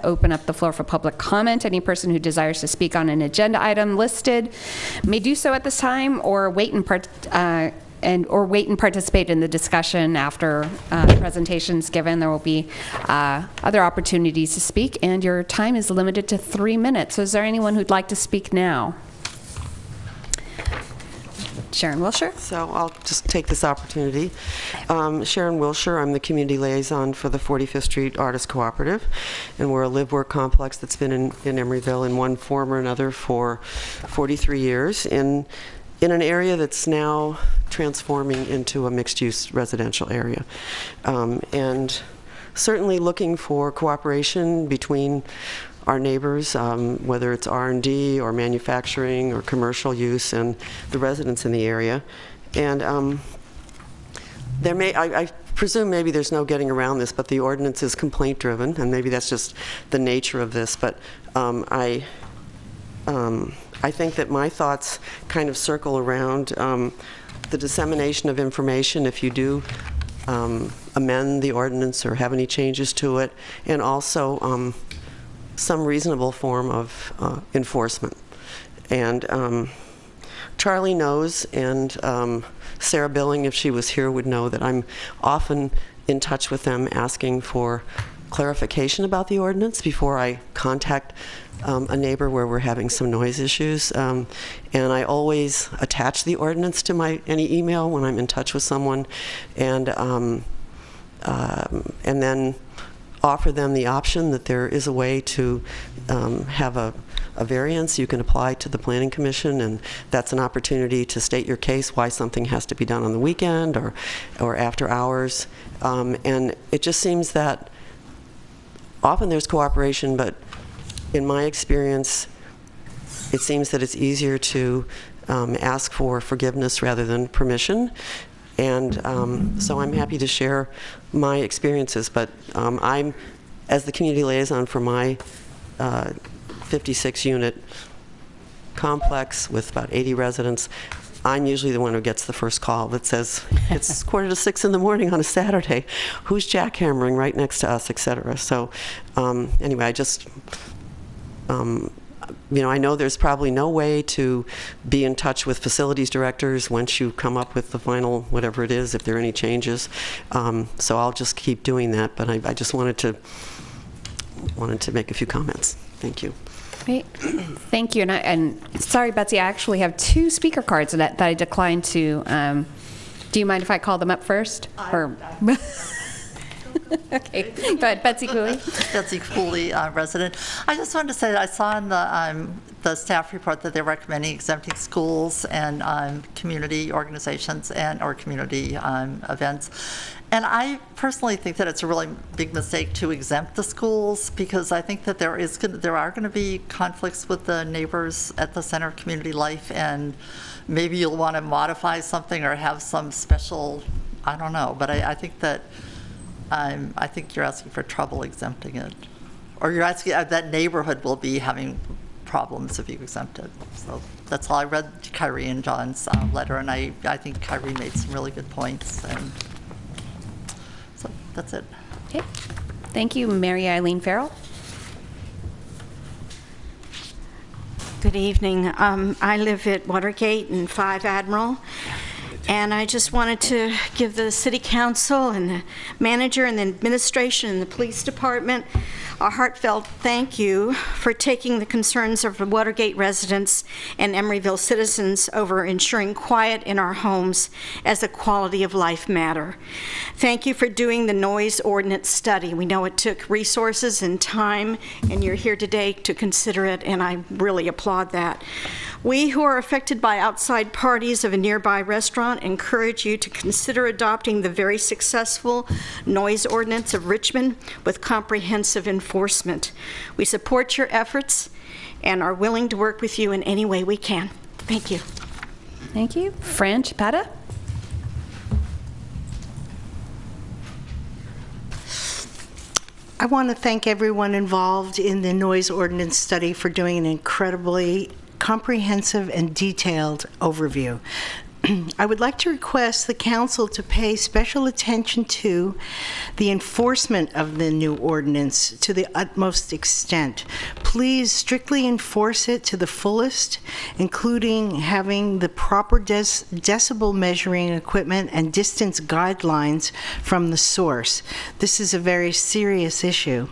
open up the floor for public comment. Any person who desires to speak on an agenda item listed may do so at this time, or wait and participate in the discussion after the presentation's given. There will be other opportunities to speak, and your time is limited to 3 minutes. So is there anyone who'd like to speak now? Sharon Wilshire. So I'll just take this opportunity. Sharon Wilshire, I'm the community liaison for the 45th Street Artist Cooperative, and we're a live-work complex that's been in Emeryville in one form or another for 43 years in an area that's now transforming into a mixed-use residential area. And certainly looking for cooperation between our neighbors, whether it's R&D or manufacturing or commercial use, and the residents in the area. And I presume maybe there's no getting around this, but the ordinance is complaint-driven, and maybe that's just the nature of this. But I think that my thoughts kind of circle around the dissemination of information if you do amend the ordinance or have any changes to it, and also some reasonable form of enforcement. And Charlie knows, and Sarah Billing, if she was here, would know that I'm often in touch with them asking for clarification about the ordinance before I contact a neighbor where we're having some noise issues. And I always attach the ordinance to any email when I'm in touch with someone, and then offer them the option that there is a way to have a variance you can apply to the Planning Commission, and that's an opportunity to state your case why something has to be done on the weekend or after hours. And it just seems that often there's cooperation, but in my experience, it seems that it's easier to ask for forgiveness rather than permission. And so I'm happy to share my experiences, but I'm, as the community liaison for my 56-unit complex with about 80 residents, I'm usually the one who gets the first call that says, it's 5:45 in the morning on a Saturday. Who's jackhammering right next to us, et cetera. So anyway, I just, I know there's probably no way to be in touch with facilities directors once you come up with the final whatever it is, if there are any changes. So I'll just keep doing that, but I just wanted to make a few comments. Thank you. Great. Thank you. And sorry, Betsy, I actually have 2 speaker cards that I declined to. Do you mind if I call them up first? Okay, go ahead, Betsy Cooley. Betsy Cooley, resident. I just wanted to say that I saw in the staff report that they're recommending exempting schools and community organizations or community events. And I personally think that it's a really big mistake to exempt the schools, because I think that there are going to be conflicts with the neighbors at the center of community life, and maybe you'll want to modify something or have some special, I don't know, but I think that I think you're asking for trouble exempting it, or you're asking that neighborhood will be having problems if you exempt it. So that's all. I read Kyrie and John's letter, and I think Kyrie made some really good points, and so that's it. Okay, thank you. Mary Eileen Farrell. Good evening. I live at Watergate and 5 Admiral. And I just wanted to give the City Council and the manager and the administration and the police department a heartfelt thank you for taking the concerns of the Watergate residents and Emeryville citizens over ensuring quiet in our homes as a quality of life matter. Thank you for doing the noise ordinance study. We know it took resources and time, and you're here today to consider it, and I really applaud that. We who are affected by outside parties of a nearby restaurant encourage you to consider adopting the very successful noise ordinance of Richmond with comprehensive enforcement. We support your efforts and are willing to work with you in any way we can. Thank you. Thank you. Fran Chipata. I want to thank everyone involved in the noise ordinance study for doing an incredibly comprehensive and detailed overview. I would like to request the council to pay special attention to the enforcement of the new ordinance to the utmost extent. Please strictly enforce it to the fullest, including having the proper decibel measuring equipment and distance guidelines from the source. This is a very serious issue.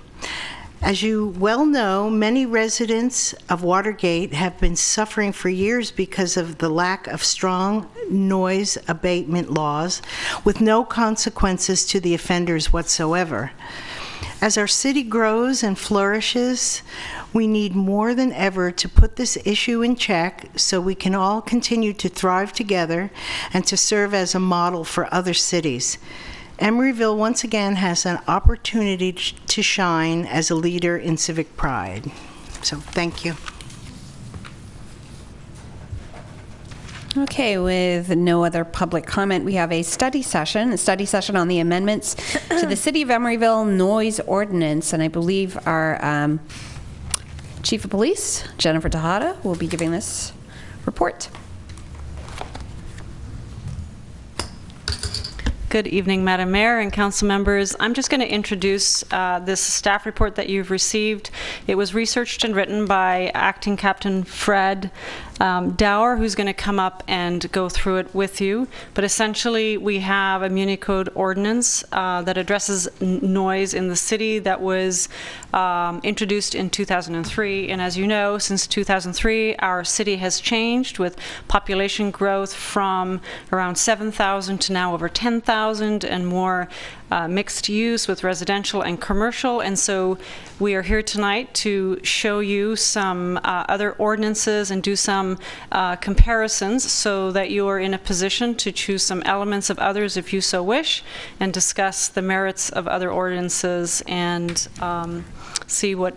As you well know, many residents of Watergate have been suffering for years because of the lack of strong noise abatement laws with no consequences to the offenders whatsoever. As our city grows and flourishes, we need more than ever to put this issue in check so we can all continue to thrive together and to serve as a model for other cities. Emeryville once again has an opportunity to shine as a leader in civic pride. So thank you. Okay, with no other public comment, we have a study session on the amendments to the City of Emeryville Noise Ordinance, and I believe our Chief of Police, Jennifer Tejada, will be giving this report. Good evening, Madam Mayor and council members. I'm just going to introduce this staff report that you've received. It was researched and written by Acting Captain Fred Dower, who's going to come up and go through it with you. But essentially, we have a Muni Code ordinance that addresses noise in the city that was introduced in 2003. And as you know, since 2003, our city has changed with population growth from around 7,000 to now over 10,000 and more mixed use with residential and commercial. And so we are here tonight to show you some other ordinances and do some comparisons so that you are in a position to choose some elements of others if you so wish and discuss the merits of other ordinances and see what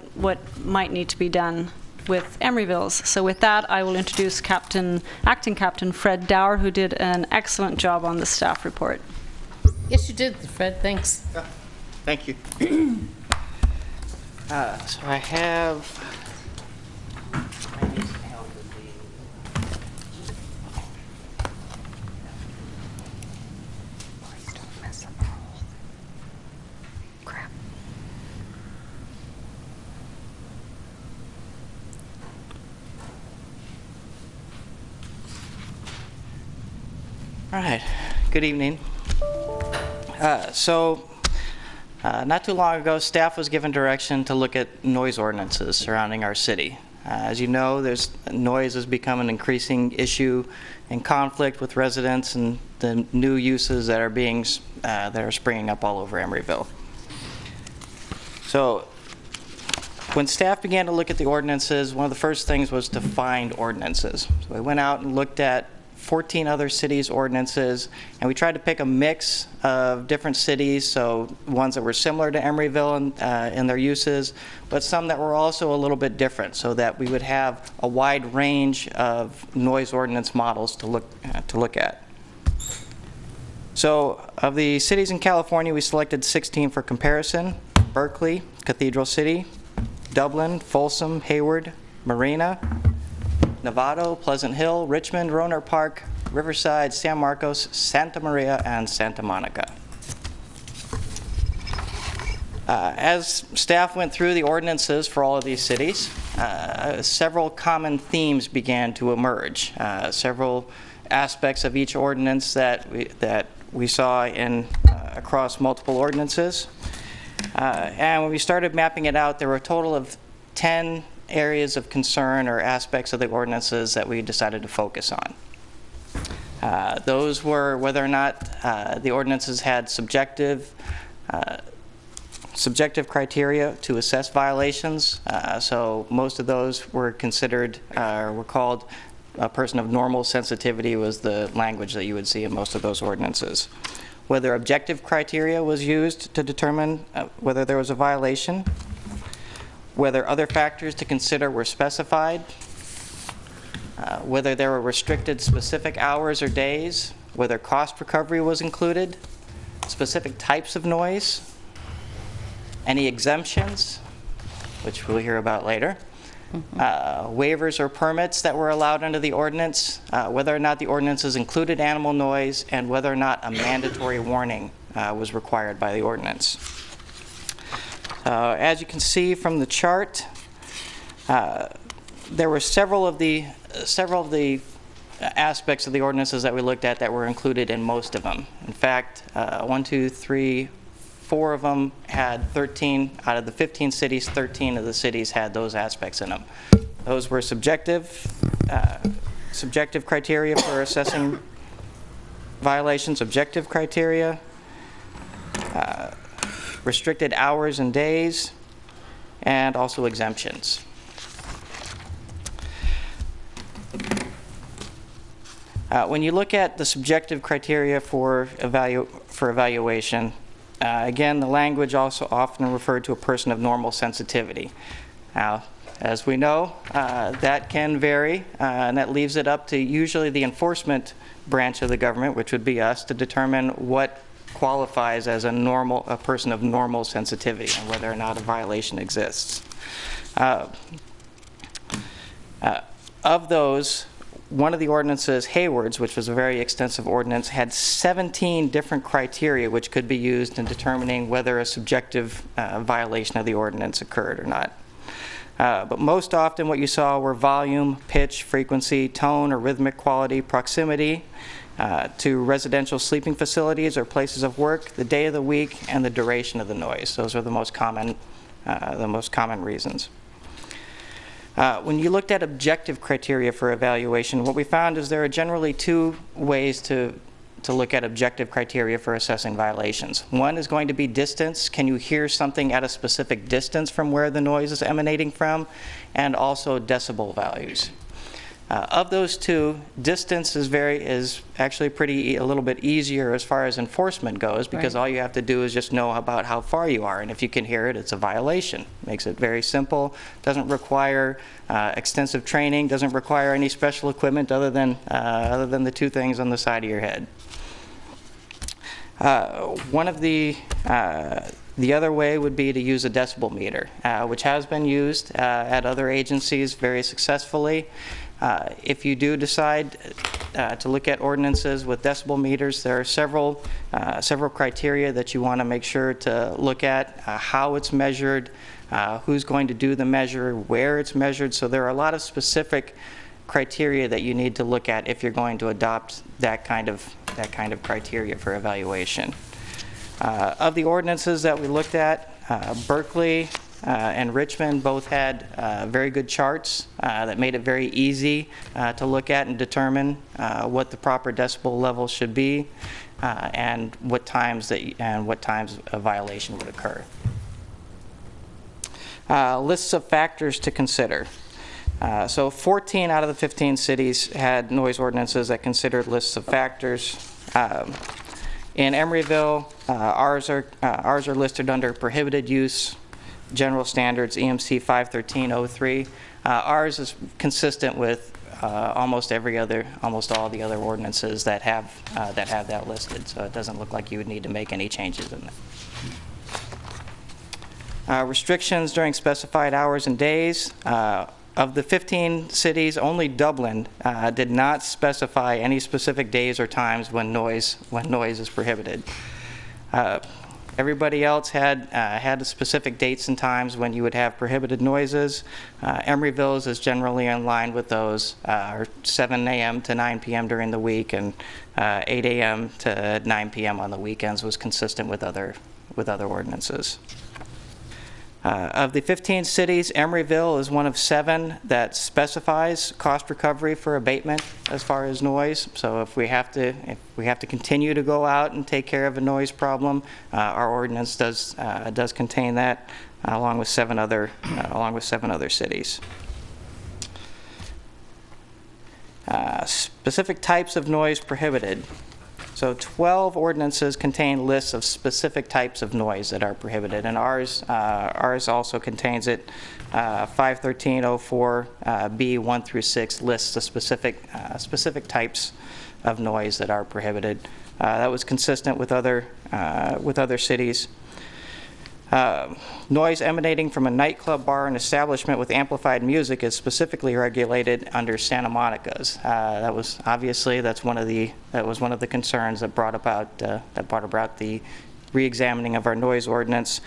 might need to be done with Emeryville's. So with that, I will introduce Acting Captain Fred Dower, who did an excellent job on the staff report. Yes, you did, Fred. Thanks. Thank you. So I have. Crap. All right. Good evening. Not too long ago, staff was given direction to look at noise ordinances surrounding our city. As you know, noise has become an increasing issue and conflict with residents and the new uses that are springing up all over Emeryville. So, when staff began to look at the ordinances, one of the first things was to find ordinances. So we went out and looked at 14 other cities' ordinances, and we tried to pick a mix of different cities, so ones that were similar to Emeryville in their uses, but some that were also a little bit different, so that we would have a wide range of noise ordinance models to look at. So, of the cities in California, we selected 16 for comparison: Berkeley, Cathedral City, Dublin, Folsom, Hayward, Marina, Novato, Pleasant Hill, Richmond, Rohnert Park, Riverside, San Marcos, Santa Maria, and Santa Monica. As staff went through the ordinances for all of these cities, several common themes began to emerge. Several aspects of each ordinance that we saw across multiple ordinances. And when we started mapping it out, there were a total of 10 areas of concern or aspects of the ordinances that we decided to focus on. Those were whether or not the ordinances had subjective criteria to assess violations. So most of those were considered, were called a person of normal sensitivity was the language that you would see in most of those ordinances. Whether objective criteria was used to determine whether there was a violation, whether other factors to consider were specified, whether there were restricted specific hours or days, whether cost recovery was included, specific types of noise, any exemptions, which we'll hear about later, waivers or permits that were allowed under the ordinance, whether or not the ordinances included animal noise, and whether or not a mandatory warning was required by the ordinance. As you can see from the chart, there were several of the aspects of the ordinances that we looked at that were included in most of them. In fact, 1, 2, 3, 4 of them had 13 out of the 15 cities. 13 of the cities had those aspects in them. Those were subjective criteria for assessing violations, objective criteria, restricted hours and days, and also exemptions. When you look at the subjective criteria for evaluation, again, the language also often referred to a person of normal sensitivity. Now, as we know, that can vary, and that leaves it up to usually the enforcement branch of the government, which would be us, to determine what qualifies as a person of normal sensitivity and whether or not a violation exists. Of those, one of the ordinances, Hayward's, which was a very extensive ordinance, had 17 different criteria which could be used in determining whether a subjective violation of the ordinance occurred or not. But most often what you saw were volume, pitch, frequency, tone or rhythmic quality, proximity to residential sleeping facilities or places of work, the day of the week, and the duration of the noise. Those are the most common reasons. When you looked at objective criteria for evaluation, what we found is there are generally two ways to look at objective criteria for assessing violations. One is going to be distance. Can you hear something at a specific distance from where the noise is emanating from? And also decibel values. Of those two, distance is actually a little bit easier as far as enforcement goes, because all you have to do is just know about how far you are, and if you can hear it, it's a violation. Makes it very simple. Doesn't require extensive training. Doesn't require any special equipment other than the two things on the side of your head. One of the other way would be to use a decibel meter, which has been used at other agencies very successfully. If you do decide to look at ordinances with decibel meters, there are several criteria that you want to make sure to look at, how it's measured, who's going to do the measure, where it's measured. So there are a lot of specific criteria that you need to look at if you're going to adopt that kind of criteria for evaluation. Of the ordinances that we looked at, Berkeley and Richmond both had very good charts that made it very easy to look at and determine what the proper decibel level should be and what times a violation would occur. Lists of factors to consider. So 14 out of the 15 cities had noise ordinances that considered lists of factors. In Emeryville, ours are listed under prohibited use, general standards, EMC 51303. Ours is consistent with almost all the other ordinances that have that listed, so it doesn't look like you would need to make any changes in that. Restrictions during specified hours and days. Of the 15 cities, only Dublin did not specify any specific days or times when noise is prohibited. Everybody else had specific dates and times when you would have prohibited noises. Emeryville's is generally in line with those, 7 a.m. to 9 p.m. during the week, and 8 a.m. to 9 p.m. on the weekends was consistent with other ordinances. Of the 15 cities, Emeryville is one of 7 that specifies cost recovery for abatement as far as noise. So if we have to continue to go out and take care of a noise problem, our ordinance does contain that, along with 7 other cities. Specific types of noise prohibited. So 12 ordinances contain lists of specific types of noise that are prohibited, and ours also contains it. 51304B 1 through 6 lists the specific types of noise that are prohibited. That was consistent with other cities. Noise emanating from a nightclub, bar, and establishment with amplified music is specifically regulated under Santa Monica's. That was obviously that was one of the concerns that brought about the re-examining of our noise ordinance.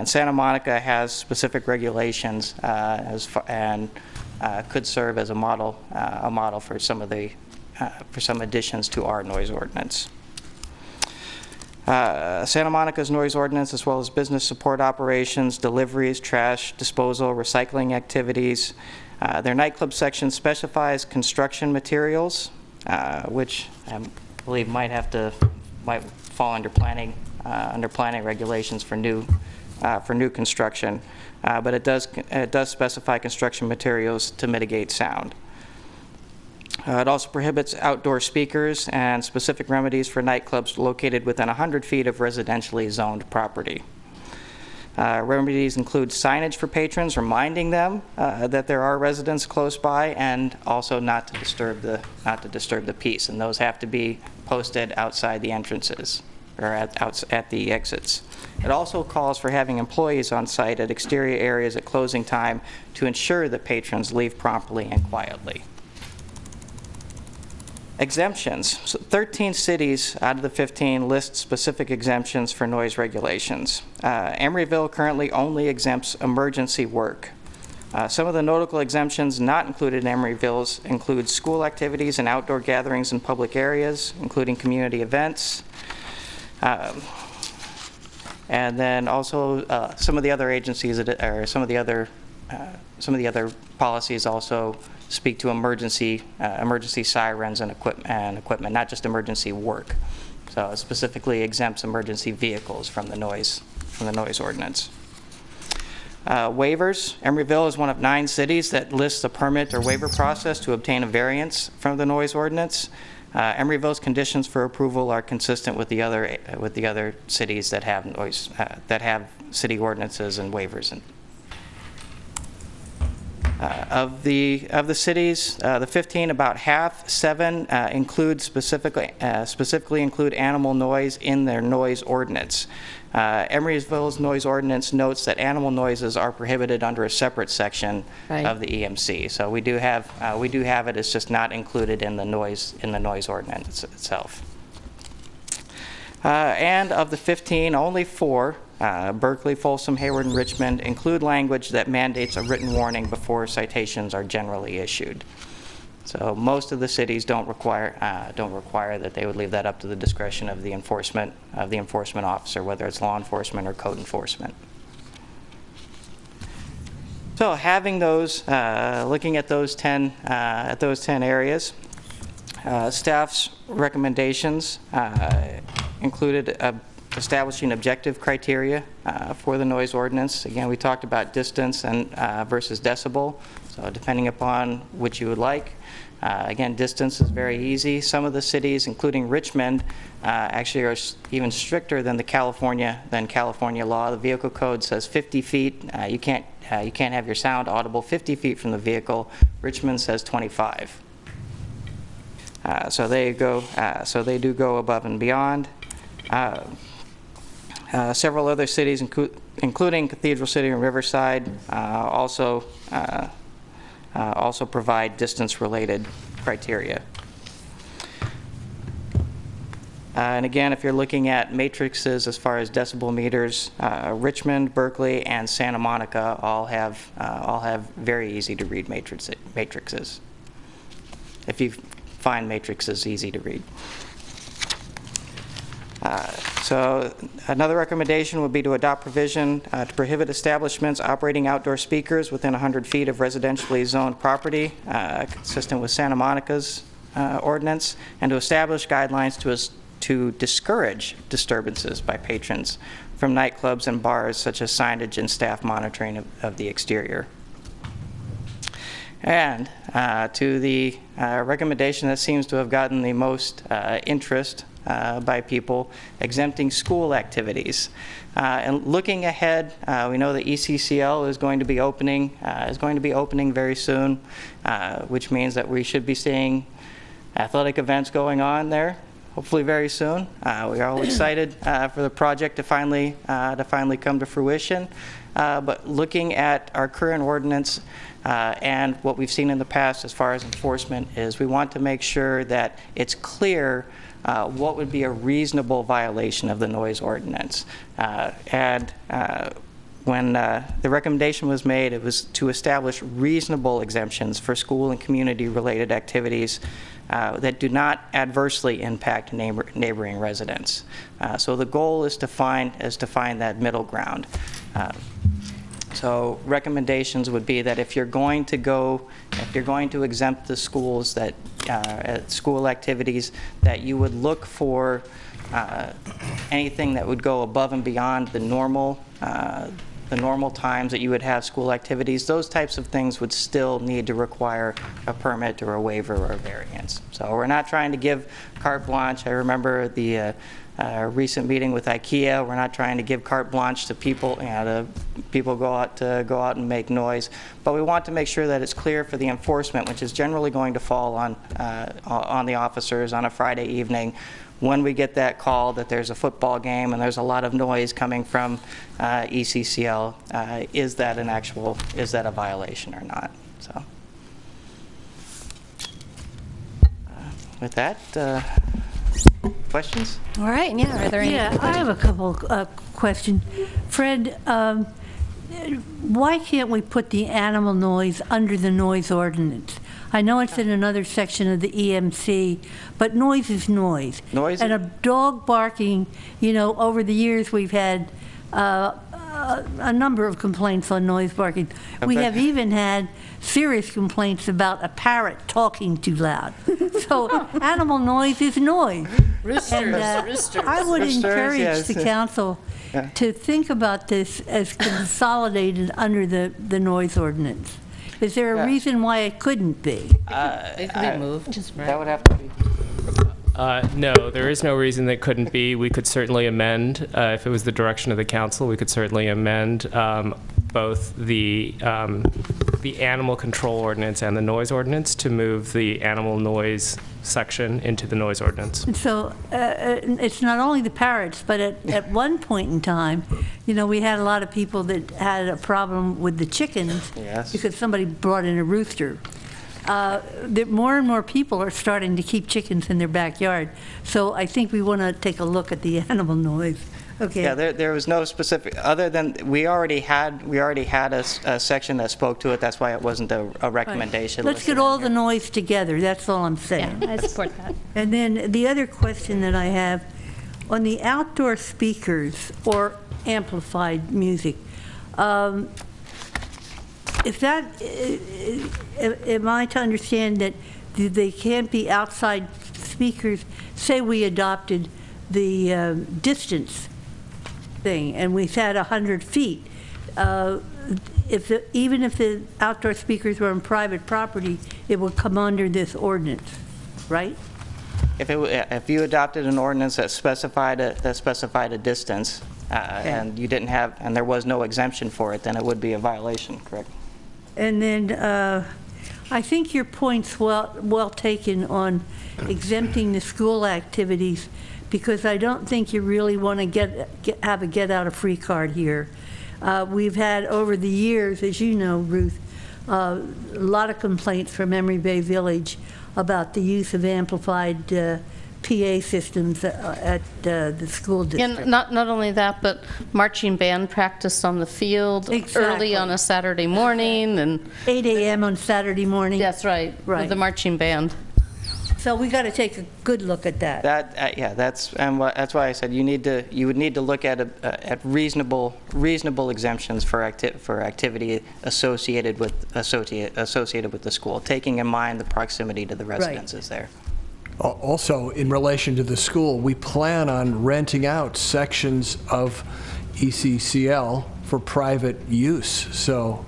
Santa Monica has specific regulations and could serve as a model for some additions to our noise ordinance. Santa Monica's noise ordinance, as well as business support operations, deliveries, trash disposal, recycling activities. Their nightclub section specifies construction materials, which I believe might fall under planning regulations for new construction. But it does specify construction materials to mitigate sound. It also prohibits outdoor speakers and specific remedies for nightclubs located within 100 feet of residentially zoned property. Remedies include signage for patrons reminding them that there are residents close by, and also not to disturb the peace. And those have to be posted outside the entrances or at the exits. It also calls for having employees on site at exterior areas at closing time to ensure that patrons leave promptly and quietly. Exemptions. So 13 cities out of the 15 list specific exemptions for noise regulations. Emeryville currently only exempts emergency work. Some of the notable exemptions not included in Emeryville's include school activities and outdoor gatherings in public areas, including community events. And then also some of the other agencies, or some of the other policies also speak to emergency sirens and equipment, not just emergency work. So it specifically exempts emergency vehicles from the noise ordinance. Waivers. Emeryville is one of 9 cities that lists a permit or waiver process to obtain a variance from the noise ordinance. Emeryville's conditions for approval are consistent with the other cities that have noise that have city ordinances and waivers. Of the cities, the 15, about half, 7 include specifically include animal noise in their noise ordinance. Emeryville's noise ordinance notes that animal noises are prohibited under a separate section of the EMC. So we do have it. It's just not included in the noise ordinance itself. And of the 15, only 4. Berkeley, Folsom, Hayward, and Richmond include language that mandates a written warning before citations are generally issued. So most of the cities don't require that. They would leave that up to the discretion of the enforcement officer, whether it's law enforcement or code enforcement. So having those, looking at those 10 areas, staff's recommendations included establishing objective criteria for the noise ordinance. Again, we talked about distance and versus decibel, so depending upon which you would like. Again, distance is very easy. Some of the cities, including Richmond, actually are even stricter than California law. The vehicle code says 50 feet. You can't have your sound audible 50 feet from the vehicle. Richmond says 25. So they go. So they do go above and beyond. Several other cities, including Cathedral City and Riverside, also provide distance-related criteria. And again, if you're looking at matrices as far as decibel meters, Richmond, Berkeley, and Santa Monica all have very easy to read matrices. If you find matrices easy to read. So another recommendation would be to adopt provision to prohibit establishments operating outdoor speakers within 100 feet of residentially zoned property, consistent with Santa Monica's ordinance, and to establish guidelines to discourage disturbances by patrons from nightclubs and bars, such as signage and staff monitoring of the exterior. And to the recommendation that seems to have gotten the most interest by people, exempting school activities. And looking ahead, we know the ECCL is going to be opening very soon, which means that we should be seeing athletic events going on there. hopefully very soon. We are all excited for the project to finally come to fruition. But looking at our current ordinance and what we've seen in the past as far as enforcement is we want to make sure that it's clear what would be a reasonable violation of the noise ordinance. When the recommendation was made, it was to establish reasonable exemptions for school and community-related activities that do not adversely impact neighboring residents. So the goal is to find that middle ground. So recommendations would be that if you're going to exempt the schools that school activities, that you would look for anything that would go above and beyond the normal times that you would have school activities. Those types of things would still need to require a permit or a waiver or a variance. So we're not trying to give carte blanche. I remember the recent meeting with IKEA. We're not trying to give carte blanche to people. People go out and make noise, but we want to make sure that it's clear for the enforcement, which is generally going to fall on the officers on a Friday evening. When we get that call that there's a football game and there's a lot of noise coming from ECCL, is that a violation or not? So, with that, questions? All right, yeah, are there any? Yeah, I have a couple questions. Fred, why can't we put the animal noise under the noise ordinance? I know it's in another section of the EMC, but noise is noise. Noise. And a dog barking, over the years we've had a number of complaints on noise barking. Okay. We have even had serious complaints about a parrot talking too loud. So animal noise is noise. Roosters, And, roosters. I would Roosters, encourage yes. the council Yeah. to think about this as consolidated under the noise ordinance. Is there a Yeah. reason why it couldn't be? It can be moved, right? That would have to be. No, there is no reason that couldn't be. We could certainly amend, if it was the direction of the council, we could certainly amend both the animal control ordinance and the noise ordinance to move the animal noise section into the noise ordinance. And so it's not only the parrots, but at one point in time, we had a lot of people that had a problem with the chickens Yes. because somebody brought in a rooster. More and more people are starting to keep chickens in their backyard. So I think we want to take a look at the animal noise. Okay. Yeah, there was no specific, other than we already had a section that spoke to it. That's why it wasn't a recommendation. Let's listed get all in the here. noise together. That's all I'm saying. Yeah, I support that. And then the other question that I have, on the outdoor speakers or amplified music, if that, am I to understand that they can't be outside speakers? Say we adopted the distance thing and we said 100 feet. Even if the outdoor speakers were on private property, it would come under this ordinance, right? If you adopted an ordinance that specified a distance, and you didn't have, and there was no exemption for it, then it would be a violation, correct? And then I think your point's well taken on exempting the school activities, because I don't think you really want to have a get-out-of-free card here. We've had over the years, as you know, Ruth, a lot of complaints from Emeryville Village about the use of amplified PA systems at the school district. And not only that, but marching band practice on the field Exactly. early on a Saturday morning, and 8 a.m. on Saturday morning. that's right, Right. with the marching band. So we got to take a good look at that. That's why I said you would need to look at reasonable exemptions for activity associated with the school, taking in mind the proximity to the residences there. Also, in relation to the school, we plan on renting out sections of ECCL for private use. So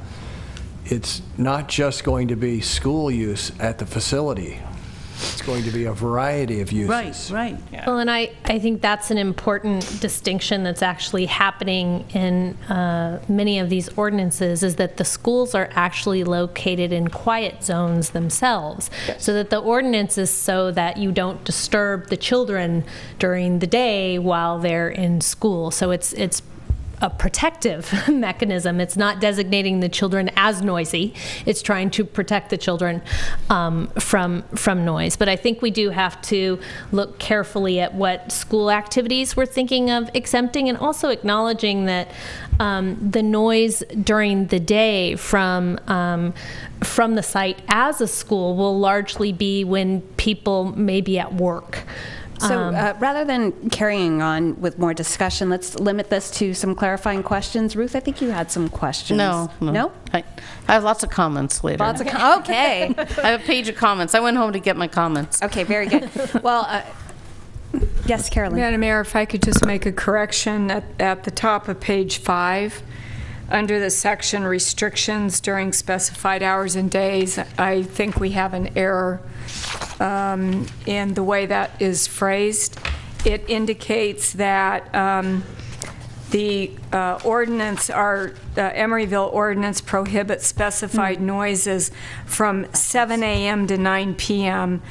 it's not just going to be school use at the facility. It's going to be a variety of uses. Right. Well, and I think that's an important distinction that's actually happening in many of these ordinances, is that the schools are actually located in quiet zones themselves. Yes. So that the ordinance is so that you don't disturb the children during the day while they're in school. So it's a protective mechanism. It's not designating the children as noisy. It's trying to protect the children from noise. But I think we do have to look carefully at what school activities we're thinking of exempting, and also acknowledging that the noise during the day from the site as a school will largely be when people may be at work. So rather than carrying on with more discussion, let's limit this to some clarifying questions. Ruth, I think you had some questions. No? I have lots of comments later. Okay. I have a page of comments. I went home to get my comments. Okay, very good. Well, yes, Carolyn. Madam Mayor, if I could just make a correction at the top of page 5. Under the section restrictions during specified hours and days, I think we have an error in the way that is phrased. It indicates that the ordinance, the Emeryville ordinance prohibits specified noises from 7 a.m. to 9 p.m.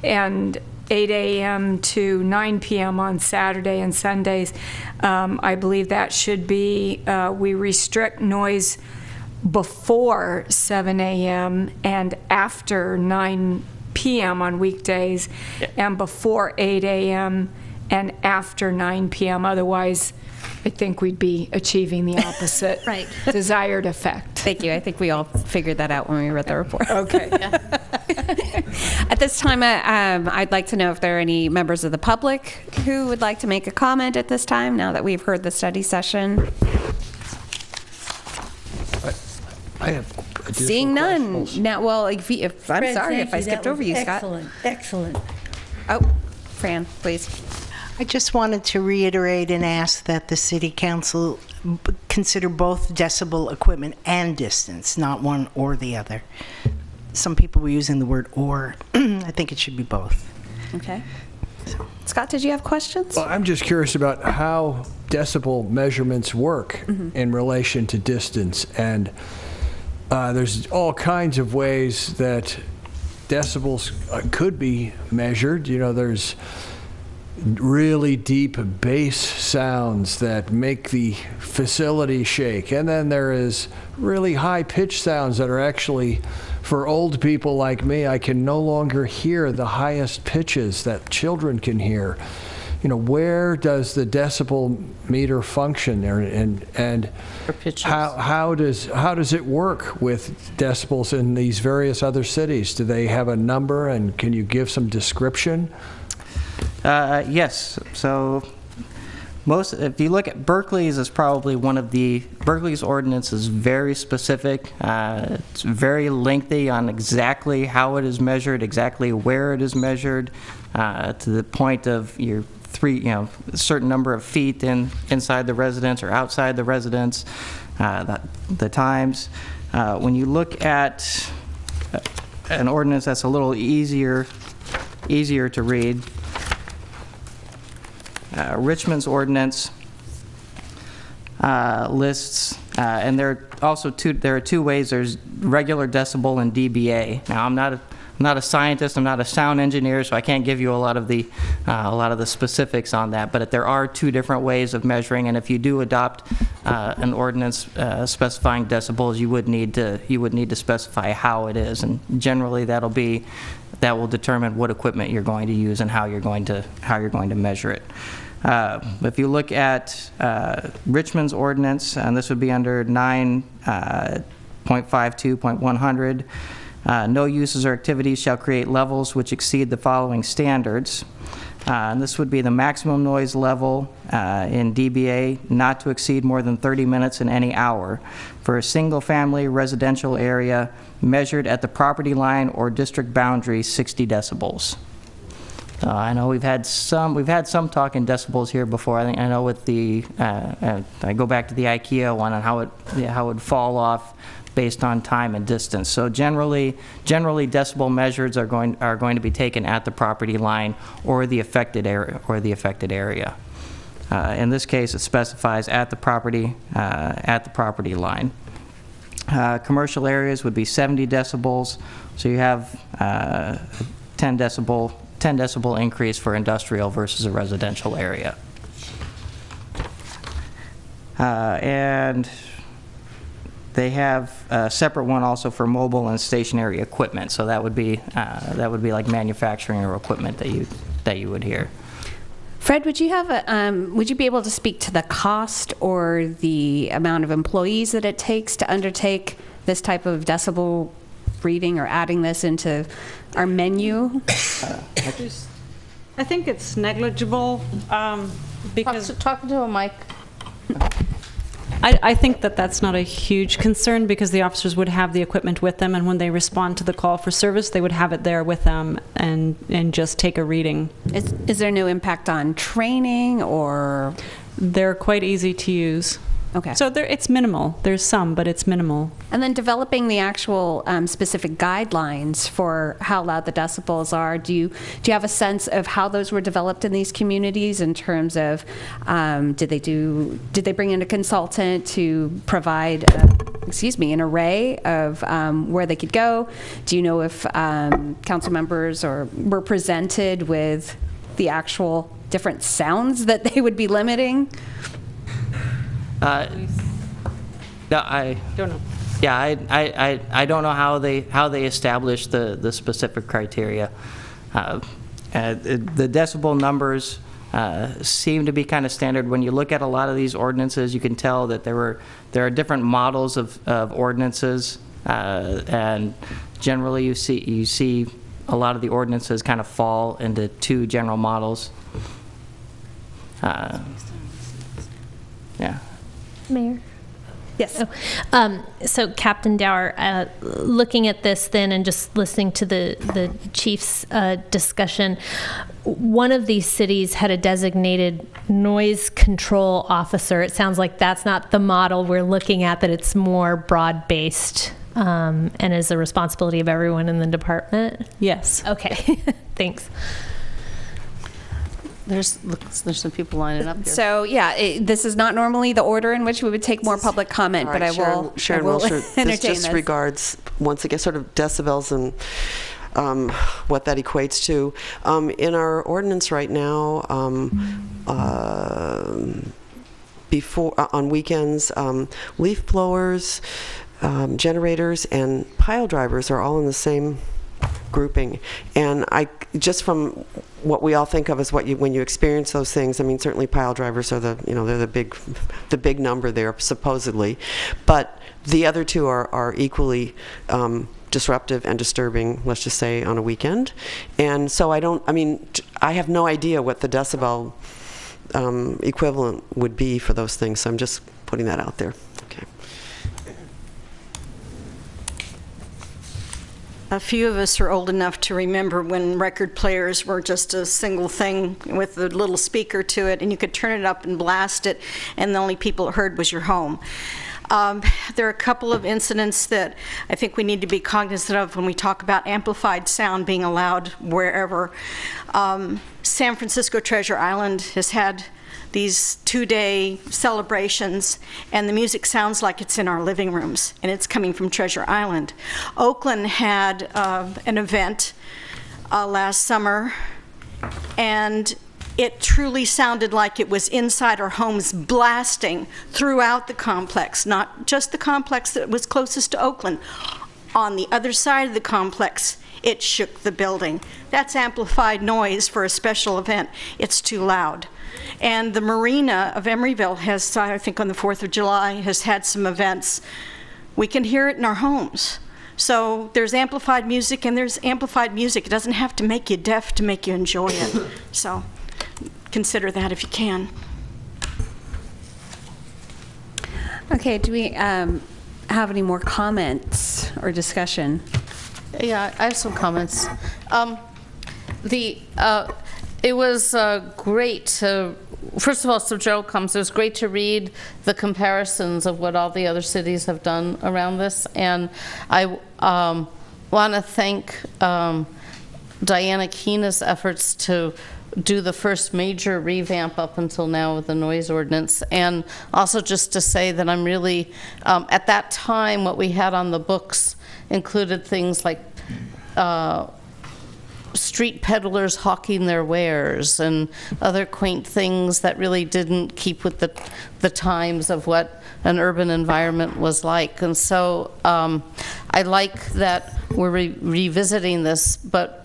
and 8 a.m. to 9 p.m. on Saturday and Sundays. I believe that should be, we restrict noise before 7 a.m. and after 9 p.m. on weekdays, and before 8 a.m. and after 9 p.m. Otherwise, I think we'd be achieving the opposite Right. desired effect. Thank you. I think we all figured that out when we read the report. Okay. At this time, I'd like to know if there are any members of the public who would like to make a comment at this time, now that we've heard the study session. I have additional Seeing none. questions. Now, well, I'm Fred, sorry thank if I you. skipped That over was you, Scott. Excellent. Oh, Fran, please. I just wanted to reiterate and ask that the City Council consider both decibel equipment and distance, not one or the other. Some people were using the word or. I think it should be both. Okay. Scott, did you have questions? Well, I'm just curious about how decibel measurements work in relation to distance. And there's all kinds of ways that decibels could be measured. You know, there's really deep bass sounds that make the facility shake. And then there is really high pitch sounds that are actually, for old people like me, I can no longer hear the highest pitches that children can hear. You know, where does the decibel meter function there, and how does it work with decibels in these various other cities? Do they have a number, and can you give some description? Yes. So if you look at Berkeley's, is probably one of Berkeley's ordinance is very specific. It's very lengthy on exactly how it is measured, exactly where it is measured, to the point of your a certain number of feet inside the residence or outside the residence, the times. When you look at an ordinance that's a little easier to read, Richmond's ordinance lists, and there are two ways. There's regular decibel and dBA. Now, I'm not a scientist. I'm not a sound engineer, so I can't give you a lot of the specifics on that. But there are two different ways of measuring, and if you do adopt an ordinance specifying decibels, you would need to specify how it is, and generally that will determine what equipment you're going to use and how you're going to measure it. If you look at Richmond's ordinance, and this would be under 9.52.100, no uses or activities shall create levels which exceed the following standards. And this would be the maximum noise level in dBA not to exceed more than 30 minutes in any hour for a single-family residential area measured at the property line or district boundary 60 decibels. I know we've had some talk in decibels here before. I know with the I go back to the IKEA one and how it would fall off based on time and distance. So generally decibel measures are going to be taken at the property line or the affected area. In this case, it specifies at the property line. Commercial areas would be 70 decibels, so you have 10 decibel increase for industrial versus a residential area. And they have a separate one also for mobile and stationary equipment. So that would be like manufacturing or equipment that you would hear. Fred, would you have would you be able to speak to the cost or the amount of employees that it takes to undertake this type of decibel reading or adding this into our menu? I think it's negligible because Talk to a mic. I think that that's not a huge concern because the officers would have the equipment with them, and when they respond to the call for service, they would have it there with them and just take a reading. Is there no impact on training or? They're quite easy to use. Okay. So it's minimal. There's some, but it's minimal. And then developing the actual specific guidelines for how loud the decibels are. Do you have a sense of how those were developed in these communities in terms of did they bring in a consultant to provide an array of where they could go? Do you know if council members were presented with the actual different sounds that they would be limiting? No, I don't know. Yeah, I don't know how they established the specific criteria. The decibel numbers seem to be kind of standard. When you look at a lot of these ordinances, you can tell that there are different models of ordinances, and generally you see a lot of the ordinances kind of fall into two general models. Yeah. Mayor? Yes. So Captain Dower, looking at this then and just listening to the chief's discussion, one of these cities had a designated noise control officer. It sounds like that's not the model we're looking at, that it's more broad-based and is the responsibility of everyone in the department? Yes. Okay. Thanks. There's some people lining up here. So yeah, this is not normally the order in which we would take more public comment, All but right, I will Sharon entertain Wilshire, this just this. regards, once again, sort of decibels and what that equates to. In our ordinance right now, on weekends, leaf blowers, generators, and pile drivers are all in the same grouping. And just from what we all think of as when you experience those things, I mean, certainly pile drivers are they're the big number there supposedly, but the other two are equally disruptive and disturbing, let's just say, on a weekend. And so I have no idea what the decibel equivalent would be for those things, so I'm just putting that out there. Okay. A few of us are old enough to remember when record players were just a single thing with a little speaker to it, and you could turn it up and blast it, and the only people it heard was your home. There are a couple of incidents that I think we need to be cognizant of when we talk about amplified sound being allowed wherever. San Francisco Treasure Island has had these 2-day celebrations, and the music sounds like it's in our living rooms, and it's coming from Treasure Island. Oakland had an event last summer, and it truly sounded like it was inside our homes, blasting throughout the complex, not just the complex that was closest to Oakland. On the other side of the complex, it shook the building. That's amplified noise for a special event. It's too loud. And the marina of Emeryville has, I think on the 4th of July, has had some events. We can hear it in our homes. So there's amplified music and there's amplified music. It doesn't have to make you deaf to make you enjoy it. So consider that if you can. Okay, do we have any more comments or discussion? Yeah, I have some comments. It was great to first of all, so Joe comes, it was great to read the comparisons of what all the other cities have done around this. And I want to thank Diana Keena's efforts to do the first major revamp up until now of the noise ordinance. And also just to say that I'm really, at that time, what we had on the books included things like street peddlers hawking their wares and other quaint things that really didn't keep with the times of what an urban environment was like. And so I like that we're revisiting this, but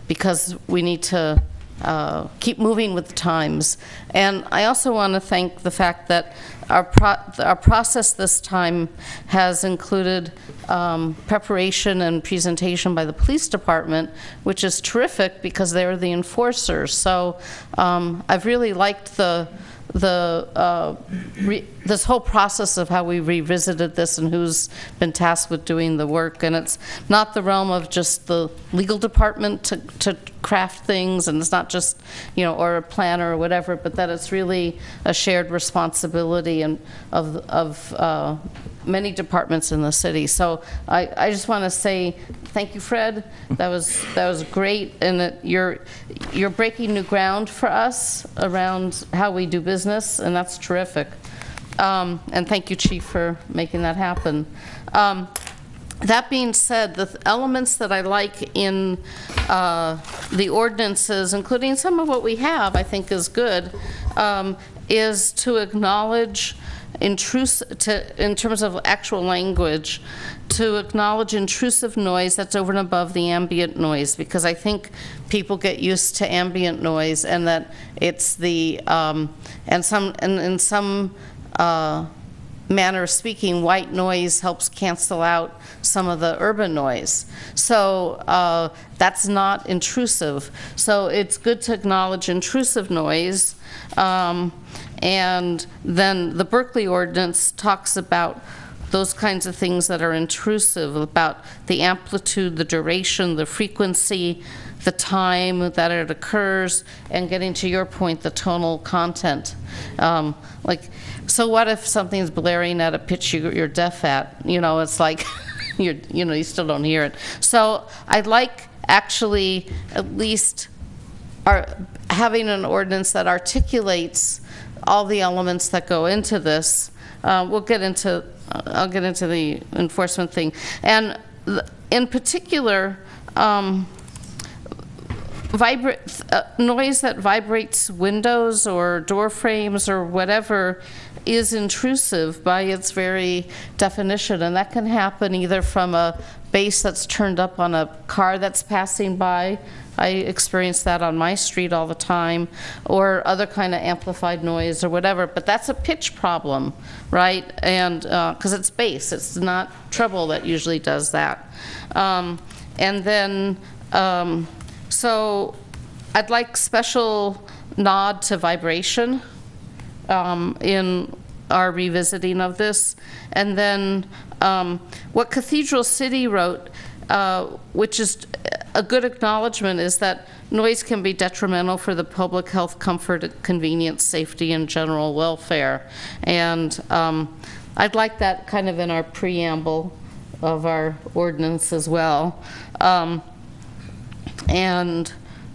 because we need to keep moving with the times. And I also want to thank the fact that our process this time has included preparation and presentation by the police department, which is terrific because they're the enforcers. So I've really liked this whole process of how we revisited this and who's been tasked with doing the work. And it's not the realm of just the legal department to craft things, and it's not just, or a planner or whatever, but that it's really a shared responsibility and of many departments in the city. So I just want to say thank you, Fred. That was great, and you're breaking new ground for us around how we do business, and that's terrific. And thank you, Chief, for making that happen. That being said, the elements that I like in the ordinances, including some of what we have, I think is good, is to acknowledge in terms of actual language, to acknowledge intrusive noise that's over and above the ambient noise, because I think people get used to ambient noise, and that it's the in some manner of speaking, white noise helps cancel out some of the urban noise. So that's not intrusive. So it's good to acknowledge intrusive noise. And then the Berkeley ordinance talks about those kinds of things that are intrusive, about the amplitude, the duration, the frequency, the time that it occurs, and getting to your point, the tonal content. So what if something's blaring at a pitch you're deaf at? It's like, you still don't hear it. So I'd like actually at least having an ordinance that articulates all the elements that go into this. I'll get into the enforcement thing. And in particular, noise that vibrates windows or door frames or whatever is intrusive by its very definition, and that can happen either from a bass that's turned up on a car that's passing by. I experience that on my street all the time, or other kind of amplified noise or whatever, but that's a pitch problem, right? And because it's bass, it's not treble that usually does that. And then so I'd like special nod to vibration in our revisiting of this. And then what Cathedral City wrote, which is a good acknowledgement, is that noise can be detrimental for the public health, comfort, convenience, safety, and general welfare. And I'd like that kind of in our preamble of our ordinance as well. And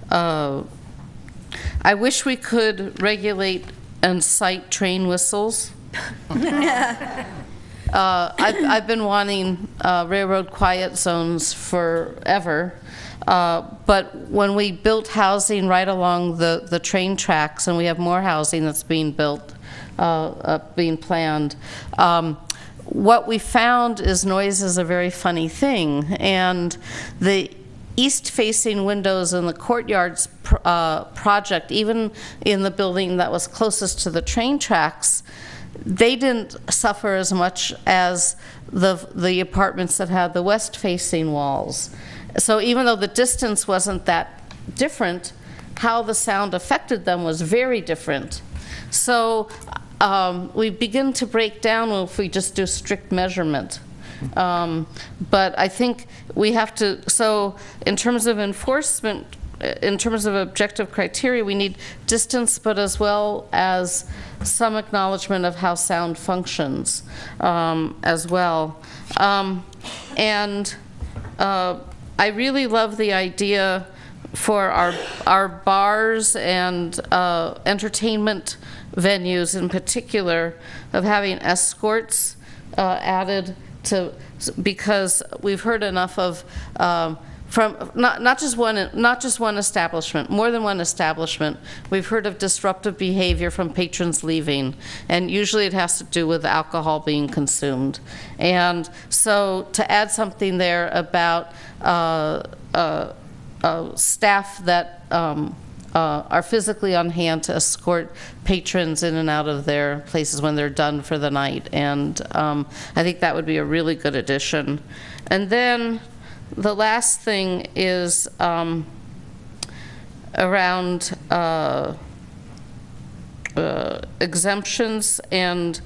I wish we could regulate and cite train whistles. I've been wanting railroad quiet zones forever, but when we built housing right along the train tracks, and we have more housing that's being built, being planned, what we found is noise is a very funny thing, and the east-facing windows in the courtyards project, even in the building that was closest to the train tracks, they didn't suffer as much as the apartments that had the west-facing walls. So even though the distance wasn't that different, how the sound affected them was very different. So we begin to break down if we just do strict measurement. But I think we have to, so in terms of enforcement in terms of objective criteria, we need distance, but as well as some acknowledgement of how sound functions as well. And I really love the idea for our bars and entertainment venues in particular of having escorts added to, because we've heard enough of from not just one establishment, more than one establishment. We've heard of disruptive behavior from patrons leaving, and usually it has to do with alcohol being consumed. And so to add something there about staff that are physically on hand to escort patrons in and out of their places when they're done for the night, and I think that would be a really good addition. And then the last thing is around exemptions, and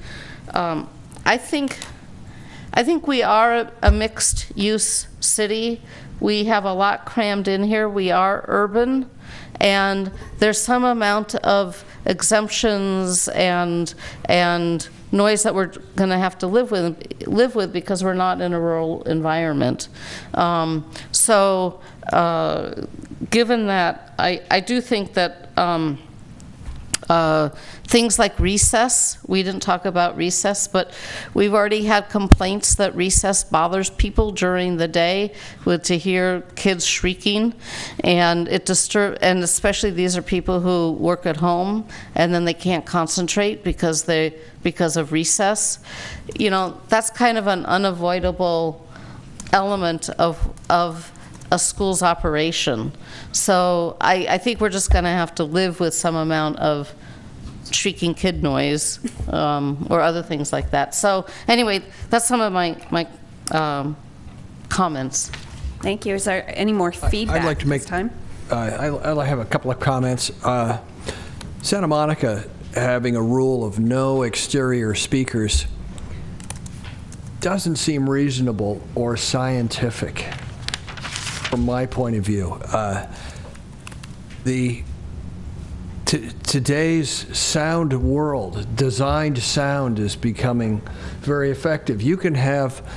I think we are a mixed-use city. We have a lot crammed in here. We are urban, and there's some amount of exemptions and noise that we're going to have to live with because we're not in a rural environment. So given that, I do think that things like recess, we didn't talk about recess, but we've already had complaints that recess bothers people during the day to hear kids shrieking, and and especially these are people who work at home and then they can't concentrate because of recess. You know, that's kind of an unavoidable element of a school's operation. So I think we're just going to have to live with some amount of shrieking kid noise or other things like that. So anyway, that's some of my comments. Thank you. Is there any more feedback I'd like to make this time? I have a couple of comments. Santa Monica having a rule of no exterior speakers doesn't seem reasonable or scientific from my point of view. Today's sound world, designed sound is becoming very effective. You can have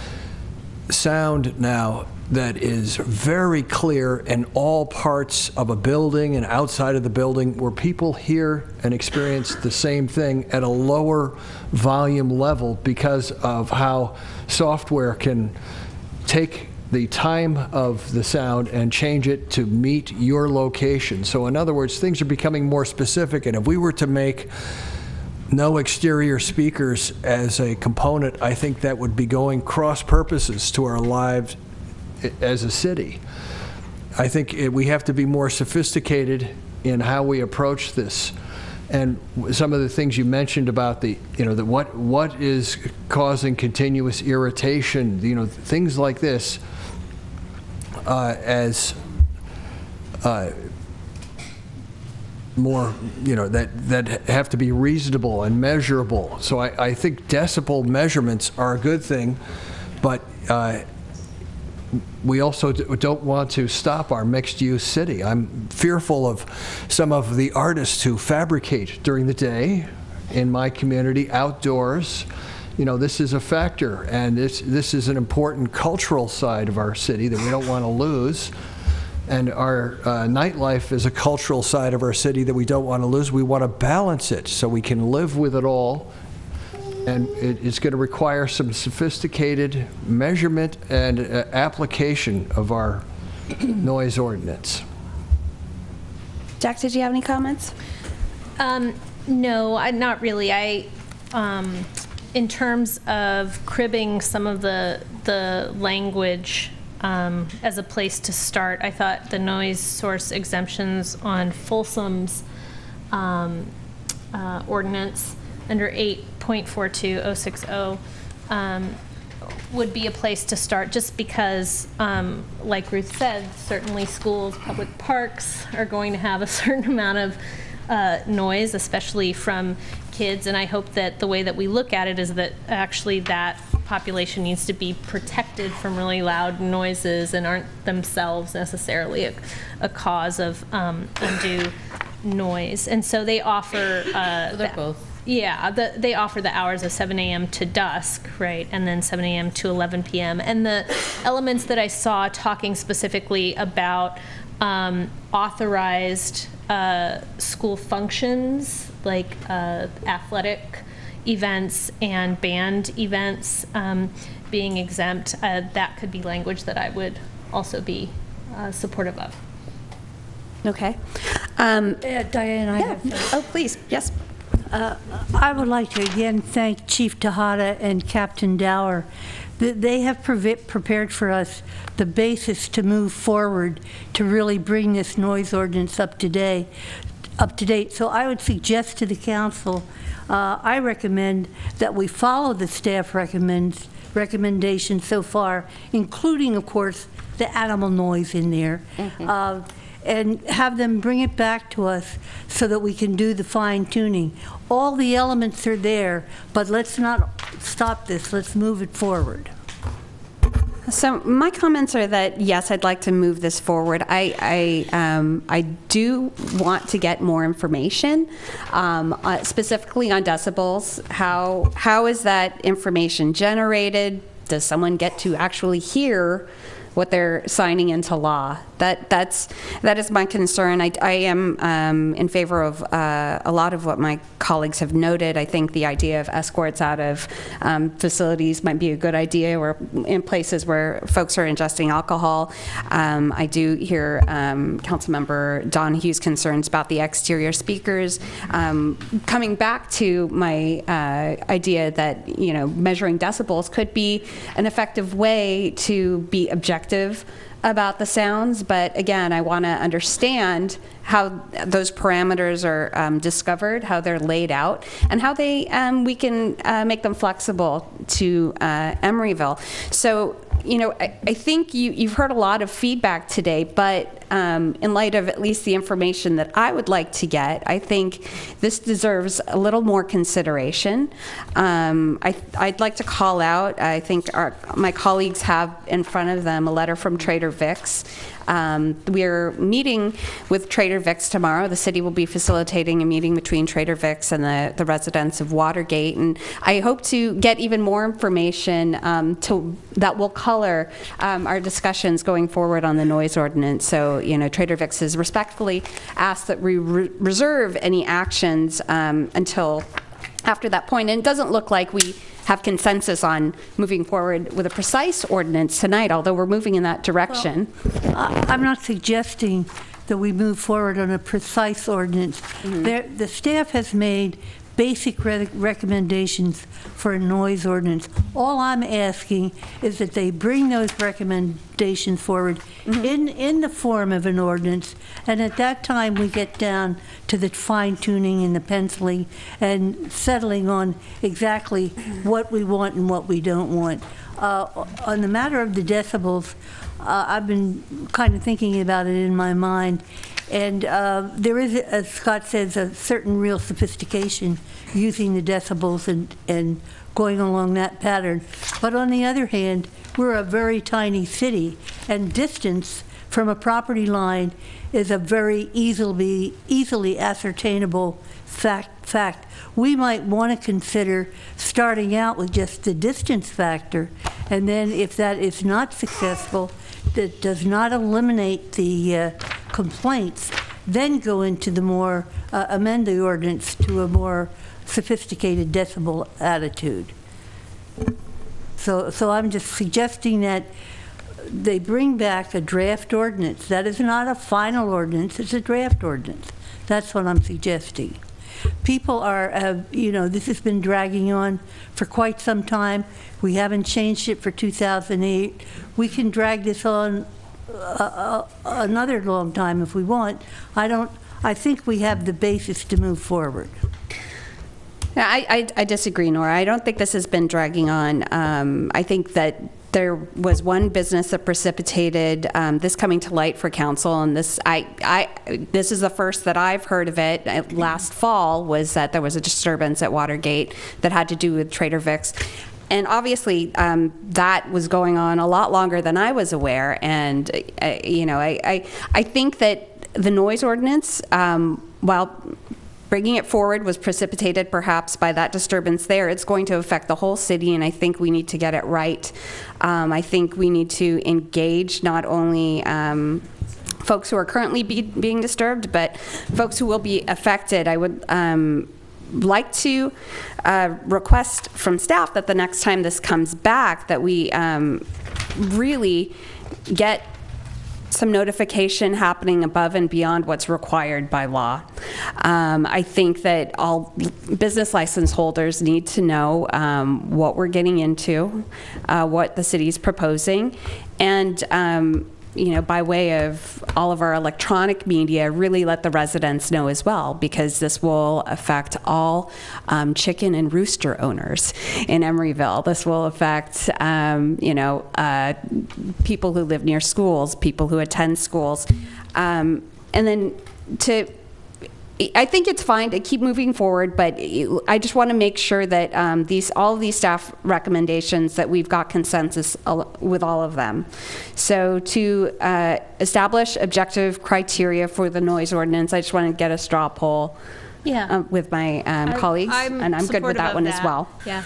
sound now that is very clear in all parts of a building and outside of the building, where people hear and experience the same thing at a lower volume level because of how software can take the time of the sound and change it to meet your location. So in other words, things are becoming more specific, and if we were to make no exterior speakers as a component, I think that would be going cross purposes to our lives as a city. I think we have to be more sophisticated in how we approach this. And some of the things you mentioned about what is causing continuous irritation, things like this, as more, that have to be reasonable and measurable. So I think decibel measurements are a good thing, but we also don't want to stop our mixed-use city. I'm fearful of some of the artists who fabricate during the day in my community, outdoors. This is a factor, and this is an important cultural side of our city that we don't want to lose. And our nightlife is a cultural side of our city that we don't want to lose. We want to balance it so we can live with it all. And it's going to require some sophisticated measurement and application of our noise ordinance. Jack, did you have any comments? No, not really. In terms of cribbing some of the language as a place to start, I thought the noise source exemptions on Folsom's ordinance under 8.42060 would be a place to start, just because, like Ruth said, certainly schools, public parks are going to have a certain amount of noise, especially from kids. And I hope that the way that we look at it is that actually that population needs to be protected from really loud noises and aren't themselves necessarily a cause of undue noise. And so they offer They're both. Yeah, they offer the hours of 7 a.m. to dusk, right, and then 7 a.m. to 11 p.m. And the elements that I saw talking specifically about authorized school functions, like athletic events and band events being exempt, that could be language that I would also be supportive of. Okay. Diane, I have... Oh, please, yes. I would like to again thank Chief Tejada and Captain Dower. They have prepared for us the basis to move forward to really bring this noise ordinance up to date. So I would suggest to the council, I recommend that we follow the staff recommendations so far, including, of course, the animal noise in there. And have them bring it back to us so that we can do the fine tuning. All the elements are there, but let's not stop this. Let's move it forward. So my comments are that, yes, I'd like to move this forward. I do want to get more information, specifically on decibels. How is that information generated? Does someone get to actually hear what they're signing into law? That is my concern. I am in favor of a lot of what my colleagues have noted. I think the idea of escorts out of facilities might be a good idea, or in places where folks are ingesting alcohol. I do hear Councilmember Donahue's concerns about the exterior speakers. Coming back to my idea that measuring decibels could be an effective way to be objective about the sounds, but again, I want to understand how those parameters are discovered, how they're laid out, and how we can make them flexible to Emeryville. So, I think you've heard a lot of feedback today, but in light of at least the information that I would like to get, I think this deserves a little more consideration. I'd like to call out, I think my colleagues have in front of them a letter from Trader Vic's. We're meeting with Trader Vic's tomorrow. The city will be facilitating a meeting between Trader Vic's and the residents of Watergate, and I hope to get even more information that will color our discussions going forward on the noise ordinance. So, Trader Vic's has respectfully asked that we reserve any actions until after that point, and it doesn't look like we have consensus on moving forward with a precise ordinance tonight, although we're moving in that direction. Well, I'm not suggesting that we move forward on a precise ordinance. The staff has made basic recommendations for a noise ordinance. All I'm asking is that they bring those recommendations forward in the form of an ordinance, and at that time we get down to the fine-tuning and the penciling and settling on exactly what we want and what we don't want. On the matter of the decibels, I've been kind of thinking about it in my mind, and there is, as Scott says, a certain real sophistication using the decibels and going along that pattern. But on the other hand, we're a very tiny city, and distance from a property line is a very easily ascertainable fact. We might want to consider starting out with just the distance factor, and then if that is not successful, that does not eliminate the complaints, then go into the more, amend the ordinance to a more sophisticated decibel attitude. So I'm just suggesting that they bring back a draft ordinance. That is not a final ordinance, it's a draft ordinance. That's what I'm suggesting. People are, this has been dragging on for quite some time. We haven't changed it for 2008. We can drag this on another long time if we want. I think we have the basis to move forward. I disagree, Nora. I don't think this has been dragging on. I think that there was one business that precipitated this coming to light for council, and this this is the first that I've heard of it. Last fall was that there was a disturbance at Watergate that had to do with Trader Vic's. And obviously, that was going on a lot longer than I was aware. And, I think that the noise ordinance, while bringing it forward was precipitated perhaps by that disturbance there, it's going to affect the whole city, and I think we need to get it right. I think we need to engage not only folks who are currently being disturbed, but folks who will be affected. I would like to request from staff that the next time this comes back that we really get some notification happening above and beyond what's required by law. I think that all business license holders need to know what we're getting into, what the city's proposing, and by way of all of our electronic media, really let the residents know as well, because this will affect all chicken and rooster owners in Emeryville. This will affect, people who live near schools, people who attend schools. And then I think it's fine to keep moving forward, but I just want to make sure that all of these staff recommendations, that we've got consensus with all of them. So to establish objective criteria for the noise ordinance, I just want to get a straw poll with my colleagues, and I'm good with that one as well. Yeah.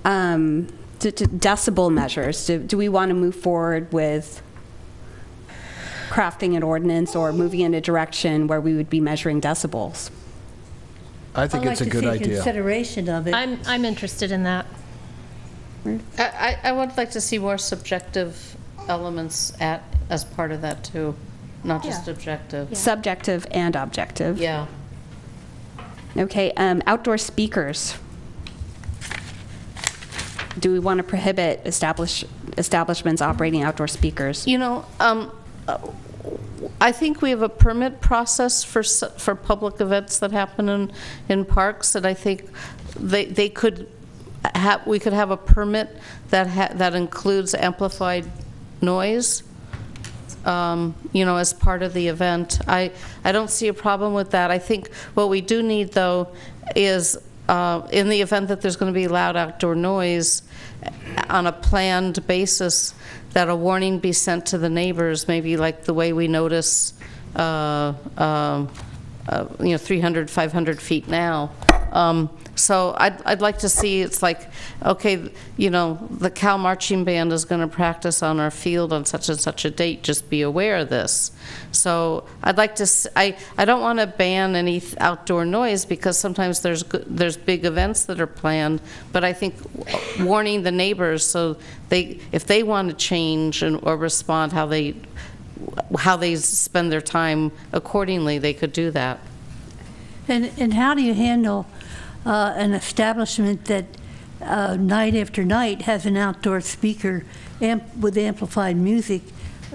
To decibel measures, do we want to move forward with crafting an ordinance or moving in a direction where we would be measuring decibels? I think it's a good idea. Consideration of it. I'm interested in that. I would like to see more subjective elements as part of that too, not just objective. Yeah. Subjective and objective. Yeah. Okay, outdoor speakers. Do we want to prohibit establishments operating outdoor speakers? I think we have a permit process for public events that happen in parks, and I think we could have a permit that includes amplified noise, as part of the event. I don't see a problem with that. I think what we do need, though, is in the event that there's going to be loud outdoor noise, on a planned basis, that a warning be sent to the neighbors, maybe like the way we notice 300, 500 feet now. So I'd like to see, it's like, okay, the Cal Marching Band is going to practice on our field on such and such a date, just be aware of this. So I'd like to, I don't want to ban any outdoor noise, because sometimes there's big events that are planned, but I think warning the neighbors, so if they want to change or respond how they spend their time accordingly, they could do that. And how do you handle an establishment that night after night has an outdoor speaker with amplified music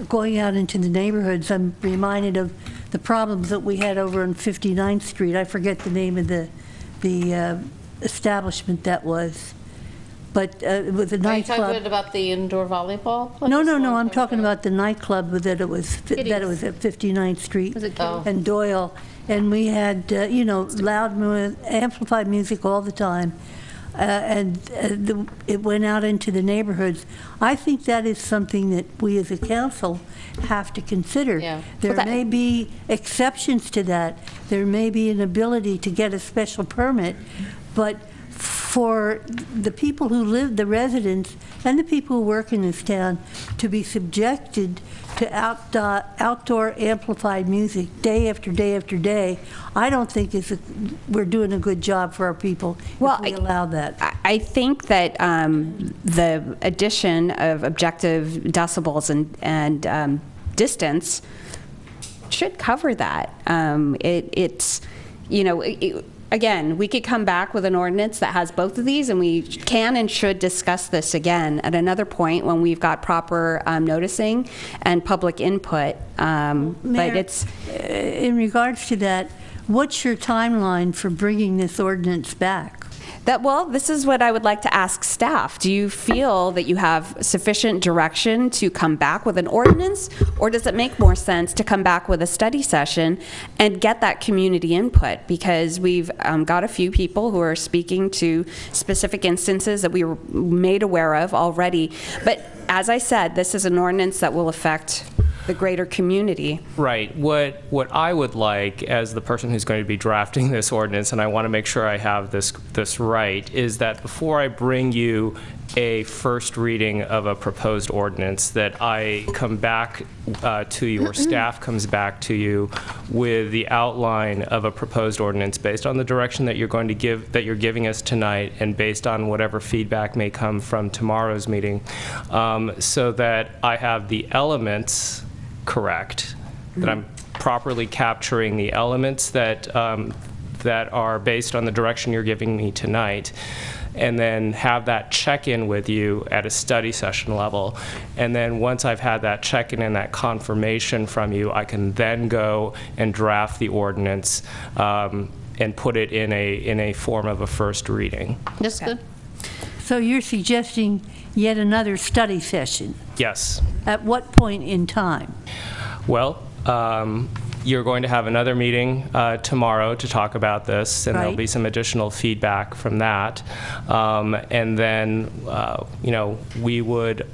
going out into the neighborhoods? I'm reminded of the problems that we had over on 59th Street. I forget the name of the establishment that was, but it was a nightclub. Are you talking about the indoor volleyball place? No. I'm talking about the nightclub that it was at 59th Street and Doyle. And we had, loud, amplified music all the time, and it went out into the neighborhoods. I think that is something that we as a council have to consider. Yeah. There may be exceptions to that. There may be an ability to get a special permit, but for the people who live, the residents, and the people who work in this town, to be subjected to outdoor amplified music day after day after day, I don't think we're doing a good job for our people if we allow that. I think that the addition of objective decibels and distance should cover that. Again, we could come back with an ordinance that has both of these, and we can and should discuss this again at another point when we've got proper noticing and public input. But it's in regards to that, what's your timeline for bringing this ordinance back? Well, this is what I would like to ask staff. Do you feel that you have sufficient direction to come back with an ordinance, or does it make more sense to come back with a study session and get that community input? Because we've got a few people who are speaking to specific instances that we were made aware of already. But as I said, this is an ordinance that will affect the greater community. Right. What I would like, as the person who's going to be drafting this ordinance, and I want to make sure I have this right, is that before I bring you a first reading of a proposed ordinance, that I come back to you, or staff comes back to you with the outline of a proposed ordinance based on the direction that you're going to give, that you're giving us tonight, and based on whatever feedback may come from tomorrow's meeting, so that I have the elements correct, that I'm properly capturing the elements that that are based on the direction you're giving me tonight, and then have that check-in with you at a study session level. And then once I've had that check-in and that confirmation from you, I can then go and draft the ordinance and put it in a form of a first reading. That's good. So you're suggesting yet another study session? Yes. At what point in time? Well, you're going to have another meeting tomorrow to talk about this, and there'll be some additional feedback from that. And then, you know,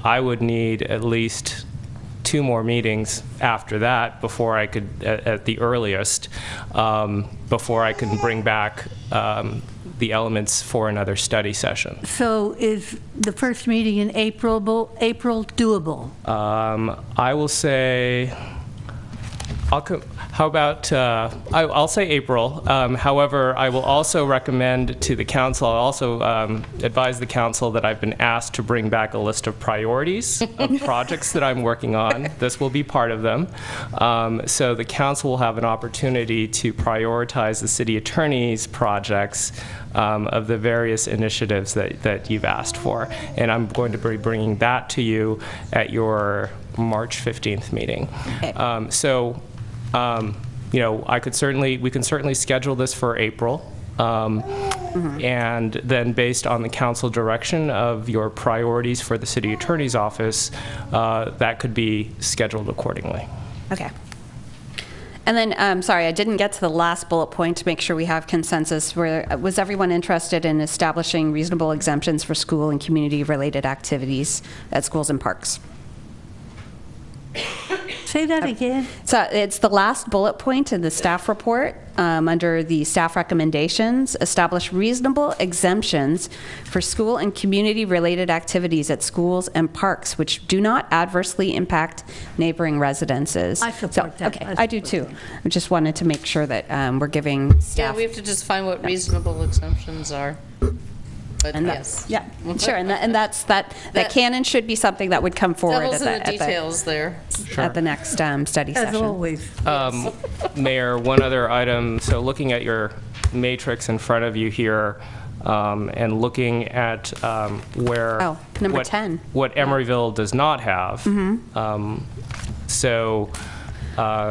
I would need at least 2 more meetings after that before I could, at the earliest, before I can bring back the elements for another study session. So is the first meeting in April doable? I will say, how about, I'll say April. However, I will also recommend to the council, I'll also advise the council that I've been asked to bring back a list of priorities of projects that I'm working on. This will be part of them. So the council will have an opportunity to prioritize the city attorney's projects of the various initiatives that you've asked for. And I'm going to be bringing that to you at your March 15th meeting. Okay. You know, we can certainly schedule this for April, and then based on the council direction of your priorities for the city attorney's office, that could be scheduled accordingly. Okay. And then, sorry, I didn't get to the last bullet point to make sure we have consensus. Was everyone interested in establishing reasonable exemptions for school and community-related activities at schools and parks? Say that again. So it's the last bullet point in the staff report under the staff recommendations. Establish reasonable exemptions for school and community-related activities at schools and parks which do not adversely impact neighboring residences. I support that. Okay, I do too. I just wanted to make sure that we're giving staff. Yeah, we have to just find what reasonable exemptions are. But and yes. Yeah, sure, and that canon should be something that would come forward Devil's in the details there. At the next study session. As always. Mayor, one other item. So looking at your matrix in front of you here, and looking at where number 10. What Emeryville does not have. So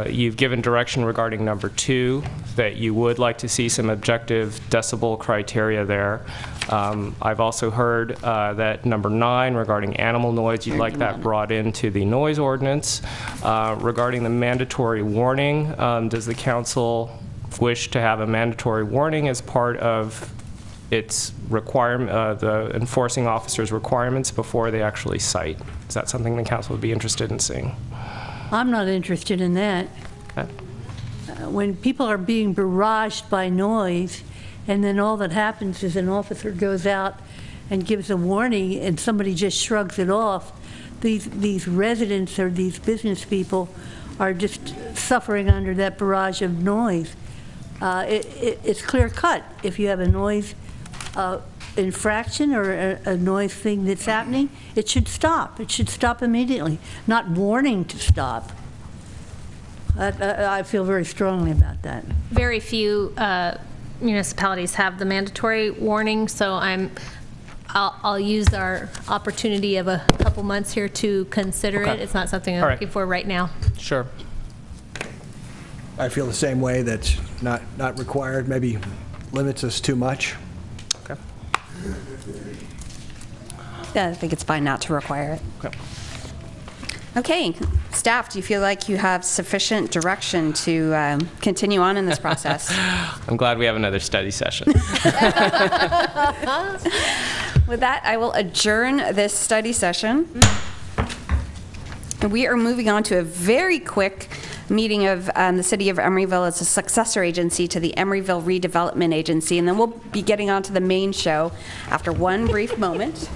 you've given direction regarding number 2 that you would like to see some objective decibel criteria there. I've also heard that number 9 regarding animal noise, you'd like that brought into the noise ordinance. Regarding the mandatory warning, does the council wish to have a mandatory warning as part of its requirement, the enforcing officer's requirements before they actually cite? Is that something the council would be interested in seeing? I'm not interested in that. Okay. When people are being barraged by noise, and then all that happens is an officer goes out and gives a warning and somebody just shrugs it off, these residents or these business people are just suffering under that barrage of noise. It's clear cut. If you have a noise infraction or a noise thing that's happening, it should stop. It should stop immediately, not warning to stop. I feel very strongly about that. Very few municipalities have the mandatory warning, so I'll use our opportunity of a couple months here to consider it. It's not something I'm looking for right now. Sure. I feel the same way. That's not required. Maybe limits us too much. Okay. Yeah, I think it's fine not to require it. Okay. Okay, staff, do you feel like you have sufficient direction to continue on in this process? I'm glad we have another study session. With that, I will adjourn this study session. We are moving on to a very quick meeting of the City of Emeryville as a successor agency to the Emeryville Redevelopment Agency, and then we'll be getting on to the main show after one brief moment.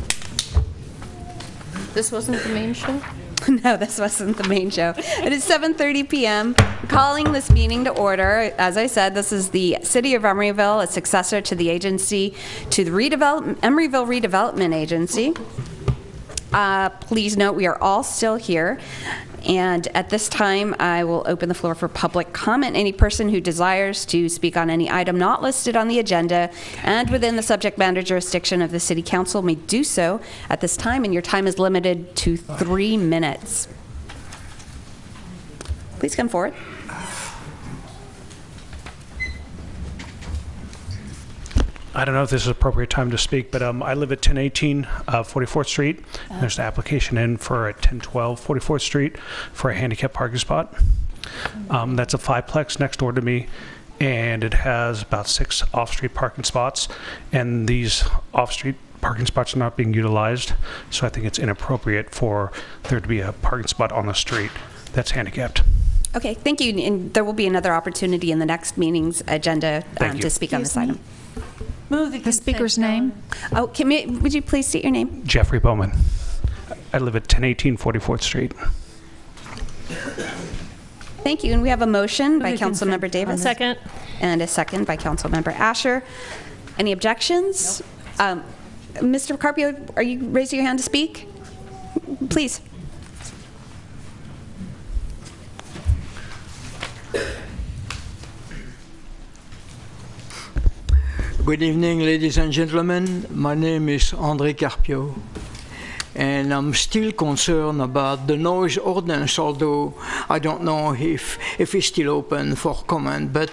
This wasn't the main show? No, this wasn't the main show. It is 7:30 p.m. Calling this meeting to order. As I said, this is the City of Emeryville, a successor to the agency, to the Emeryville Redevelopment Agency. Please note we are all still here. And at this time, I will open the floor for public comment. Any person who desires to speak on any item not listed on the agenda and within the subject matter jurisdiction of the City Council may do so at this time, and your time is limited to 3 minutes. Please come forward. I don't know if this is appropriate time to speak, but I live at 1018 44th Street. There's an application in for a 1012 44th Street for a handicap parking spot. That's a fiveplex next door to me, and it has about 6 off-street parking spots, and these off-street parking spots are not being utilized, so I think it's inappropriate for there to be a parking spot on the street that's handicapped. Okay, thank you. And there will be another opportunity in the next meeting's agenda to speak on this item. Move the speaker's name. Oh, would you please state your name? Jeffrey Bowman. I live at 1018 44th Street. Thank you. And we have a motion by Councilmember Davis. A second. And a second by Councilmember Asher. Any objections? Nope. Mr. Carpio, are you raising your hand to speak? Please. Good evening, ladies and gentlemen. My name is André Carpio, and I'm still concerned about the noise ordinance, although I don't know if it's still open for comment. But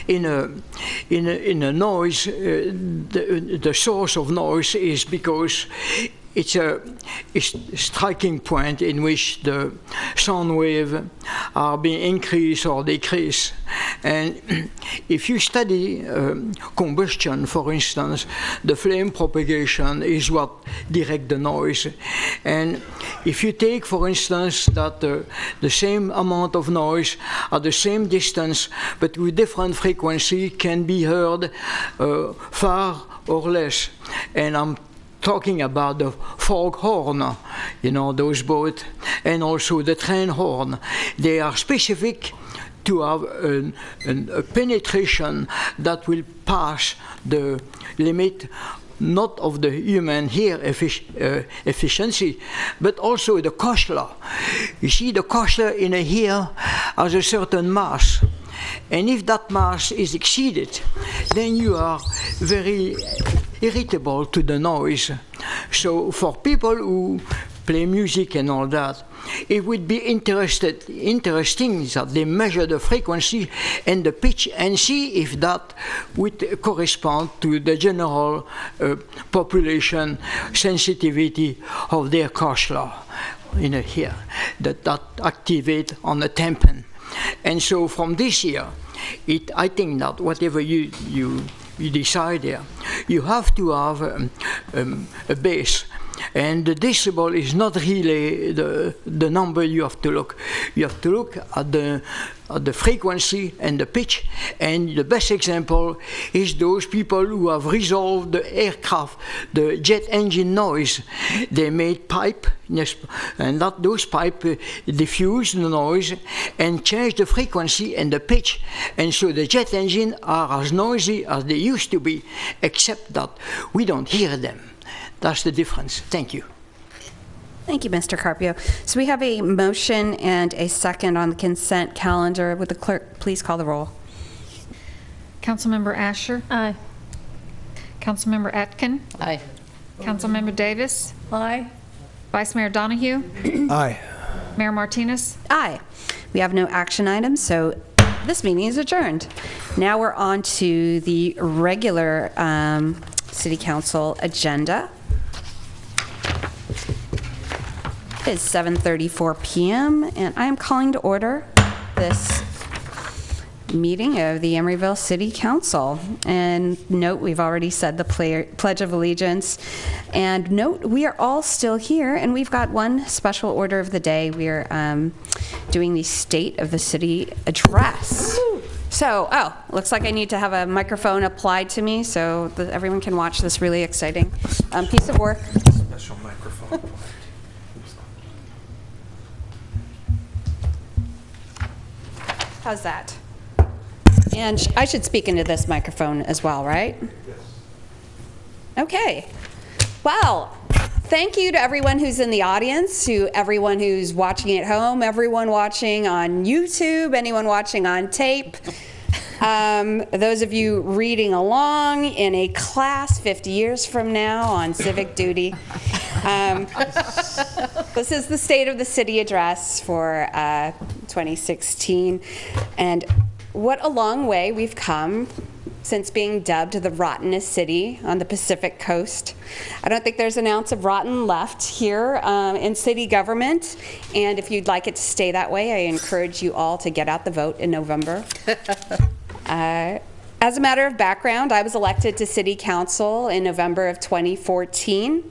in a noise, the source of noise is because it's a striking point in which the sound waves are being increased or decreased. And if you study combustion, for instance, the flame propagation is what directs the noise. And if you take, for instance, that the same amount of noise at the same distance, but with different frequency, can be heard far or less. And I'm talking about the fog horn, you know, those both, and also the train horn. They are specific to have a penetration that will pass the limit, not of the human ear efficiency, but also the Koshler. You see, the Koshler in a ear has a certain mass. And if that mass is exceeded, then you are very irritable to the noise. So for people who play music and all that, it would be interesting that they measure the frequency and the pitch and see if that would correspond to the general population sensitivity of their Koshler in a ear that activate on the tympan. And so from this year, I think that whatever you decide there, you have to have a base. And the decibel is not really the number you have to look. You have to look at the frequency and the pitch. And the best example is those people who have resolved the aircraft, the jet engine noise. They made pipe, and those pipe diffuse the noise and change the frequency and the pitch. And so the jet engine are as noisy as they used to be, except that we don't hear them. That's the difference. Thank you. Thank you, Mr. Carpio. So we have a motion and a second on the consent calendar. Would the clerk please call the roll? Councilmember Asher? Aye. Councilmember Atkin? Aye. Councilmember Davis? Aye. Vice Mayor Donahue? Aye. Mayor Martinez? Aye. We have no action items, so this meeting is adjourned. Now we're on to the regular City Council agenda. It is 7:34 p.m. and I am calling to order this meeting of the Emeryville City Council. And note, we've already said the Pledge of Allegiance. And note, we are all still here, and we've got one special order of the day. We are doing the State of the City Address. So, looks like I need to have a microphone applied to me so that everyone can watch this really exciting piece of work. Special microphone. How's that? And I should speak into this microphone as well, right? Yes. Okay. Well, thank you to everyone who's in the audience, to everyone who's watching at home, everyone watching on YouTube, anyone watching on tape. Those of you reading along in a class 50 years from now on civic duty. This is the State of the City Address for 2016. And what a long way we've come since being dubbed the rottenest city on the Pacific Coast. I don't think there's an ounce of rotten left here in city government. And if you'd like it to stay that way, I encourage you all to get out the vote in November. As a matter of background, I was elected to City Council in November of 2014,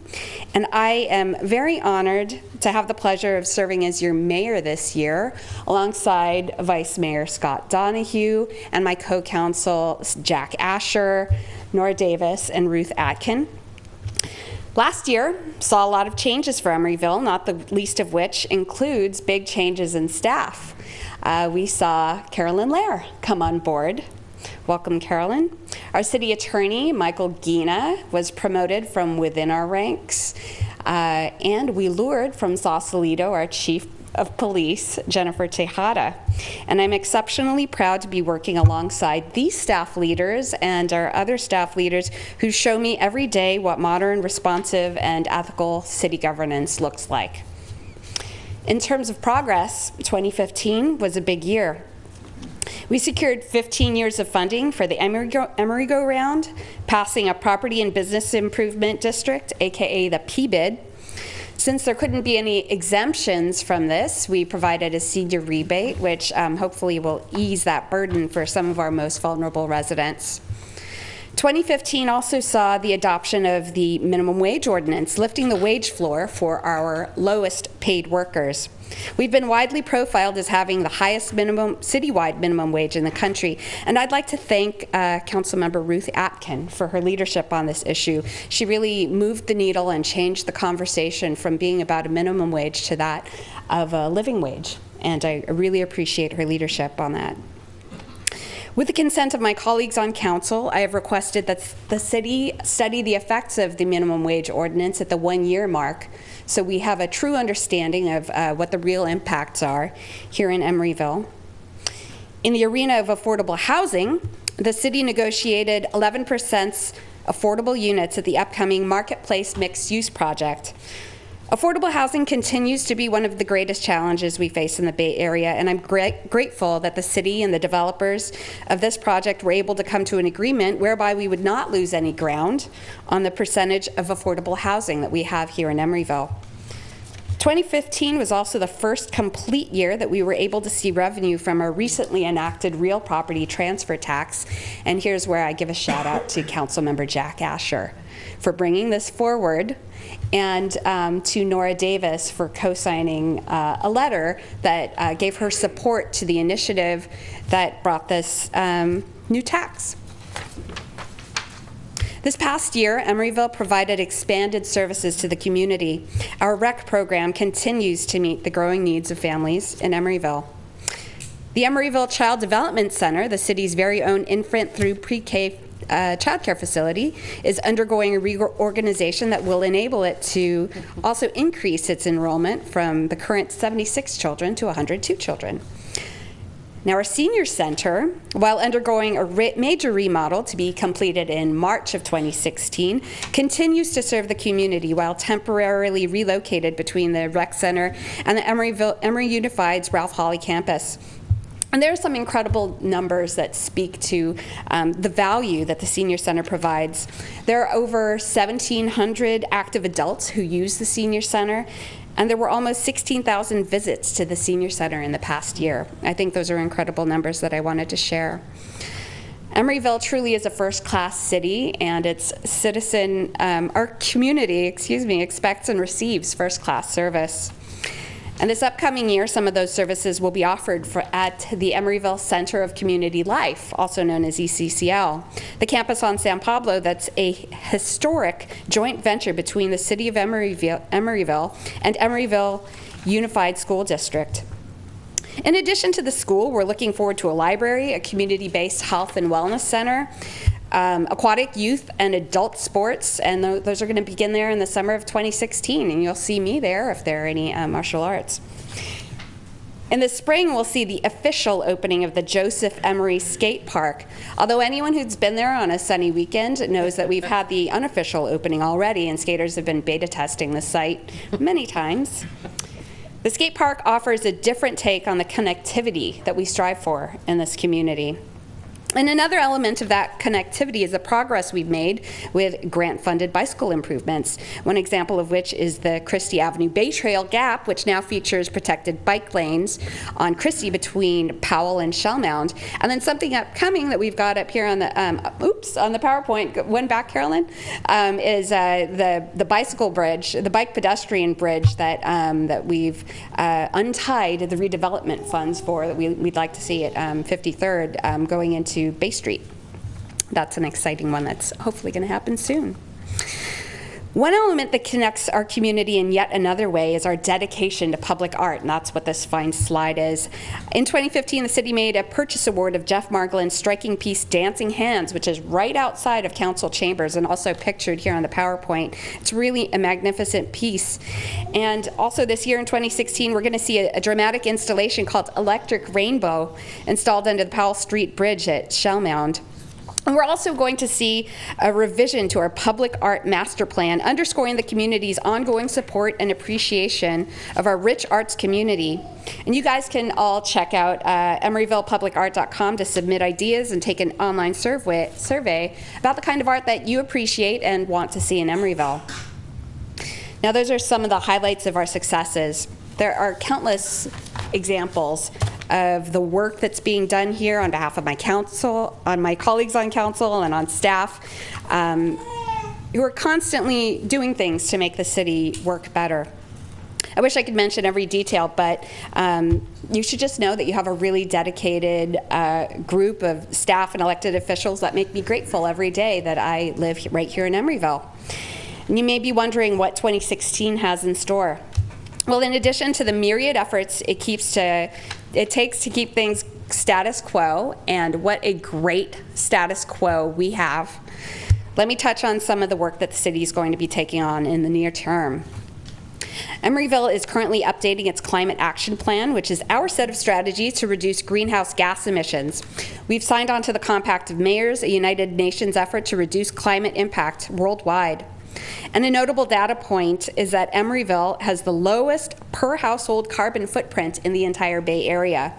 and I am very honored to have the pleasure of serving as your mayor this year, alongside Vice Mayor Scott Donahue and my co-counsel Jack Asher, Nora Davis, and Ruth Atkin. Last year saw a lot of changes for Emeryville, not the least of which includes big changes in staff. We saw Carolyn Lair come on board. Welcome, Carolyn. Our city attorney, Michael Gina, was promoted from within our ranks. And we lured from Sausalito our chief of police, Jennifer Tejada. And I'm exceptionally proud to be working alongside these staff leaders and our other staff leaders who show me every day what modern, responsive, and ethical city governance looks like. In terms of progress, 2015 was a big year. We secured 15 years of funding for the Emeryville round, passing a Property and Business Improvement District, aka the PBID. Since there couldn't be any exemptions from this, we provided a senior rebate, which hopefully will ease that burden for some of our most vulnerable residents. 2015 also saw the adoption of the minimum wage ordinance, lifting the wage floor for our lowest paid workers. We've been widely profiled as having the highest citywide minimum wage in the country, and I'd like to thank Councilmember Ruth Atkin for her leadership on this issue. She really moved the needle and changed the conversation from being about a minimum wage to that of a living wage, and I really appreciate her leadership on that. With the consent of my colleagues on council, I have requested that the city study the effects of the minimum wage ordinance at the 1-year mark, so we have a true understanding of what the real impacts are here in Emeryville. In the arena of affordable housing, the city negotiated 11% affordable units at the upcoming Marketplace Mixed-Use Project. Affordable housing continues to be one of the greatest challenges we face in the Bay Area, and I'm grateful that the city and the developers of this project were able to come to an agreement whereby we would not lose any ground on the percentage of affordable housing that we have here in Emeryville. 2015 was also the first complete year that we were able to see revenue from our recently enacted real property transfer tax, and here's where I give a shout out to Councilmember Jack Asher for bringing this forward, and to Nora Davis for co-signing a letter that gave her support to the initiative that brought this new tax. This past year, Emeryville provided expanded services to the community. Our rec program continues to meet the growing needs of families in Emeryville. The Emeryville Child Development Center, the city's very own infant through pre-K childcare facility, is undergoing a reorganization that will enable it to also increase its enrollment from the current 76 children to 102 children. Now, our senior center, while undergoing a major remodel to be completed in March of 2016, continues to serve the community while temporarily relocated between the rec center and the Emory Unified's Ralph Hawley campus. And there are some incredible numbers that speak to the value that the Senior Center provides. There are over 1,700 active adults who use the Senior Center, and there were almost 16,000 visits to the Senior Center in the past year. I think those are incredible numbers that I wanted to share. Emeryville truly is a first-class city, and its our community, expects and receives first-class service. And this upcoming year, some of those services will be offered at the Emeryville Center of Community Life, also known as ECCL, the campus on San Pablo that's a historic joint venture between the City of Emeryville and Emeryville Unified School District. In addition to the school, we're looking forward to a library, a community-based health and wellness center, aquatic youth and adult sports, and those are going to begin there in the summer of 2016, and you'll see me there if there are any martial arts. In the spring, we'll see the official opening of the Joseph Emery Skate Park. Although anyone who's been there on a sunny weekend knows that we've had the unofficial opening already, and skaters have been beta testing the site many times. The skate park offers a different take on the connectivity that we strive for in this community. And another element of that connectivity is the progress we've made with grant-funded bicycle improvements, one example of which is the Christie Avenue Bay Trail Gap, which now features protected bike lanes on Christie between Powell and Shellmound. And then something upcoming that we've got up here on the, on the PowerPoint, one back, Carolyn, is the bicycle bridge, the bike pedestrian bridge that, that we've untied the redevelopment funds for, that we'd like to see at 53rd going into Bay Street. That's an exciting one that's hopefully going to happen soon. One element that connects our community in yet another way is our dedication to public art, and that's what this fine slide is. In 2015, the city made a purchase award of Jeff Margolin's striking piece, Dancing Hands, which is right outside of council chambers and also pictured here on the PowerPoint. It's really a magnificent piece. And also this year in 2016, we're going to see a dramatic installation called Electric Rainbow installed under the Powell Street Bridge at Shellmound. And we're also going to see a revision to our public art master plan, underscoring the community's ongoing support and appreciation of our rich arts community. And you guys can all check out emeryvillepublicart.com to submit ideas and take an online survey about the kind of art that you appreciate and want to see in Emeryville. Now, those are some of the highlights of our successes. There are countless examples of the work that's being done here on behalf of my council, on my colleagues on council, and on staff who are constantly doing things to make the city work better. I wish I could mention every detail, but you should just know that you have a really dedicated group of staff and elected officials that make me grateful every day that I live right here in Emeryville. And you may be wondering what 2016 has in store. Well, in addition to the myriad efforts it takes to keep things status quo, and what a great status quo we have, let me touch on some of the work that the city is going to be taking on in the near term. Emeryville is currently updating its climate action plan, which is our set of strategies to reduce greenhouse gas emissions. We've signed on to the Compact of Mayors, a United Nations effort to reduce climate impact worldwide. And a notable data point is that Emeryville has the lowest per household carbon footprint in the entire Bay Area.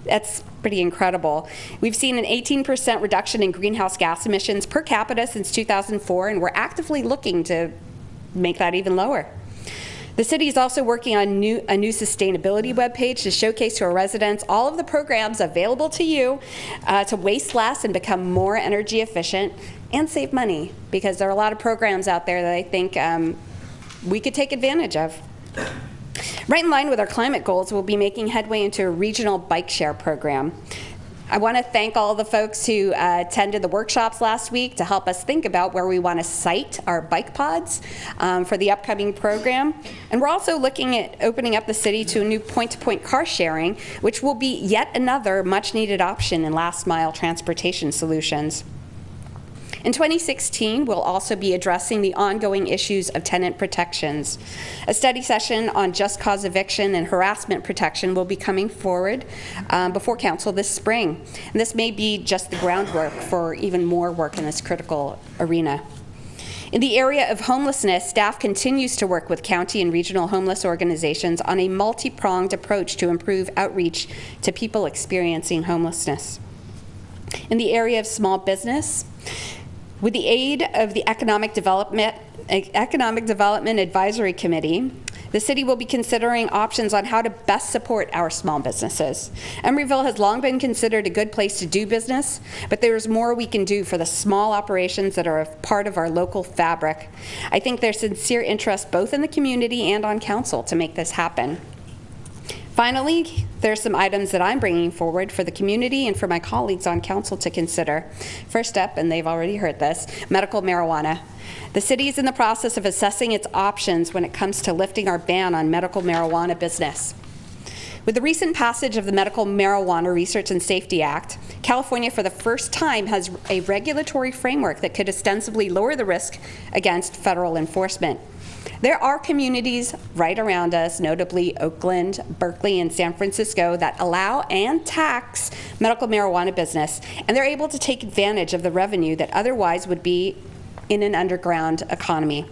That's pretty incredible. We've seen an 18% reduction in greenhouse gas emissions per capita since 2004, and we're actively looking to make that even lower. The city is also working on a new sustainability webpage to showcase to our residents all of the programs available to you to waste less and become more energy efficient and save money, because there are a lot of programs out there that I think we could take advantage of. Right in line with our climate goals, we'll be making headway into a regional bike share program. I want to thank all the folks who attended the workshops last week to help us think about where we want to site our bike pods for the upcoming program. And we're also looking at opening up the city to a new point-to-point car sharing, which will be yet another much-needed option in last-mile transportation solutions. In 2016, we'll also be addressing the ongoing issues of tenant protections. A study session on just cause eviction and harassment protection will be coming forward before council this spring. And this may be just the groundwork for even more work in this critical arena. In the area of homelessness, staff continues to work with county and regional homeless organizations on a multi-pronged approach to improve outreach to people experiencing homelessness. In the area of small business, with the aid of the Economic Development Advisory Committee, the city will be considering options on how to best support our small businesses. Emeryville has long been considered a good place to do business, but there's more we can do for the small operations that are a part of our local fabric. I think there's sincere interest both in the community and on council to make this happen. Finally, there's some items that I'm bringing forward for the community and for my colleagues on council to consider. First up, and they've already heard this, medical marijuana. The city is in the process of assessing its options when it comes to lifting our ban on medical marijuana business. With the recent passage of the Medical Marijuana Research and Safety Act, California for the first time has a regulatory framework that could ostensibly lower the risk against federal enforcement. There are communities right around us, notably Oakland, Berkeley, and San Francisco, that allow and tax medical marijuana business, and they're able to take advantage of the revenue that otherwise would be in an underground economy.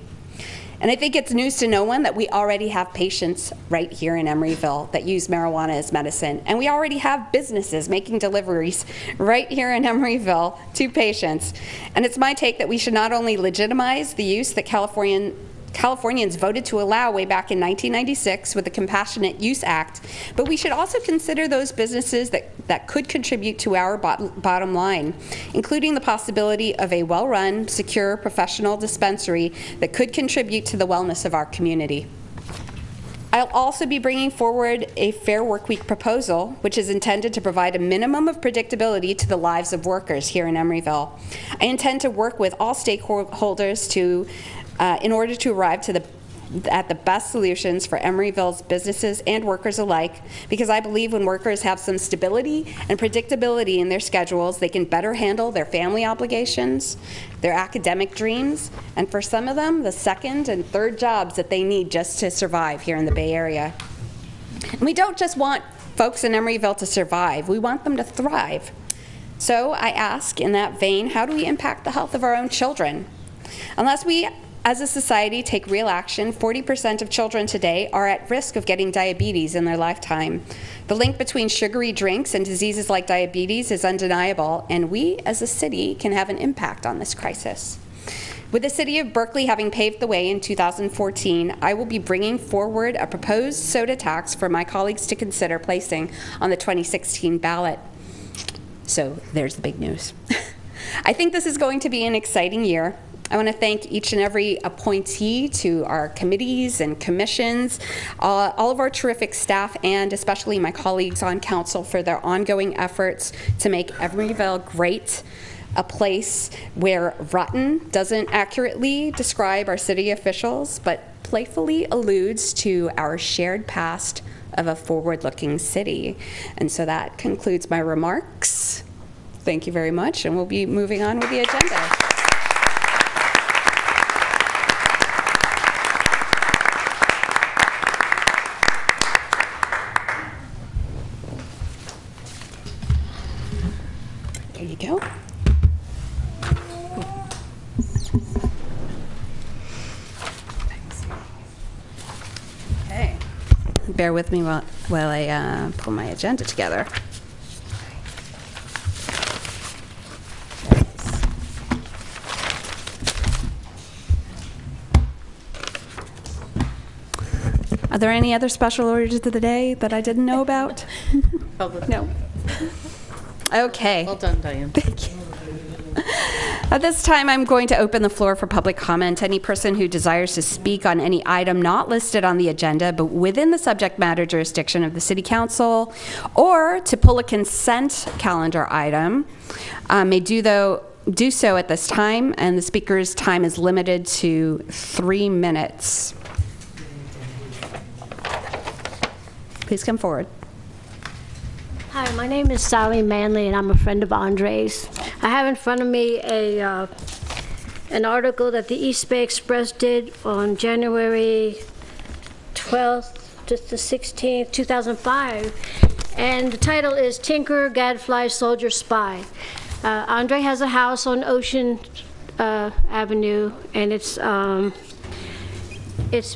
And I think it's news to no one that we already have patients right here in Emeryville that use marijuana as medicine. And we already have businesses making deliveries right here in Emeryville to patients. And it's my take that we should not only legitimize the use that Californians voted to allow way back in 1996 with the Compassionate Use Act, but we should also consider those businesses that could contribute to our bottom line, including the possibility of a well-run, secure, professional dispensary that could contribute to the wellness of our community. I'll also be bringing forward a Fair Workweek proposal, which is intended to provide a minimum of predictability to the lives of workers here in Emeryville. I intend to work with all stakeholders in order to arrive at the best solutions for Emeryville's businesses and workers alike, because I believe when workers have some stability and predictability in their schedules, they can better handle their family obligations, their academic dreams, and for some of them, the second and third jobs that they need just to survive here in the Bay Area. And we don't just want folks in Emeryville to survive, we want them to thrive. So I ask, in that vein, how do we impact the health of our own children? Unless we as a society take real action, 40% of children today are at risk of getting diabetes in their lifetime. The link between sugary drinks and diseases like diabetes is undeniable, and we as a city can have an impact on this crisis. With the city of Berkeley having paved the way in 2014, I will be bringing forward a proposed soda tax for my colleagues to consider placing on the 2016 ballot. So there's the big news. I think this is going to be an exciting year. I want to thank each and every appointee to our committees and commissions, all of our terrific staff, and especially my colleagues on council for their ongoing efforts to make Emeryville great, a place where rotten doesn't accurately describe our city officials, but playfully alludes to our shared past of a forward-looking city. And so that concludes my remarks. Thank you very much, and we'll be moving on with the agenda. There you go. Okay. Bear with me while I pull my agenda together. Are there any other special orders of the day that I didn't know about? No. Okay. Well done, Diane. Thank you. At this time, I'm going to open the floor for public comment. Any person who desires to speak on any item not listed on the agenda, but within the subject matter jurisdiction of the City Council, or to pull a consent calendar item, may do so at this time, and the speaker's time is limited to 3 minutes. Please come forward. Hi, my name is Sally Manley, and I'm a friend of Andre's. I have in front of me an article that the East Bay Express did on January 12th to the 16th, 2005, and the title is Tinker, Gadfly, Soldier, Spy. Andre has a house on Ocean Avenue, and it's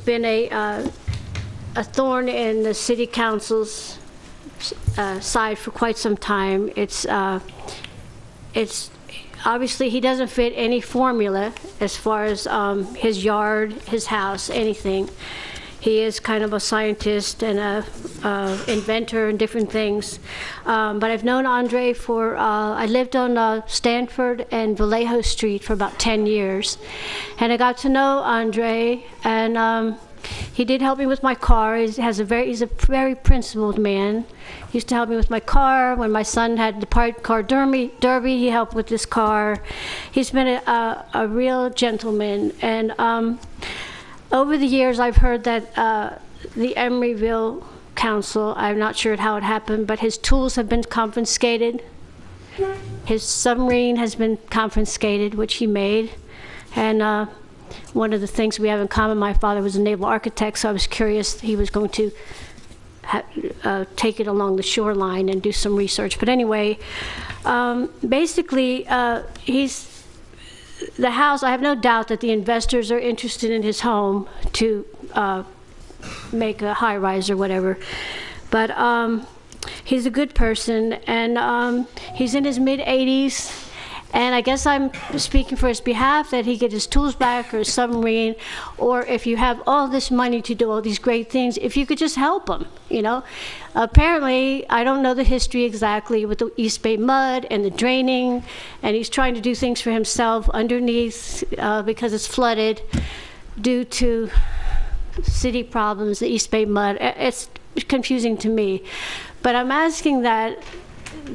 been a thorn in the city council's side for quite some time. It's obviously he doesn't fit any formula as far as his yard, his house, anything. He is kind of a scientist and a inventor and different things. But I've known Andre for, I lived on Stanford and Vallejo Street for about 10 years. And I got to know Andre, and he did help me with my car. He's a very principled man. He used to help me with my car. When my son had the car derby, he helped with this car. He's been a real gentleman. And over the years, I've heard that the Emeryville Council, I'm not sure how it happened, but his tools have been confiscated. His submarine has been confiscated, which he made. And one of the things we have in common, my father was a naval architect, so I was curious he was going to take it along the shoreline and do some research. But anyway, basically, the house, I have no doubt that the investors are interested in his home to make a high-rise or whatever. But he's a good person, and he's in his mid-80s. And I guess I'm speaking for his behalf that he get his tools back or his submarine, or if you have all this money to do all these great things, if you could just help him, you know. Apparently, I don't know the history exactly with the East Bay mud and the draining, and he's trying to do things for himself underneath because it's flooded due to city problems, the East Bay mud. It's confusing to me. But I'm asking that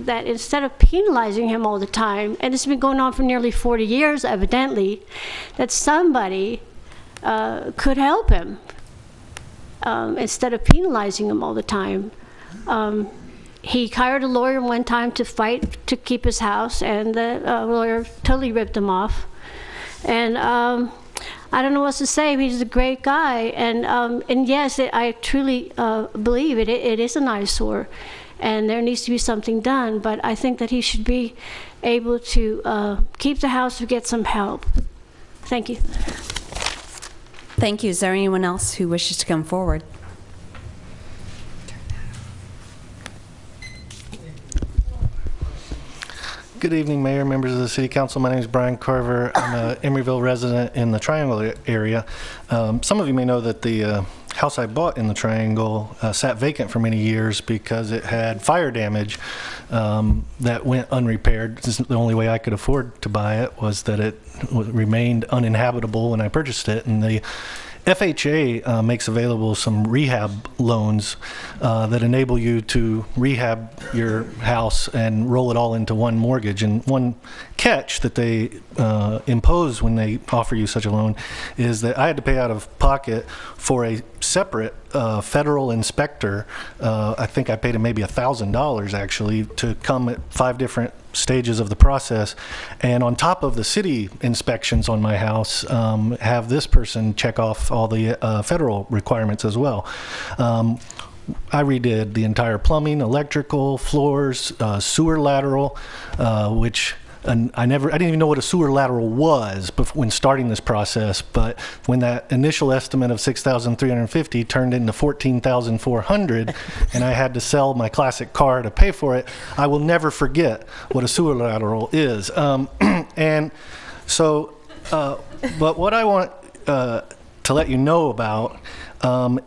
instead of penalizing him all the time, and it's been going on for nearly 40 years evidently, that somebody could help him instead of penalizing him all the time. He hired a lawyer one time to fight to keep his house, and the lawyer totally ripped him off. And I don't know what to say. He's a great guy, and yes, I truly believe it is an eyesore. And there needs to be something done, but I think that he should be able to keep the house or get some help. Thank you. Thank you. Is there anyone else who wishes to come forward? Good evening, Mayor, members of the City Council. My name is Brian Carver. I'm an Emeryville resident in the Triangle area. Some of you may know that the house I bought in the Triangle sat vacant for many years because it had fire damage that went unrepaired. This is the only way I could afford to buy it, was that it remained uninhabitable when I purchased it. And the FHA makes available some rehab loans that enable you to rehab your house and roll it all into one mortgage. And one catch that they impose when they offer you such a loan is that I had to pay out of pocket for a separate federal inspector. I think I paid him maybe $1,000 actually to come at 5 different stages of the process, and on top of the city inspections on my house, have this person check off all the federal requirements as well. I redid the entire plumbing, electrical, floors, sewer lateral, which I didn't even know what a sewer lateral was when starting this process, but when that initial estimate of $6,350 turned into $14,400 and I had to sell my classic car to pay for it, I will never forget what a sewer lateral is. And so, but what I want to let you know about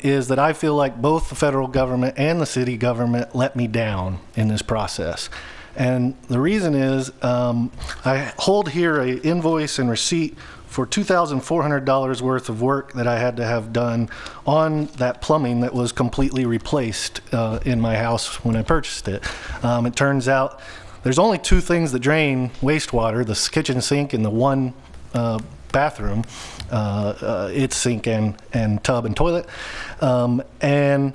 is that I feel like both the federal government and the city government let me down in this process. And the reason is I hold here an invoice and receipt for $2,400 worth of work that I had to have done on that plumbing that was completely replaced in my house when I purchased it. It turns out there's only 2 things that drain wastewater, the kitchen sink and the one bathroom, its sink and tub and toilet. And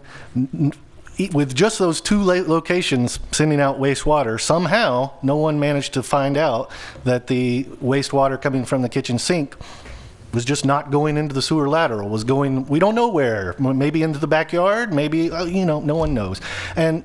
with just those 2 locations sending out wastewater, somehow no one managed to find out that the wastewater coming from the kitchen sink was just not going into the sewer lateral, was going, we don't know where, maybe into the backyard, maybe, no one knows. And,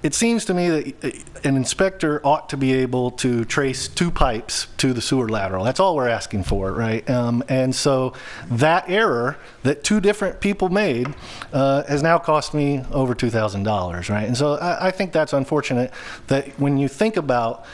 it seems to me that an inspector ought to be able to trace 2 pipes to the sewer lateral. That's all we're asking for, right? And so that error that 2 different people made has now cost me over $2,000, right? And so I think that's unfortunate that when you think about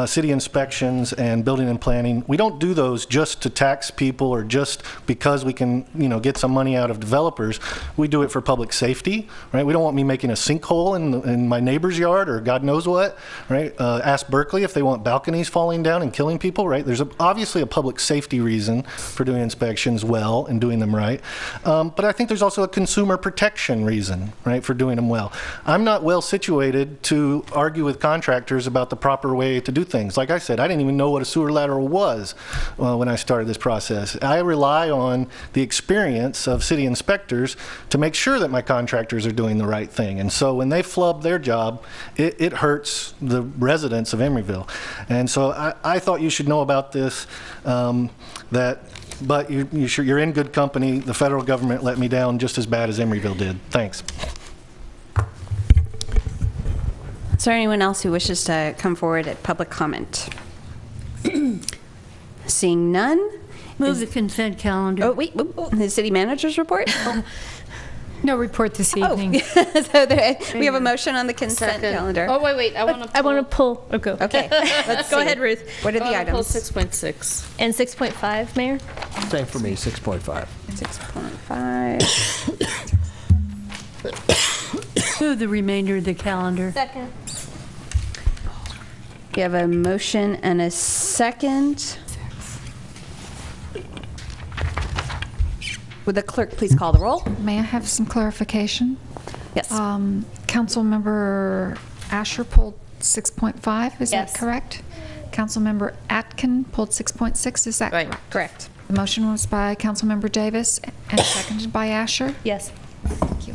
city inspections and building and planning, we don't do those just to tax people or just because we can, get some money out of developers. We do it for public safety, right? We don't want me making a sinkhole in my neighbor's yard or God knows what, right? Ask Berkeley if they want balconies falling down and killing people, right? There's obviously a public safety reason for doing inspections well and doing them right. But I think there's also a consumer protection reason, right, for doing them well. I'm not well situated to argue with contractors about the proper way to do things. Like I said, I didn't even know what a sewer lateral was when I started this process. I rely on the experience of city inspectors to make sure that my contractors are doing the right thing. And so when they flub their job, it hurts the residents of Emeryville. And so I thought you should know about this, but you're in good company. The federal government let me down just as bad as Emeryville did. Thanks. Is there anyone else who wishes to come forward at public comment? Seeing none. Move the consent calendar. Oh, wait, the city manager's report? No report this evening. So we have a motion on the consent calendar. Oh, wait, I want to pull. Oh, go. Okay, let's Go see. ahead, Ruth. What are the items? Pull 6.6. And 6.5, Mayor? Same for me, 6.5. 6.5. Move the remainder of the calendar. Second. We have a motion and a second. Would the clerk please call the roll? May I have some clarification? Yes. Councilmember Asher pulled 6.5, is that correct? Councilmember Atkin pulled 6.6, is that correct? Correct. The motion was by Councilmember Davis and seconded by Asher? Yes. Thank you.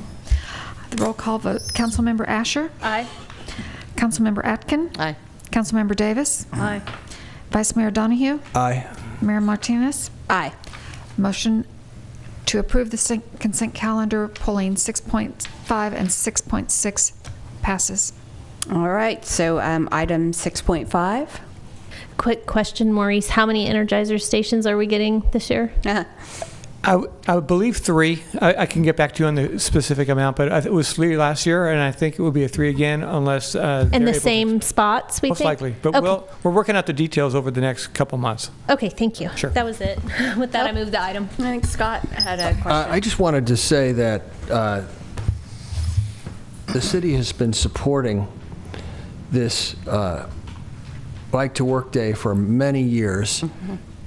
The roll call vote. Councilmember Asher? Aye. Councilmember Atkin? Aye. Councilmember Davis? Aye. Vice Mayor Donahue? Aye. Mayor Martinez? Aye. Motion to approve the consent calendar pulling 6.5 and 6.6 passes. All right, so item 6.5. Quick question, Maurice. How many Energizer stations are we getting this year? I believe 3. I can get back to you on the specific amount, but it was 3 last year, and I think it will be a 3 again unless in the same spots, we most think? likely. But Okay. we're working out the details over the next couple months. Okay, thank you. Sure. That was it. With that, I moved the item. I think Scott had a question. I just wanted to say that the city has been supporting this Bike to Work Day for many years,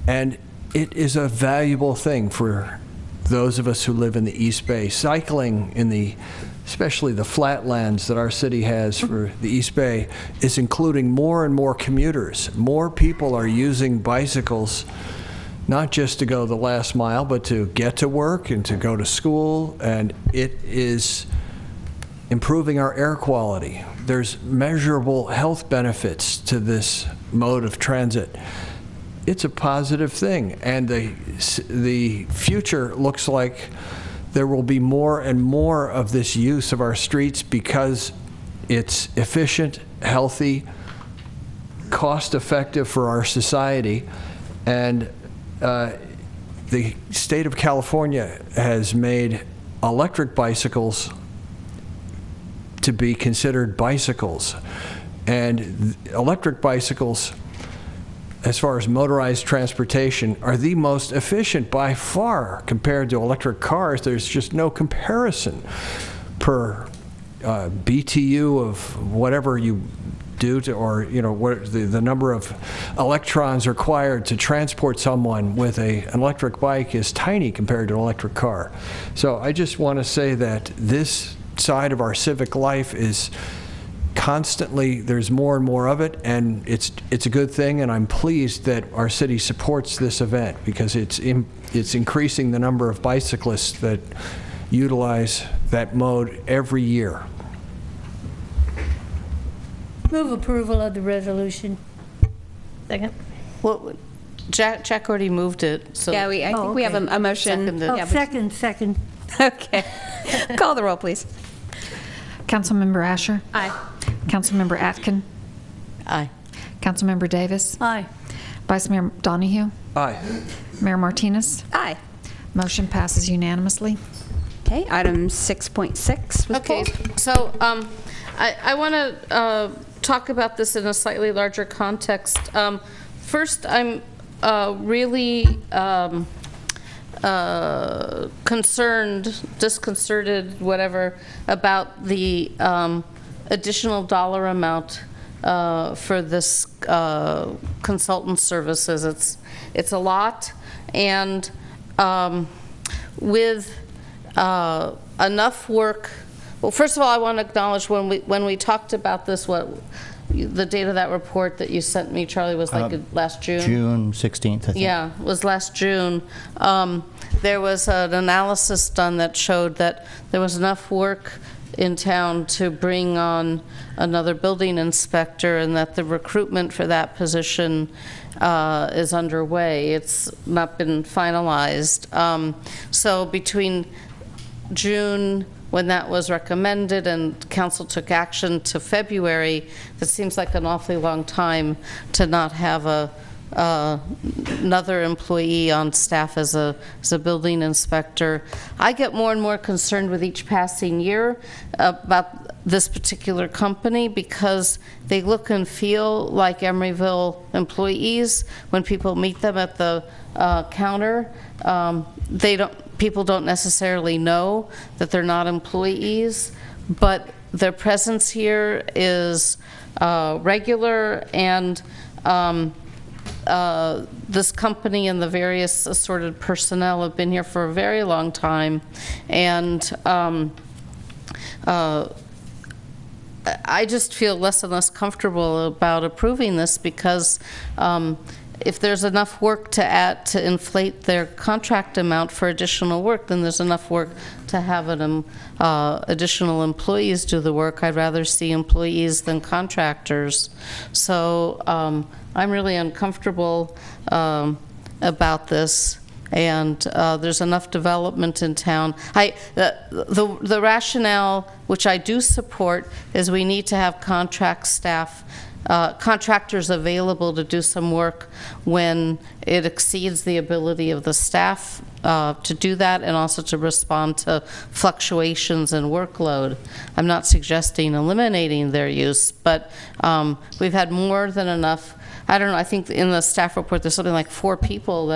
and it is a valuable thing for those of us who live in the East Bay. Cycling in especially the flatlands that our city has for the East Bay is including more and more commuters. More people are using bicycles, not just to go the last mile, but to get to work and to go to school, and it is improving our air quality. There's measurable health benefits to this mode of transit. It's a positive thing, and the future looks like there will be more and more of this use of our streets because it's efficient, healthy, cost-effective for our society, and the state of California has made electric bicycles to be considered bicycles, and electric bicycles, as far as motorized transportation, are the most efficient by far compared to electric cars. There's just no comparison per BTU of whatever you do to, or what the number of electrons required to transport someone with an electric bike is tiny compared to an electric car. So I just want to say that this side of our civic life is constantly, there's more and more of it, and it's a good thing, and I'm pleased that our city supports this event because it's increasing the number of bicyclists that utilize that mode every year. Move approval of the resolution. Second. Well, Jack already moved it. So Yeah, I think we have a motion. Seconded. Yeah, Second. Okay. Call the roll, please. Councilmember Asher? Aye. Councilmember Atkin. Aye. Councilmember Davis. Aye. Vice Mayor Donahue. Aye. Mayor Martinez. Aye. Motion passes unanimously. Okay, item 6.6 was Okay, pulled. so I want to talk about this in a slightly larger context. First, I'm really concerned, disconcerted, whatever, about the additional dollar amount for this consultant services. It's a lot, and with enough work. Well, first of all, I want to acknowledge when we talked about this, the date of that report that you sent me, Charlie, was like last June? June 16th, I think. Yeah, it was last June. There was an analysis done that showed that there was enough work in town to bring on another building inspector, and that the recruitment for that position is underway. It's not been finalized. So between June, when that was recommended and council took action, to February, that seems like an awfully long time to not have another employee on staff as a building inspector. I get more and more concerned with each passing year about this particular company, because they look and feel like Emeryville employees. When people meet them at the counter, people don't necessarily know that they're not employees, but their presence here is regular, and this company and the various assorted personnel have been here for a very long time, and I just feel less and less comfortable about approving this, because if there's enough work to add to inflate their contract amount for additional work, then there's enough work to have additional employees do the work. I'd rather see employees than contractors. So I'm really uncomfortable about this. And there's enough development in town. The rationale, which I do support, is we need to have contractors available to do some work when it exceeds the ability of the staff to do that, and also to respond to fluctuations in workload. I'm not suggesting eliminating their use, but we've had more than enough. I don't know, I think in the staff report there's something like 4 people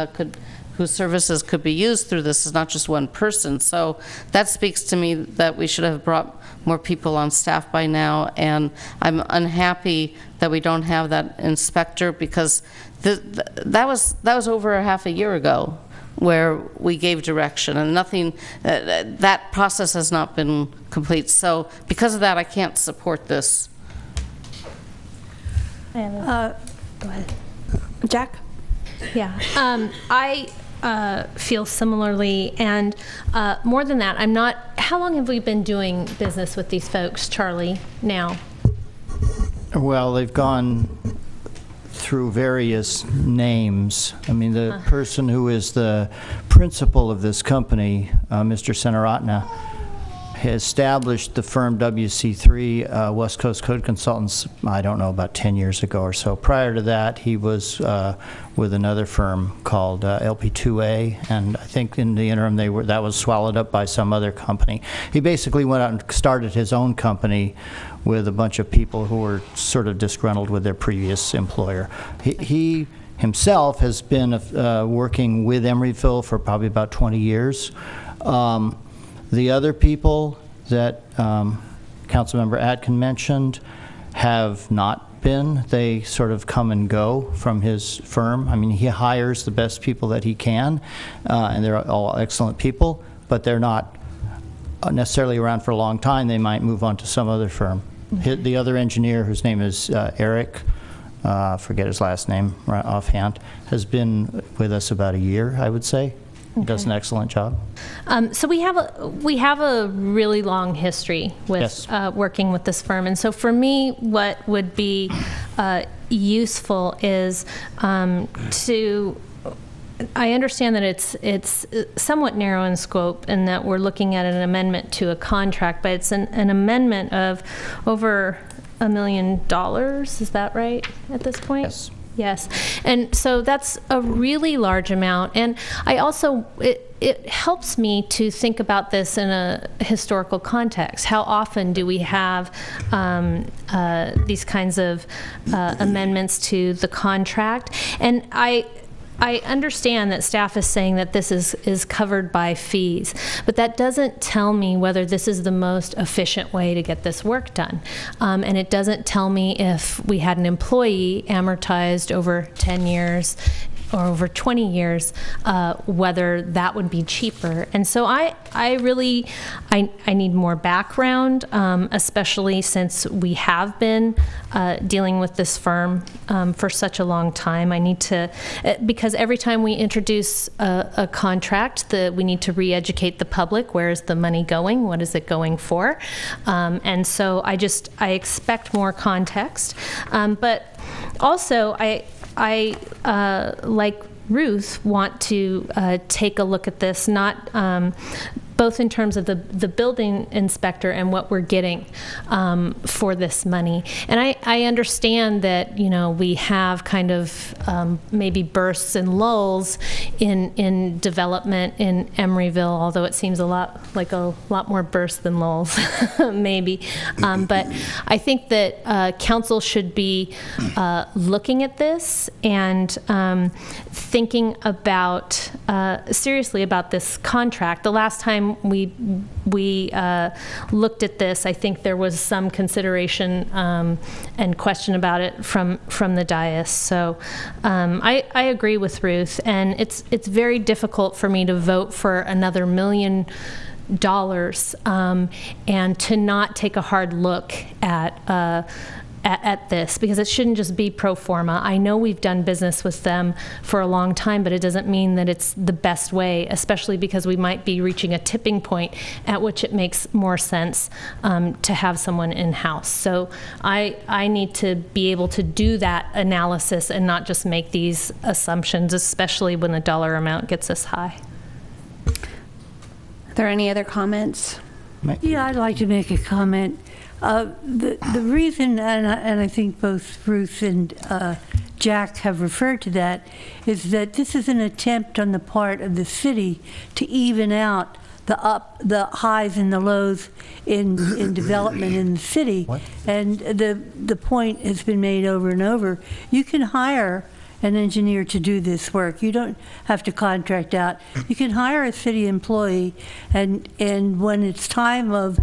whose services could be used through this. Is not just one person. So that speaks to me that we should have brought more people on staff by now, and I'm unhappy that we don't have that inspector, because that was over half a year ago where we gave direction, and nothing, that process has not been complete. So because of that, I can't support this. Go ahead. Jack? Yeah, I feel similarly, and more than that, I'm not. How long have we been doing business with these folks, Charlie, now? Well, they've gone through various names. I mean, the person who is the principal of this company, Mr. Senaratna, established the firm WC3, West Coast Code Consultants, I don't know, about 10 years ago or so. Prior to that, he was with another firm called LP2A, and I think in the interim that was swallowed up by some other company. He basically went out and started his own company with a bunch of people who were sort of disgruntled with their previous employer. He himself has been working with Emeryville for probably about 20 years. The other people that Councilmember Atkin mentioned have not been. They sort of come and go from his firm. I mean, he hires the best people that he can, and they're all excellent people, but they're not necessarily around for a long time. They might move on to some other firm. The other engineer, whose name is Eric, forget his last name right offhand, has been with us about a year, I would say. Okay. Does an excellent job. So we have a really long history with Yes. Working with this firm, and so for me, what would be useful is to. I understand that it's somewhat narrow in scope, and that we're looking at an amendment to a contract, but it's an amendment of over $1 million. Is that right at this point? Yes. Yes. And so that's a really large amount. And I also, it helps me to think about this in a historical context. How often do we have these kinds of amendments to the contract? And I understand that staff is saying that this is covered by fees, but that doesn't tell me whether this is the most efficient way to get this work done. And it doesn't tell me if we had an employee amortized over 10 years or over 20 years, whether that would be cheaper. And so I need more background, especially since we have been dealing with this firm for such a long time. I need to, because every time we introduce a contract, we need to re-educate the public. Where is the money going? What is it going for? And so I expect more context. But also, I like Ruth, want to take a look at this, not both in terms of the building inspector and what we're getting for this money. And I understand that, you know, we have kind of maybe bursts and lulls in development in Emeryville, although it seems a lot more bursts than lulls, maybe. But I think that council should be looking at this and thinking about seriously about this contract. The last time we looked at this, I think there was some consideration and question about it from the dais. So I agree with Ruth, and it's very difficult for me to vote for another $1 million and to not take a hard look at this, because it shouldn't just be pro forma. I know we've done business with them for a long time, but it doesn't mean that it's the best way, especially because we might be reaching a tipping point at which it makes more sense to have someone in-house. So I need to be able to do that analysis and not just make these assumptions, especially when the dollar amount gets this high. Are there any other comments? Yeah, I'd like to make a comment. The reason, and I think both Ruth and Jack have referred to that, is that this is an attempt on the part of the city to even out the highs and the lows in development in the city. What? And the point has been made over and over. You can hire an engineer to do this work. You don't have to contract out. You can hire a city employee, and when it's time of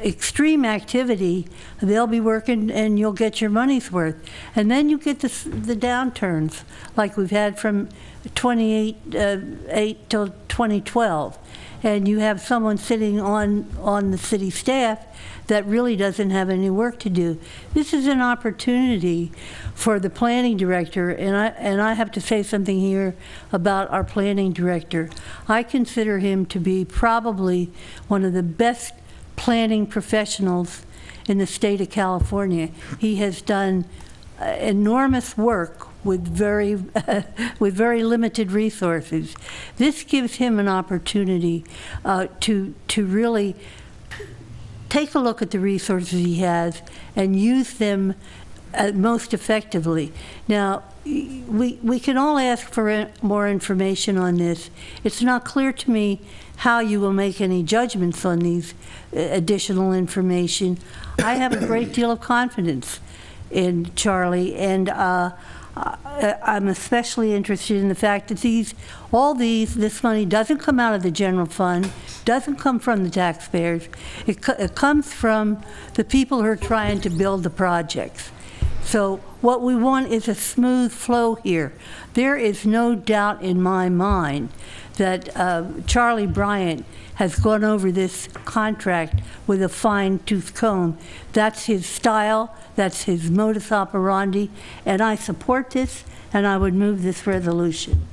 extreme activity, they'll be working and you'll get your money's worth. And then you get the downturns like we've had from 2008 till 2012. And you have someone sitting on the city staff that really doesn't have any work to do. This is an opportunity for the planning director, and I have to say something here about our planning director. I consider him to be probably one of the best planning professionals in the state of California. He has done enormous work with very limited resources. This gives him an opportunity to really take a look at the resources he has and use them most effectively. Now, we can all ask for more information on this. It's not clear to me how you will make any judgments on these additional information. I have a great deal of confidence in Charlie, and I'm especially interested in the fact that this money doesn't come out of the general fund, doesn't come from the taxpayers. It comes from the people who are trying to build the projects. So what we want is a smooth flow here. There is no doubt in my mind that Charlie Bryant has gone over this contract with a fine-tooth comb. That's his style, that's his modus operandi, and I support this, and I would move this resolution.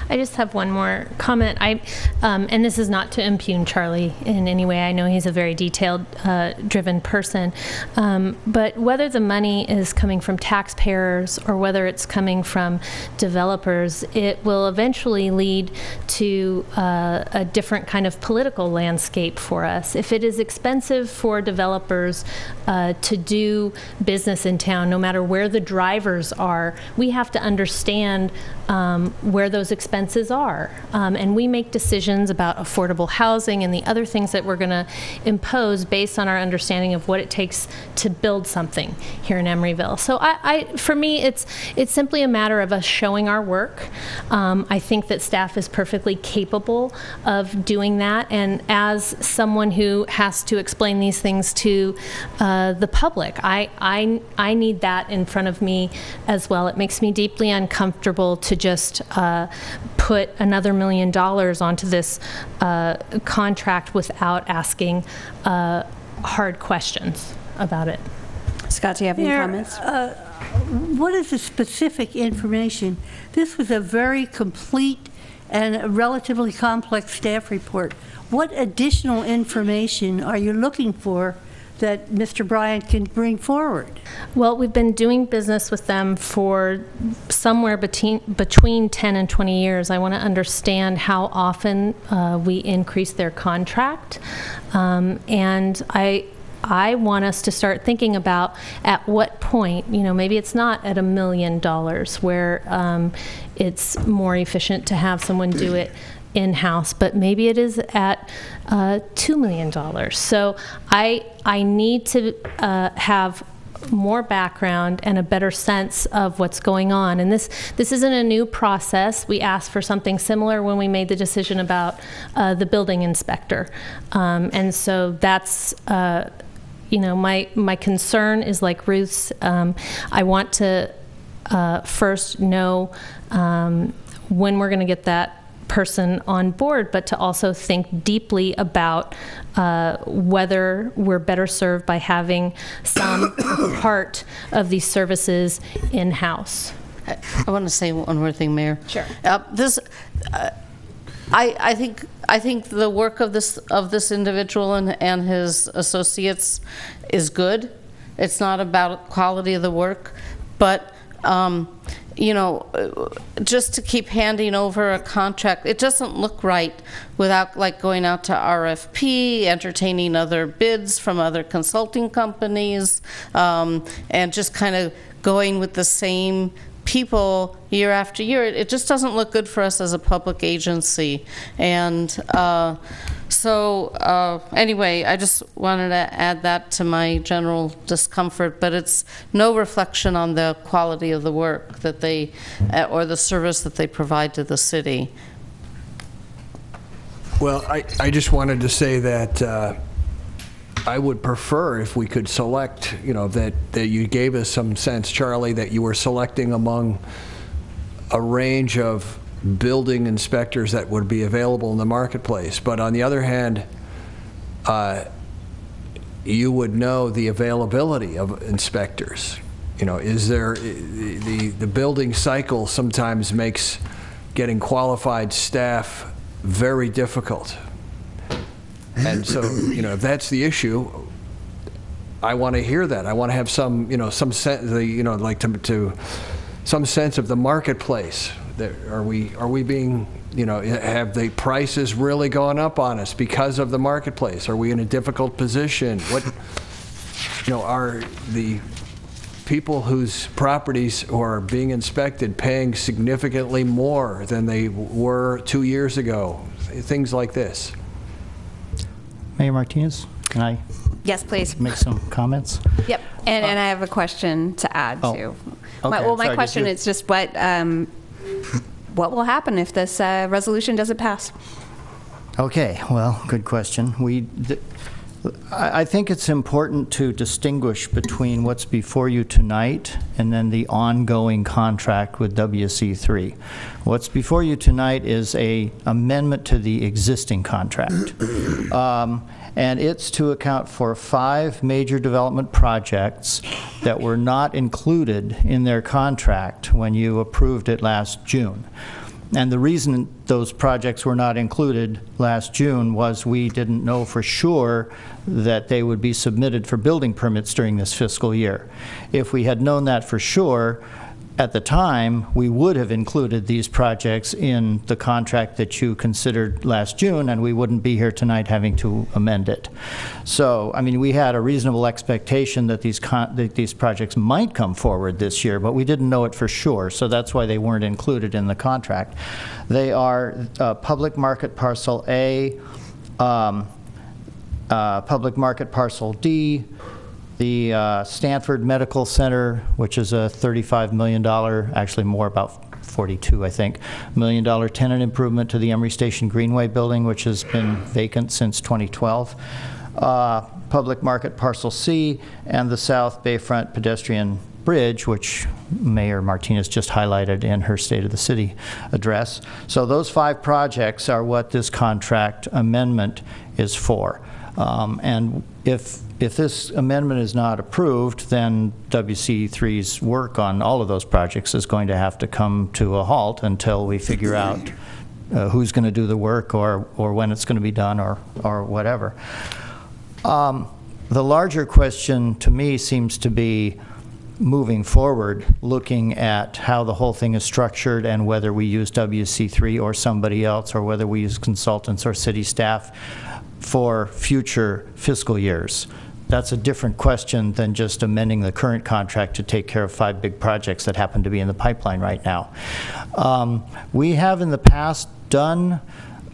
I just have one more comment. And this is not to impugn Charlie in any way. I know he's a very detailed-driven person. But whether the money is coming from taxpayers or whether it's coming from developers, it will eventually lead to a different kind of political landscape for us. If it is expensive for developers to do business in town, no matter where the drivers are, we have to understand where those expenses are. And we make decisions about affordable housing and the other things that we're going to impose based on our understanding of what it takes to build something here in Emeryville. So for me, it's simply a matter of us showing our work. I think that staff is perfectly capable of doing that. And as someone who has to explain these things to the public, I need that in front of me as well. It makes me deeply uncomfortable to just put another $1 million onto this contract without asking hard questions about it. Scott, do you have any comments? What is the specific information? This was a very complete and a relatively complex staff report. What additional information are you looking for that Mr. Bryant can bring forward? Well, we've been doing business with them for somewhere between 10 and 20 years. I want to understand how often we increase their contract. And I want us to start thinking about at what point, maybe it's not at $1 million where it's more efficient to have someone do it in-house, but maybe it is at $2 million. So I need to have more background and a better sense of what's going on. And this isn't a new process. We asked for something similar when we made the decision about the building inspector. And so that's my concern is like Ruth's. I want to first know when we're going to get that person on board, but to also think deeply about whether we're better served by having some part of these services in-house. I want to say one more thing, Mayor. Sure. I think the work of this individual and his associates is good. It's not about quality of the work, but just to keep handing over a contract, it doesn't look right without going out to RFP, entertaining other bids from other consulting companies, and just kind of going with the same people year after year. It just doesn't look good for us as a public agency. And anyway, I just wanted to add that to my general discomfort, but it's no reflection on the quality of the work that they, or the service that they provide to the city. Well, I just wanted to say that I would prefer if we could select, that you gave us some sense, Charlie, that you were selecting among a range of building inspectors that would be available in the marketplace. But on the other hand, you would know the availability of inspectors. Is there, the building cycle sometimes makes getting qualified staff very difficult. And so, if that's the issue, I want to hear that. I want to have some, some sense, some sense of the marketplace. Are we being, have the prices really gone up on us because of the marketplace? Are we in a difficult position? What, are the people whose properties are being inspected paying significantly more than they were 2 years ago? Things like this. Mayor Martinez, can I? Yes, please. Make some comments? Yep, and I have a question to add too. Okay, My question is just what will happen if this resolution doesn't pass? Okay, well, good question. I think it's important to distinguish between what's before you tonight and then the ongoing contract with WC3. What's before you tonight is an amendment to the existing contract. And it's to account for 5 major development projects that were not included in their contract when you approved it last June. And the reason those projects were not included last June was we didn't know for sure that they would be submitted for building permits during this fiscal year. If we had known that for sure, at the time, we would have included these projects in the contract that you considered last June, and we wouldn't be here tonight having to amend it. So, I mean, we had a reasonable expectation that these projects might come forward this year, but we didn't know it for sure, so that's why they weren't included in the contract. They are Public Market Parcel A, Public Market Parcel D, the Stanford Medical Center, which is a $35 million, actually more, about 42, I think, $1 million tenant improvement to the Emery Station Greenway building, which has been vacant since 2012. Public Market Parcel C, and the South Bayfront Pedestrian Bridge, which Mayor Martinez just highlighted in her State of the City address. So those 5 projects are what this contract amendment is for. And if this amendment is not approved, then WC3's work on all of those projects is going to have to come to a halt until we figure out who's going to do the work or when it's going to be done or whatever. The larger question to me seems to be moving forward, looking at how the whole thing is structured and whether we use WC3 or somebody else, or whether we use consultants or city staff for future fiscal years. That's a different question than just amending the current contract to take care of 5 big projects that happen to be in the pipeline right now. We have in the past done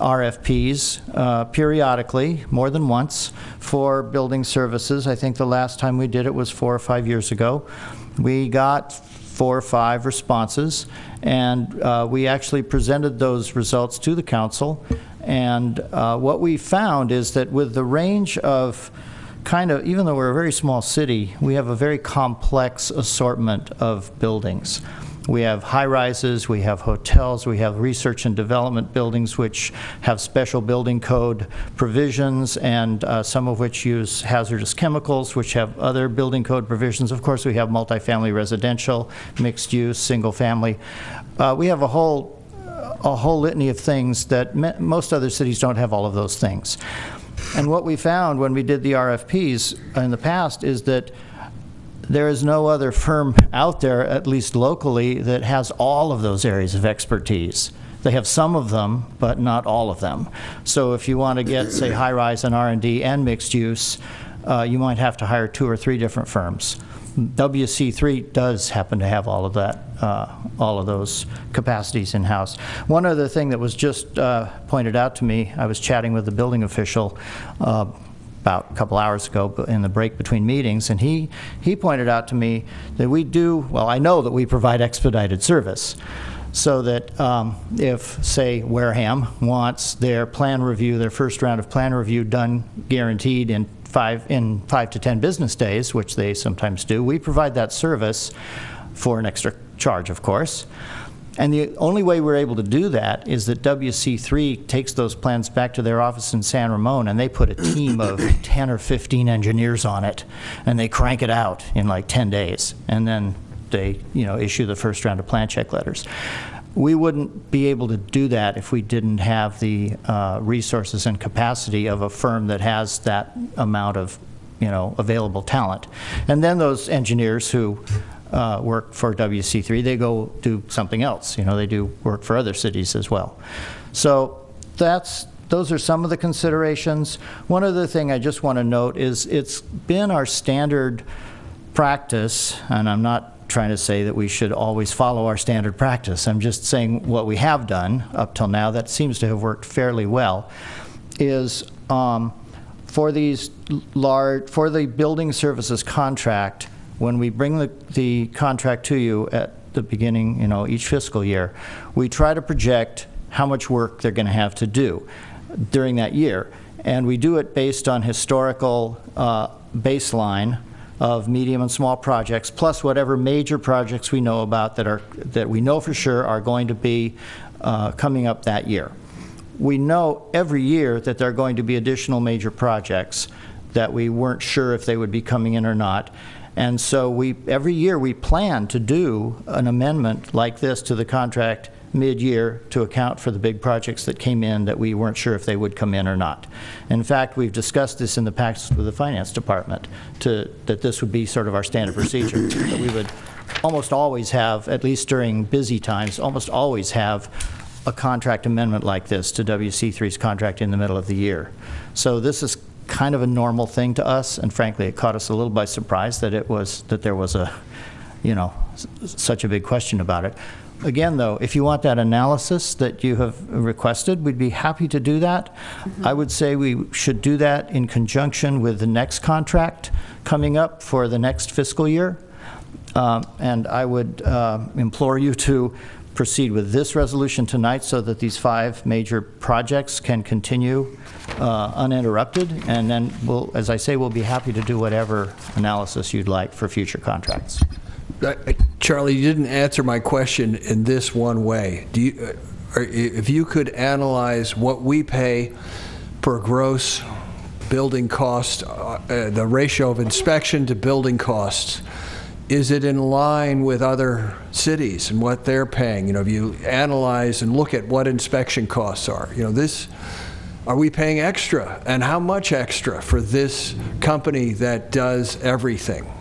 RFPs periodically, more than once, for building services. I think the last time we did it was 4 or 5 years ago. We got 4 or 5 responses, and we actually presented those results to the council. And what we found is that with the range of even though we're a very small city, we have a very complex assortment of buildings. We have high-rises, we have hotels, we have research and development buildings which have special building code provisions, and some of which use hazardous chemicals, which have other building code provisions. Of course, we have multifamily residential, mixed use, single family. We have a whole litany of things that most other cities don't have all of those things. And what we found when we did the RFPs in the past is that there is no other firm out there, at least locally, that has all of those areas of expertise. They have some of them, but not all of them. So if you want to get, say, high-rise and R&D and mixed use, you might have to hire 2 or 3 different firms. WC3 does happen to have all of that, all of those capacities in-house. One other thing that was just pointed out to me, I was chatting with the building official about a couple hours ago in the break between meetings, and he pointed out to me that we do, well, I know that we provide expedited service, so that if, say, Wareham wants their plan review, their first round of plan review done guaranteed in 5 to 10 business days, which they sometimes do, we provide that service for an extra charge, of course. And the only way we're able to do that is that WC3 takes those plans back to their office in San Ramon, and they put a team of 10 or 15 engineers on it, and they crank it out in like 10 days. And then they, issue the first round of plan check letters. We wouldn't be able to do that if we didn't have the resources and capacity of a firm that has that amount of, available talent. And then those engineers who work for WC3, they go do something else. They do work for other cities as well. So those are some of the considerations. One other thing I just want to note is it's been our standard practice, and I'm not trying to say that we should always follow our standard practice. I'm just saying what we have done up till now that seems to have worked fairly well is for the building services contract, when we bring the contract to you at the beginning, each fiscal year, we try to project how much work they're going to have to do during that year. And we do it based on historical baseline of medium and small projects, plus whatever major projects we know about that we know for sure are going to be coming up that year. We know every year that there are going to be additional major projects that we weren't sure if they would be coming in or not. And so every year we plan to do an amendment like this to the contract mid-year to account for the big projects that came in that we weren't sure if they would come in or not. In fact, we've discussed this in the past with the finance department, that this would be sort of our standard procedure, that we would almost always have, at least during busy times, almost always have a contract amendment like this to WC3's contract in the middle of the year. So this is kind of a normal thing to us, and frankly, it caught us a little by surprise that there was a, such a big question about it. Again, though, if you want that analysis that you have requested, we'd be happy to do that. I would say we should do that in conjunction with the next contract coming up for the next fiscal year. And I would implore you to proceed with this resolution tonight so that these 5 major projects can continue uninterrupted. And then, as I say, we'll be happy to do whatever analysis you'd like for future contracts. Charlie, you didn't answer my question in this one way. If you could analyze what we pay per gross building cost, the ratio of inspection to building costs, is it in line with other cities and what they're paying? If you analyze and look at what inspection costs are, are we paying extra, and how much extra for this company that does everything?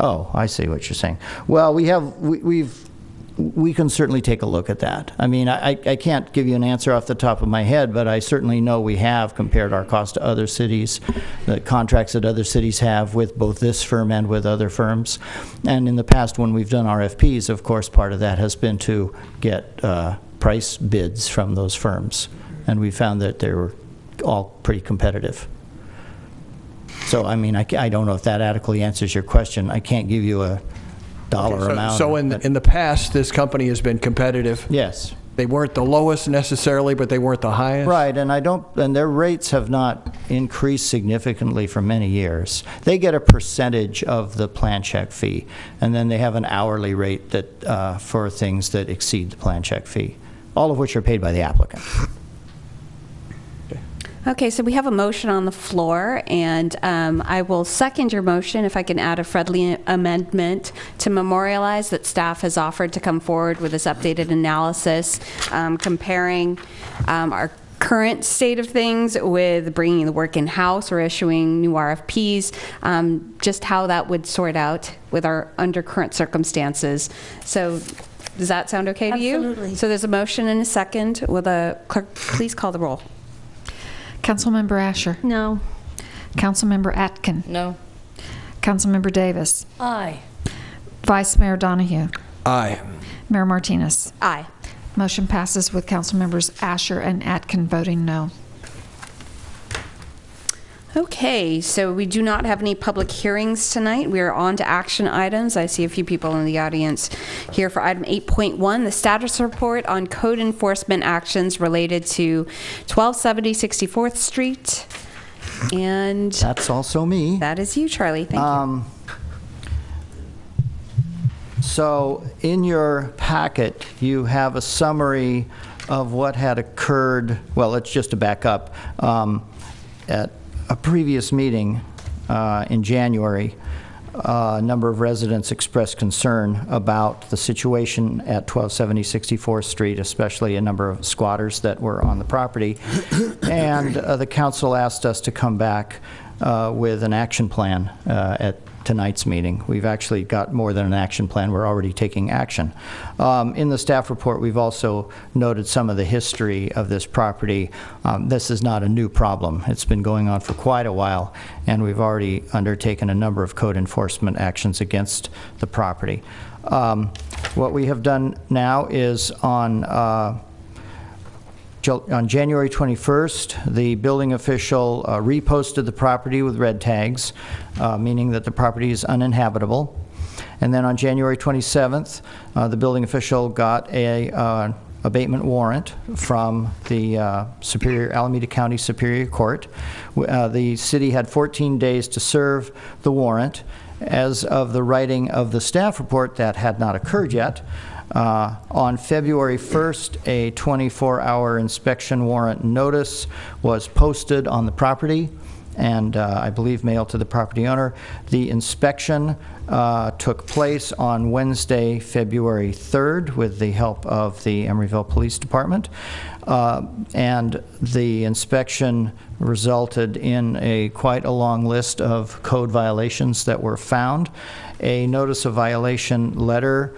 Oh, I see what you're saying. Well, we can certainly take a look at that. I mean, I can't give you an answer off the top of my head, but I certainly know we have compared our cost to other cities, the contracts that other cities have with both this firm and with other firms. And in the past, when we've done RFPs, of course, part of that has been to get price bids from those firms. And we found that they were all pretty competitive. So, I mean, I don't know if that adequately answers your question. I can't give you a dollar amount. So in the past, this company has been competitive? Yes. They weren't the lowest necessarily, but they weren't the highest? Right, and their rates have not increased significantly for many years. They get a percentage of the plan check fee, and then they have an hourly rate that for things that exceed the plan check fee, all of which are paid by the applicant. Okay, so we have a motion on the floor, and I will second your motion if I can add a friendly amendment to memorialize that staff has offered to come forward with this updated analysis comparing our current state of things with bringing the work in-house or issuing new RFPs, just how that would sort out with our under current circumstances. So does that sound okay to you? Absolutely. So there's a motion and a second. Will the clerk please call the roll? Councilmember Asher? No. Councilmember Atkin? No. Councilmember Davis? Aye. Vice Mayor Donahue? Aye. Mayor Martinez? Aye. Motion passes with Councilmembers Asher and Atkin voting no. Okay, so we do not have any public hearings tonight. We are on to action items. I see a few people in the audience here for item 8.1, the status report on code enforcement actions related to 1270 64th Street. And that's also me. That is you, Charlie. Thank you. So in your packet, you have a summary of what had occurred. Well, let's just to back up. At a previous meeting in January, a number of residents expressed concern about the situation at 1270 64th Street, especially a number of squatters that were on the property. And the council asked us to come back with an action plan at tonight's meeting. We've actually got more than an action plan. We're already taking action. In the staff report, we've also noted some of the history of this property. This is not a new problem. It's been going on for quite a while, and we've already undertaken a number of code enforcement actions against the property. What we have done now is on January 21st, the building official reposted the property with red tags, meaning that the property is uninhabitable. And then on January 27th, the building official got a abatement warrant from the Alameda County Superior Court. The city had 14 days to serve the warrant. As of the writing of the staff report, that had not occurred yet. On February 1st, a 24-hour inspection warrant notice was posted on the property, and I believe mailed to the property owner. The inspection took place on Wednesday, February 3rd, with the help of the Emeryville Police Department. And the inspection resulted in quite a long list of code violations that were found. A notice of violation letter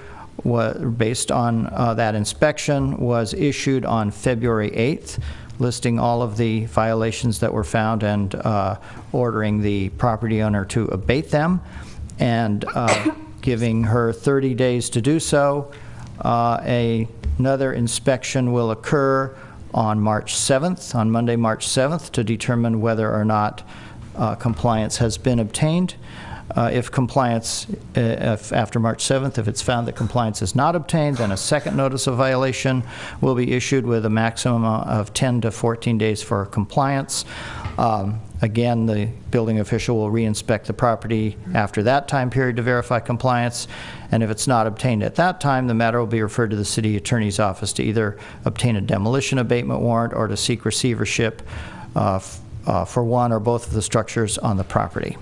based on that inspection was issued on February 8th, listing all of the violations that were found and ordering the property owner to abate them, and giving her 30 days to do so. Another inspection will occur on March 7th, on Monday, March 7th, to determine whether or not compliance has been obtained. If after March 7th, if it's found that compliance is not obtained, then a second notice of violation will be issued with a maximum of 10 to 14 days for compliance. Again, the building official will re-inspect the property after that time period to verify compliance, and if it's not obtained at that time, the matter will be referred to the city attorney's office to either obtain a demolition abatement warrant or to seek receivership for one or both of the structures on the property.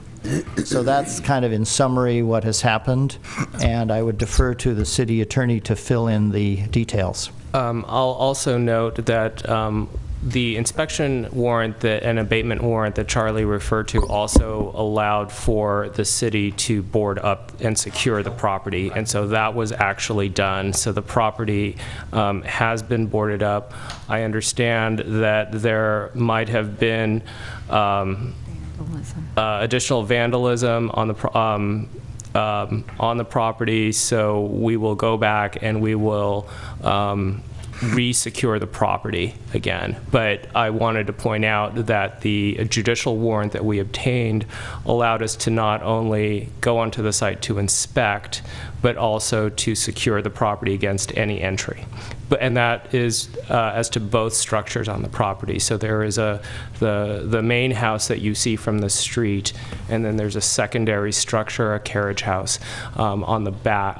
So that's kind of in summary what has happened, and I would defer to the city attorney to fill in the details. I'll also note that the inspection warrant and abatement warrant that Charlie referred to also allowed for the city to board up and secure the property, and so that was actually done. So the property has been boarded up. I understand that there might have been additional vandalism on the property, so we will go back and we will re-secure the property again. But I wanted to point out that the judicial warrant that we obtained allowed us to not only go onto the site to inspect, but also to secure the property against any entry. And that is as to both structures on the property. So there is the main house that you see from the street, and then there's a secondary structure, a carriage house, on the back,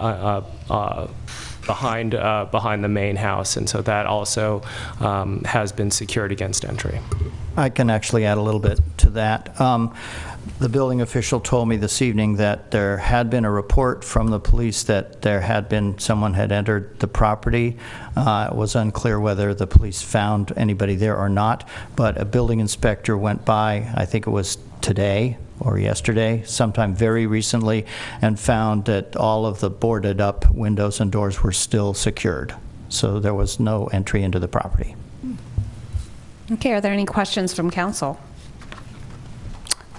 behind the main house, and so that also has been secured against entry. I can actually add a little bit to that. The building official told me this evening that there had been a report from the police that there had been someone had entered the property. It was unclear whether the police found anybody there or not, but a building inspector went by, I think it was today or yesterday, sometime very recently, and found that all of the boarded up windows and doors were still secured. So there was no entry into the property. Okay, are there any questions from council?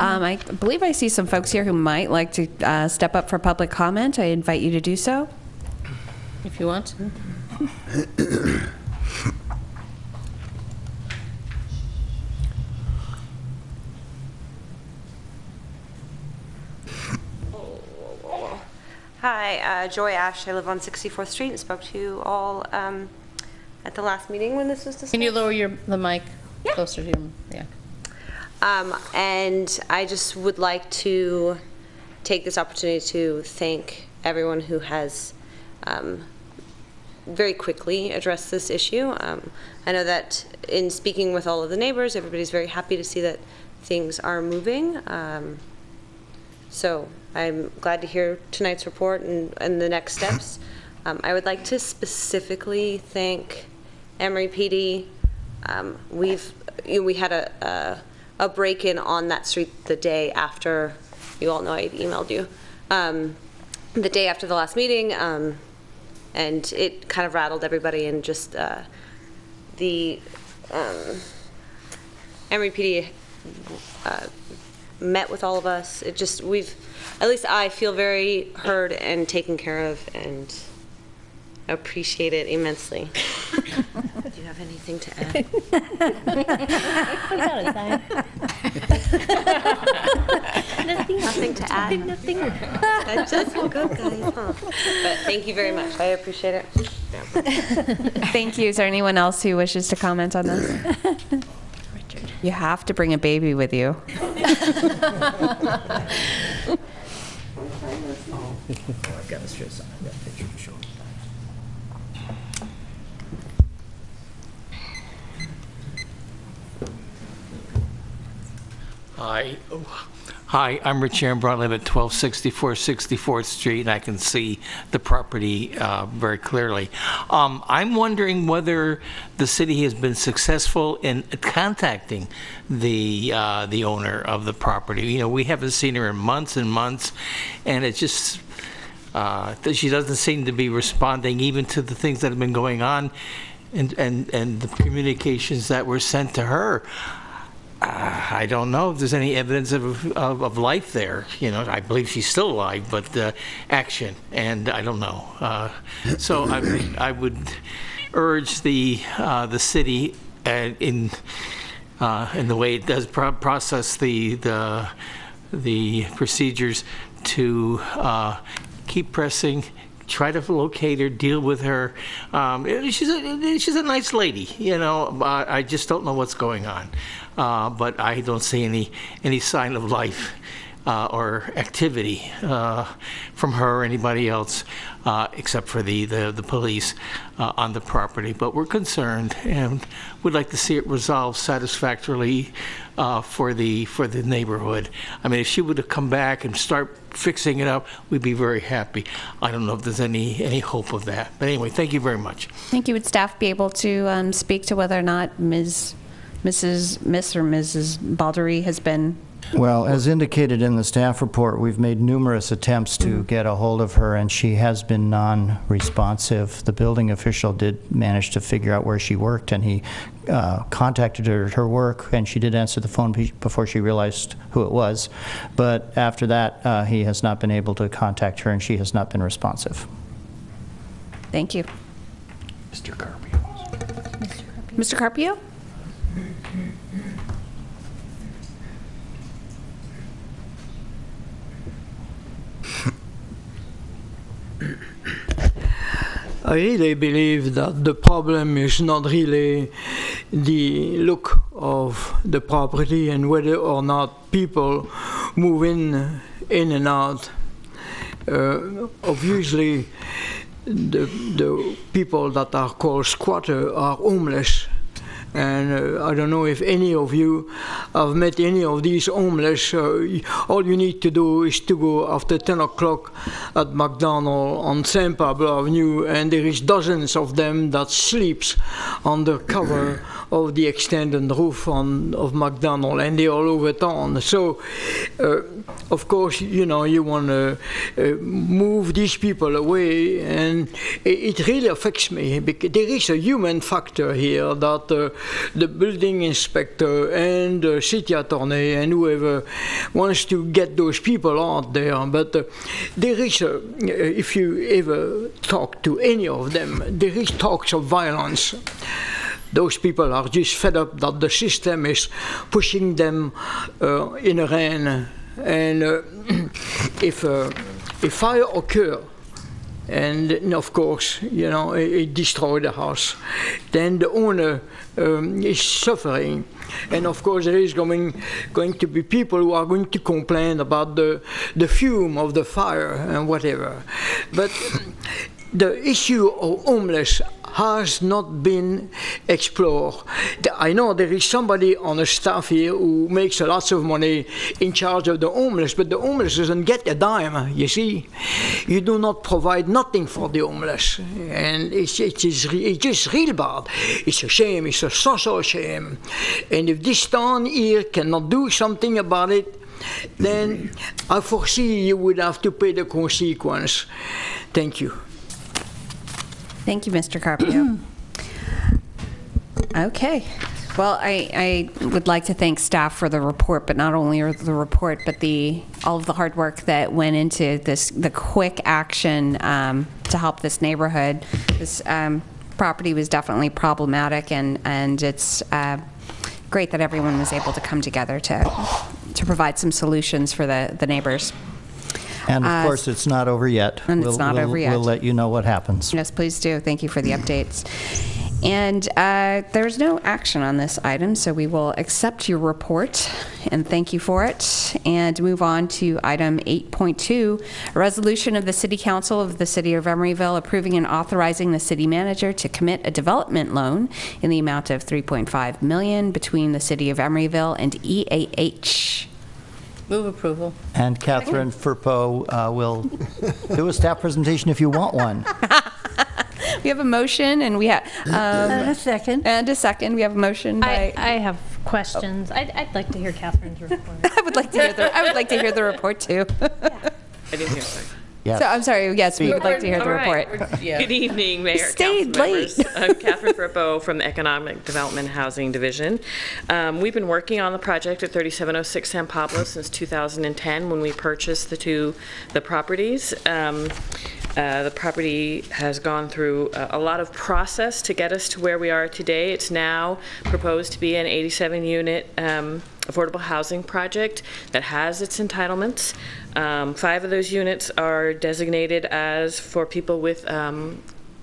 I believe I see some folks here who might like to step up for public comment. I invite you to do so. If you want. Hi, Joy Ash. I live on 64th Street and spoke to you all at the last meeting when this was discussed. Can you lower the mic closer to you? Yeah. And I just would like to take this opportunity to thank everyone who has very quickly addressed this issue. I know that in speaking with all of the neighbors, everybody's very happy to see that things are moving. So I'm glad to hear tonight's report and the next steps. I would like to specifically thank Emory PD. We had a break-in on that street the day after, you all know I emailed you, the day after the last meeting, and it kind of rattled everybody, and just the Emory PD met with all of us. It just, at least I feel very heard and taken care of, and appreciate it immensely. Do you have anything to add? Nothing to add. Nothing. That's just good, guys. Huh? But thank you very much. I appreciate it. Thank you. Is there anyone else who wishes to comment on this? Richard. You have to bring a baby with you. I've got a straight sign. I've got a picture to show. Hi, I'm Rich Ambrose. I live at 1264 64th Street, and I can see the property very clearly. I'm wondering whether the city has been successful in contacting the owner of the property. You know, we haven't seen her in months and months, and it's just she doesn't seem to be responding even to the things that have been going on, and the communications that were sent to her. I don't know if there's any evidence of life there. You know, I believe she's still alive, but action, and I don't know. So I would urge the city in the way it does process the procedures to keep pressing. Try to locate her, deal with her. She's a nice lady, you know. I just don't know what's going on. But I don't see any sign of life or activity from her or anybody else, except for the police on the property. But we're concerned and would like to see it resolved satisfactorily for the neighborhood. I mean, if she would have come back and start fixing it up, we'd be very happy. I don't know if there's any hope of that. But anyway, thank you very much. Thank you. Would staff be able to speak to whether or not Miss or Mrs. Baldery has been? Well, as indicated in the staff report, we've made numerous attempts to get a hold of her, and she has been non-responsive. The building official did manage to figure out where she worked, and he contacted her at her work, and she did answer the phone before she realized who it was. But after that, he has not been able to contact her, and she has not been responsive. Thank you. Mr. Carpio. Mr. Carpio? I really believe that the problem is not really the look of the property and whether or not people move in and out. Obviously, the people that are called squatters are homeless. And I don't know if any of you have met any of these homeless. All you need to do is to go after 10 o'clock at McDonald's on St. Pablo Avenue, and there is dozens of them that sleeps under cover of the extended roof of McDonald's, and they're all over town. So, of course, you know, you want to move these people away, and it really affects me, because there is a human factor here that the building inspector and the city attorney and whoever wants to get those people out there. But there is, if you ever talk to any of them, there is talks of violence. Those people are just fed up that the system is pushing them in a rain. And if a fire occurs, and of course, you know, it destroyed the house, then the owner is suffering. And of course, there is going to be people who are going to complain about the fume of the fire and whatever. But the issue of homeless has not been explored. I know there is somebody on the staff here who makes lots of money in charge of the homeless, but the homeless doesn't get a dime, you see. You do not provide nothing for the homeless, and it's just real bad. It's a shame, it's a social shame. And if this town here cannot do something about it, then I foresee you would have to pay the consequence. Thank you. Thank you, Mr. Carpio. Okay. Well, I would like to thank staff for the report, but not only the report, but all of the hard work that went into the quick action to help this neighborhood. This property was definitely problematic, and it's great that everyone was able to come together to provide some solutions for the neighbors. And of course, it's not over yet. And it's not over yet. We'll let you know what happens. Yes, please do. Thank you for the updates. And there's no action on this item, so we will accept your report and thank you for it, and move on to item 8.2, a resolution of the City Council of the City of Emeryville approving and authorizing the city manager to commit a development loan in the amount of $3.5 million between the City of Emeryville and EAH. Move approval. And Catherine Furpo will do a staff presentation if you want one. We have a motion, and we have a second. And a second. We have a motion by. I have questions. I'd like to hear Catherine's report. I would like to hear the report too. I didn't hear that. Yes. So I'm sorry. Yes, we would like to hear the All right. report. Good evening, Mayor. Stayed council late. members. I'm Catherine Frippo from the Economic Development and Housing Division. We've been working on the project at 3706 San Pablo since 2010 when we purchased the properties. The property has gone through a lot of process to get us to where we are today. It's now proposed to be an 87-unit affordable housing project that has its entitlements. 5 of those units are designated as for people with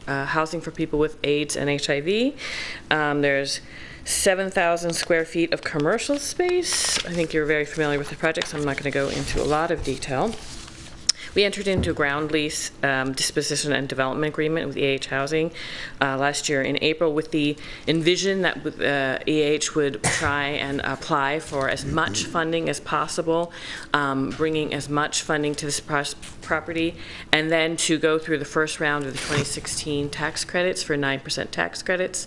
housing for people with AIDS and HIV. There's 7,000 square feet of commercial space. I think you're very familiar with the project, so I'm not going to go into a lot of detail. We entered into a ground lease disposition and development agreement with EAH Housing last year in April with the envision that EAH would try and apply for as much funding as possible, bringing as much funding to this property, and then to go through the first round of the 2016 tax credits for 9% tax credits.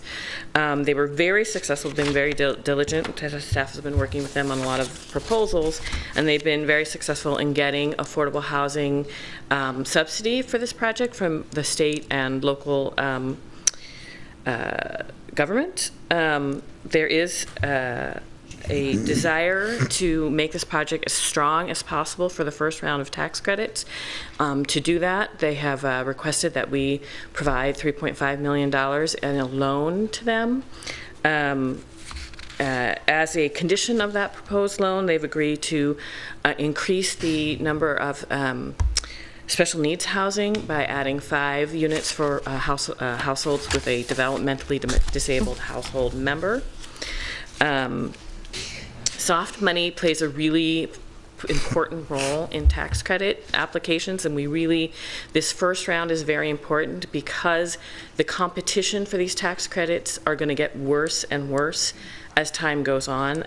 They were very successful, been very diligent. Staff has been working with them on a lot of proposals, and they've been very successful in getting affordable housing subsidy for this project from the state and local government. There is a desire to make this project as strong as possible for the first round of tax credits. To do that, they have requested that we provide $3.5 million in a loan to them. As a condition of that proposed loan, they've agreed to increase the number of special needs housing by adding 5 units for households with a developmentally disabled household member. Soft money plays a really important role in tax credit applications, and this first round is very important because the competition for these tax credits are going to get worse and worse as time goes on,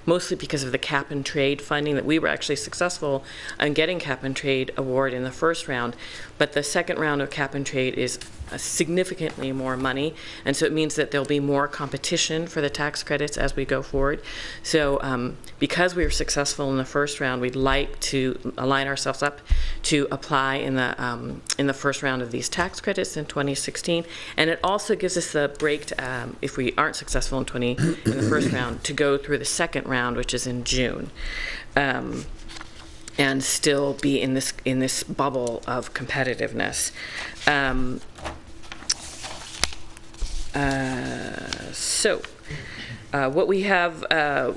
mostly because of the cap and trade funding that we were actually successful in getting cap and trade award in the first round. But the second round of cap and trade is significantly more money, and so it means that there'll be more competition for the tax credits as we go forward. So because we were successful in the first round, we'd like to align ourselves up to apply in the first round of these tax credits in 2016, and it also gives us the break to, if we aren't successful in the first round, to go through the second round, which is in June. And still be in this bubble of competitiveness. What we have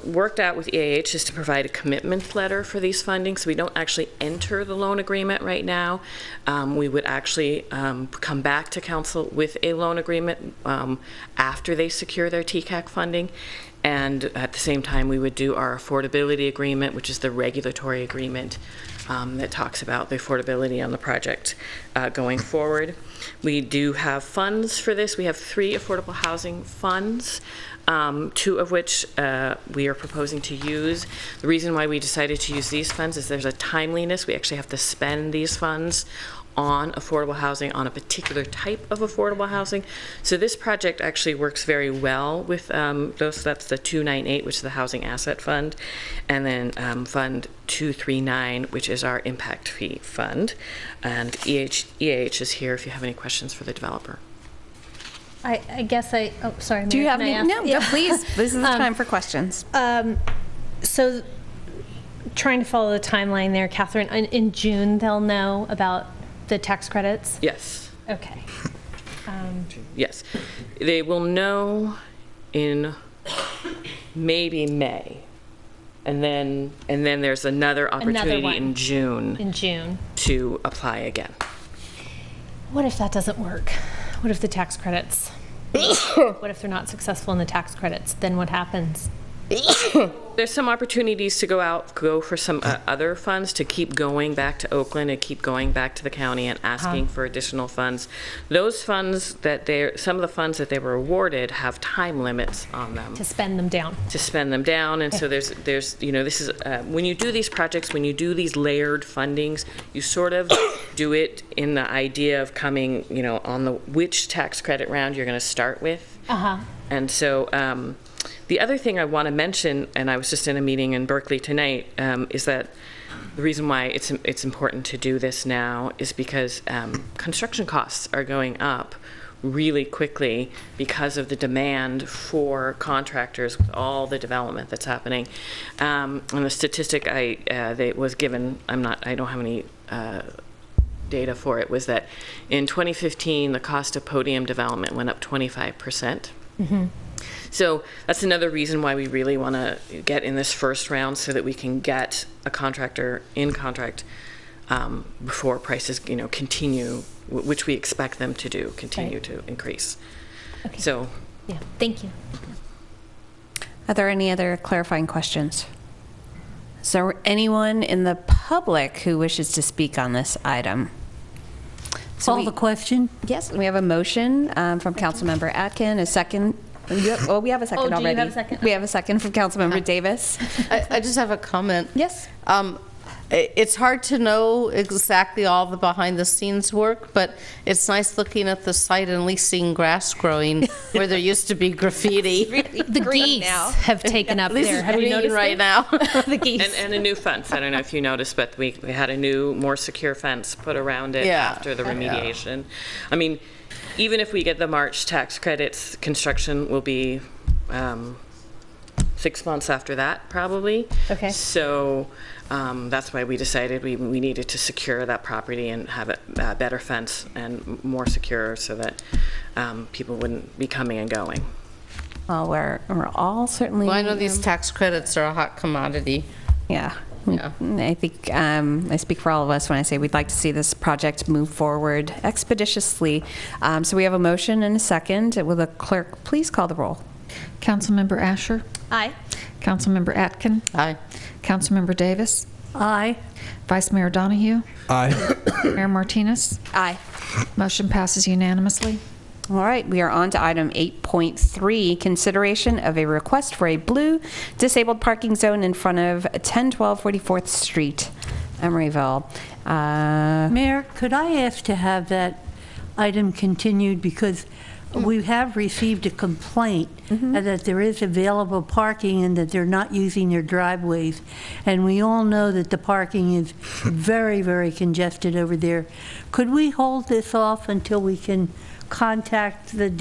worked out with EAH is to provide a commitment letter for these fundings. So we don't actually enter the loan agreement right now. We would actually come back to council with a loan agreement after they secure their TCAC funding. And at the same time, we would do our affordability agreement, which is the regulatory agreement that talks about the affordability on the project going forward. We do have funds for this. We have 3 affordable housing funds, 2 of which we are proposing to use. The reason why we decided to use these funds is there's a timeliness. We actually have to spend these funds on affordable housing, on a particular type of affordable housing. So this project actually works very well with those. That's the 298, which is the Housing Asset Fund, and then Fund 239, which is our impact fee fund. And EAH is here if you have any questions for the developer. I guess oh, sorry. Do you Mayor, have can I any? ask? No, please. This is the time for questions. So trying to follow the timeline there, Catherine, in June they'll know about the tax credits? Yes. Okay. Yes. They will know in maybe May. And then there's another opportunity in June. In June. To apply again. What if that doesn't work? What if the tax credits What if they're not successful in the tax credits? Then what happens? There's some opportunities to go for some other funds, to keep going back to Oakland and keep going back to the county and asking for additional funds. Those funds some of the funds that they were awarded have time limits on them. To spend them down. And so there's this is, when you do these projects, when you do these layered fundings, you sort of do it in the idea of coming, on which tax credit round you're going to start with. And so, the other thing I want to mention, and I was just in a meeting in Berkeley tonight, is that the reason why it's important to do this now is because construction costs are going up really quickly because of the demand for contractors with all the development that's happening. And the statistic that was given, I don't have any data for it, was that in 2015 the cost of podium development went up 25%. So that's another reason why we really want to get in this first round, so that we can get a contractor in contract before prices, continue, which we expect them to do, continue to increase. Okay. So, yeah, thank you. Are there any other clarifying questions? Is there anyone in the public who wishes to speak on this item? Call the question. Yes, we have a motion from Councilmember Atkin, a second. We have a second already. Do you have a second? We have a second from Councilmember Davis. I just have a comment. Yes. It's hard to know exactly all the behind-the-scenes work, but it's nice looking at the site and at least seeing grass growing where there used to be graffiti. The geese have taken up there. Have you noticed right now? The geese. and a new fence. I don't know if you noticed, but we had a new, more secure fence put around it after the remediation. I mean, even if we get the March tax credits, construction will be 6 months after that, probably. Okay. So that's why we decided we needed to secure that property and have it a better fence and more secure, so that people wouldn't be coming and going. Well, we're all certainly. Well, I know these tax credits are a hot commodity. Yeah. I think I speak for all of us when I say we'd like to see this project move forward expeditiously. So we have a motion and a second. Will the clerk please call the roll? Councilmember Asher? Aye. Councilmember Atkin? Aye. Councilmember Davis? Aye. Vice Mayor Donahue? Aye. Mayor Martinez? Aye. Motion passes unanimously. All right, we are on to item 8.3, consideration of a request for a blue disabled parking zone in front of 1012 44th Street, Emeryville. Mayor, could I ask to have that item continued, because we have received a complaint that there is available parking and that they're not using their driveways. And we all know that the parking is very, very congested over there. Could we hold this off until we can contact and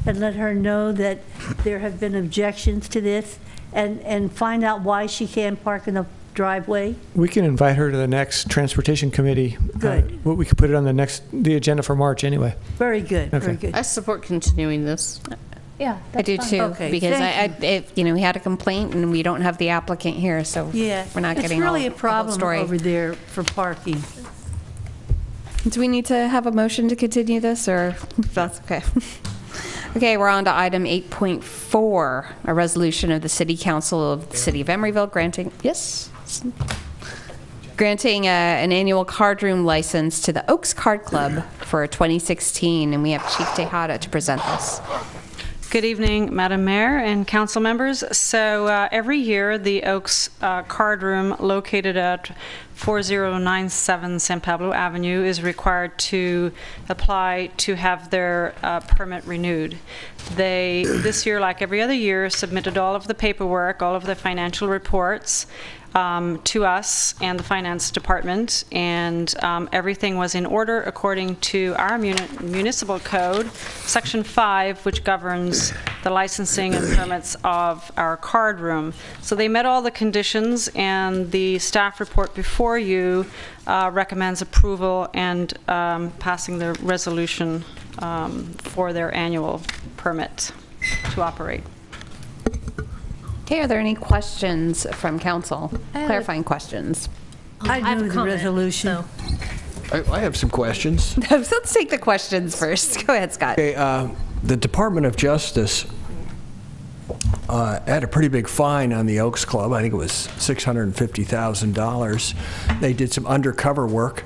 let her know that there have been objections to this, and find out why she can't park in the driveway? We can invite her to the next Transportation Committee. Good. We could put it on the agenda for March anyway. Very good, Okay. very good. I support continuing this. Yeah, I do fine. too, Okay, because thank we had a complaint and we don't have the applicant here, so Yeah, we're not getting it's really all a the whole problem story. over there for parking. Do we need to have a motion to continue this, or that's okay? Okay, we're on to item 8.4, a resolution of the City Council of the City of Emeryville granting an annual card room license to the Oaks Card Club for 2016, and we have Chief Tejada to present this. Good evening, Madam Mayor and council members. So every year, the Oaks Card Room, located at 4097 San Pablo Avenue, is required to apply to have their permit renewed. They, this year, like every other year, submitted all of the paperwork, all of the financial reports to us and the finance department, and everything was in order according to our municipal code, section 5, which governs the licensing and permits of our card room. So they met all the conditions, and the staff report before you recommends approval and passing the resolution for their annual permit to operate. Okay, are there any questions from council? Clarifying questions? I move the resolution. I have some questions. Let's take the questions first. Go ahead, Scott. Okay, the Department of Justice had a pretty big fine on the Oaks Club. I think it was $650,000. They did some undercover work.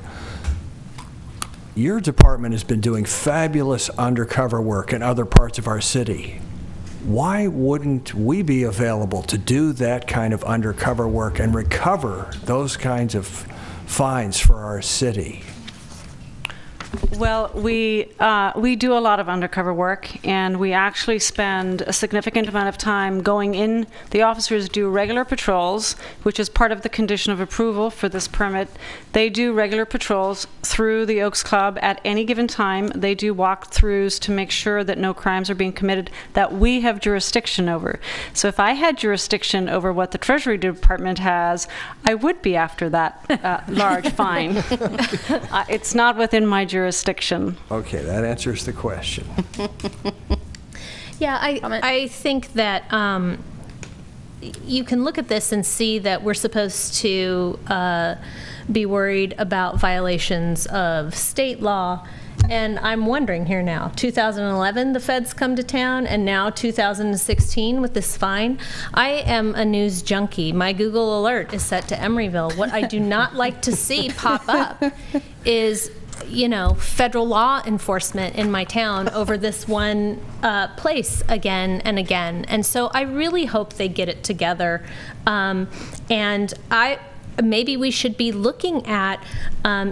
Your department has been doing fabulous undercover work in other parts of our city. Why wouldn't we be available to do that kind of undercover work and recover those kinds of fines for our city? Well, we do a lot of undercover work, and we actually spend a significant amount of time going in. The officers do regular patrols, which is part of the condition of approval for this permit. They do regular patrols through the Oaks Club at any given time. They do walkthroughs to make sure that no crimes are being committed that we have jurisdiction over. So if I had jurisdiction over what the Treasury Department has, I would be after that large fine. It's not within my jurisdiction. Okay, that answers the question. Yeah, I think that you can look at this and see that we're supposed to be worried about violations of state law. And I'm wondering here now, 2011, the feds come to town, and now 2016 with this fine. I am a news junkie. My Google alert is set to Emeryville. What I do not like to see pop up is, you know, federal law enforcement in my town over this one place again and again. And so I really hope they get it together. And maybe we should be looking at,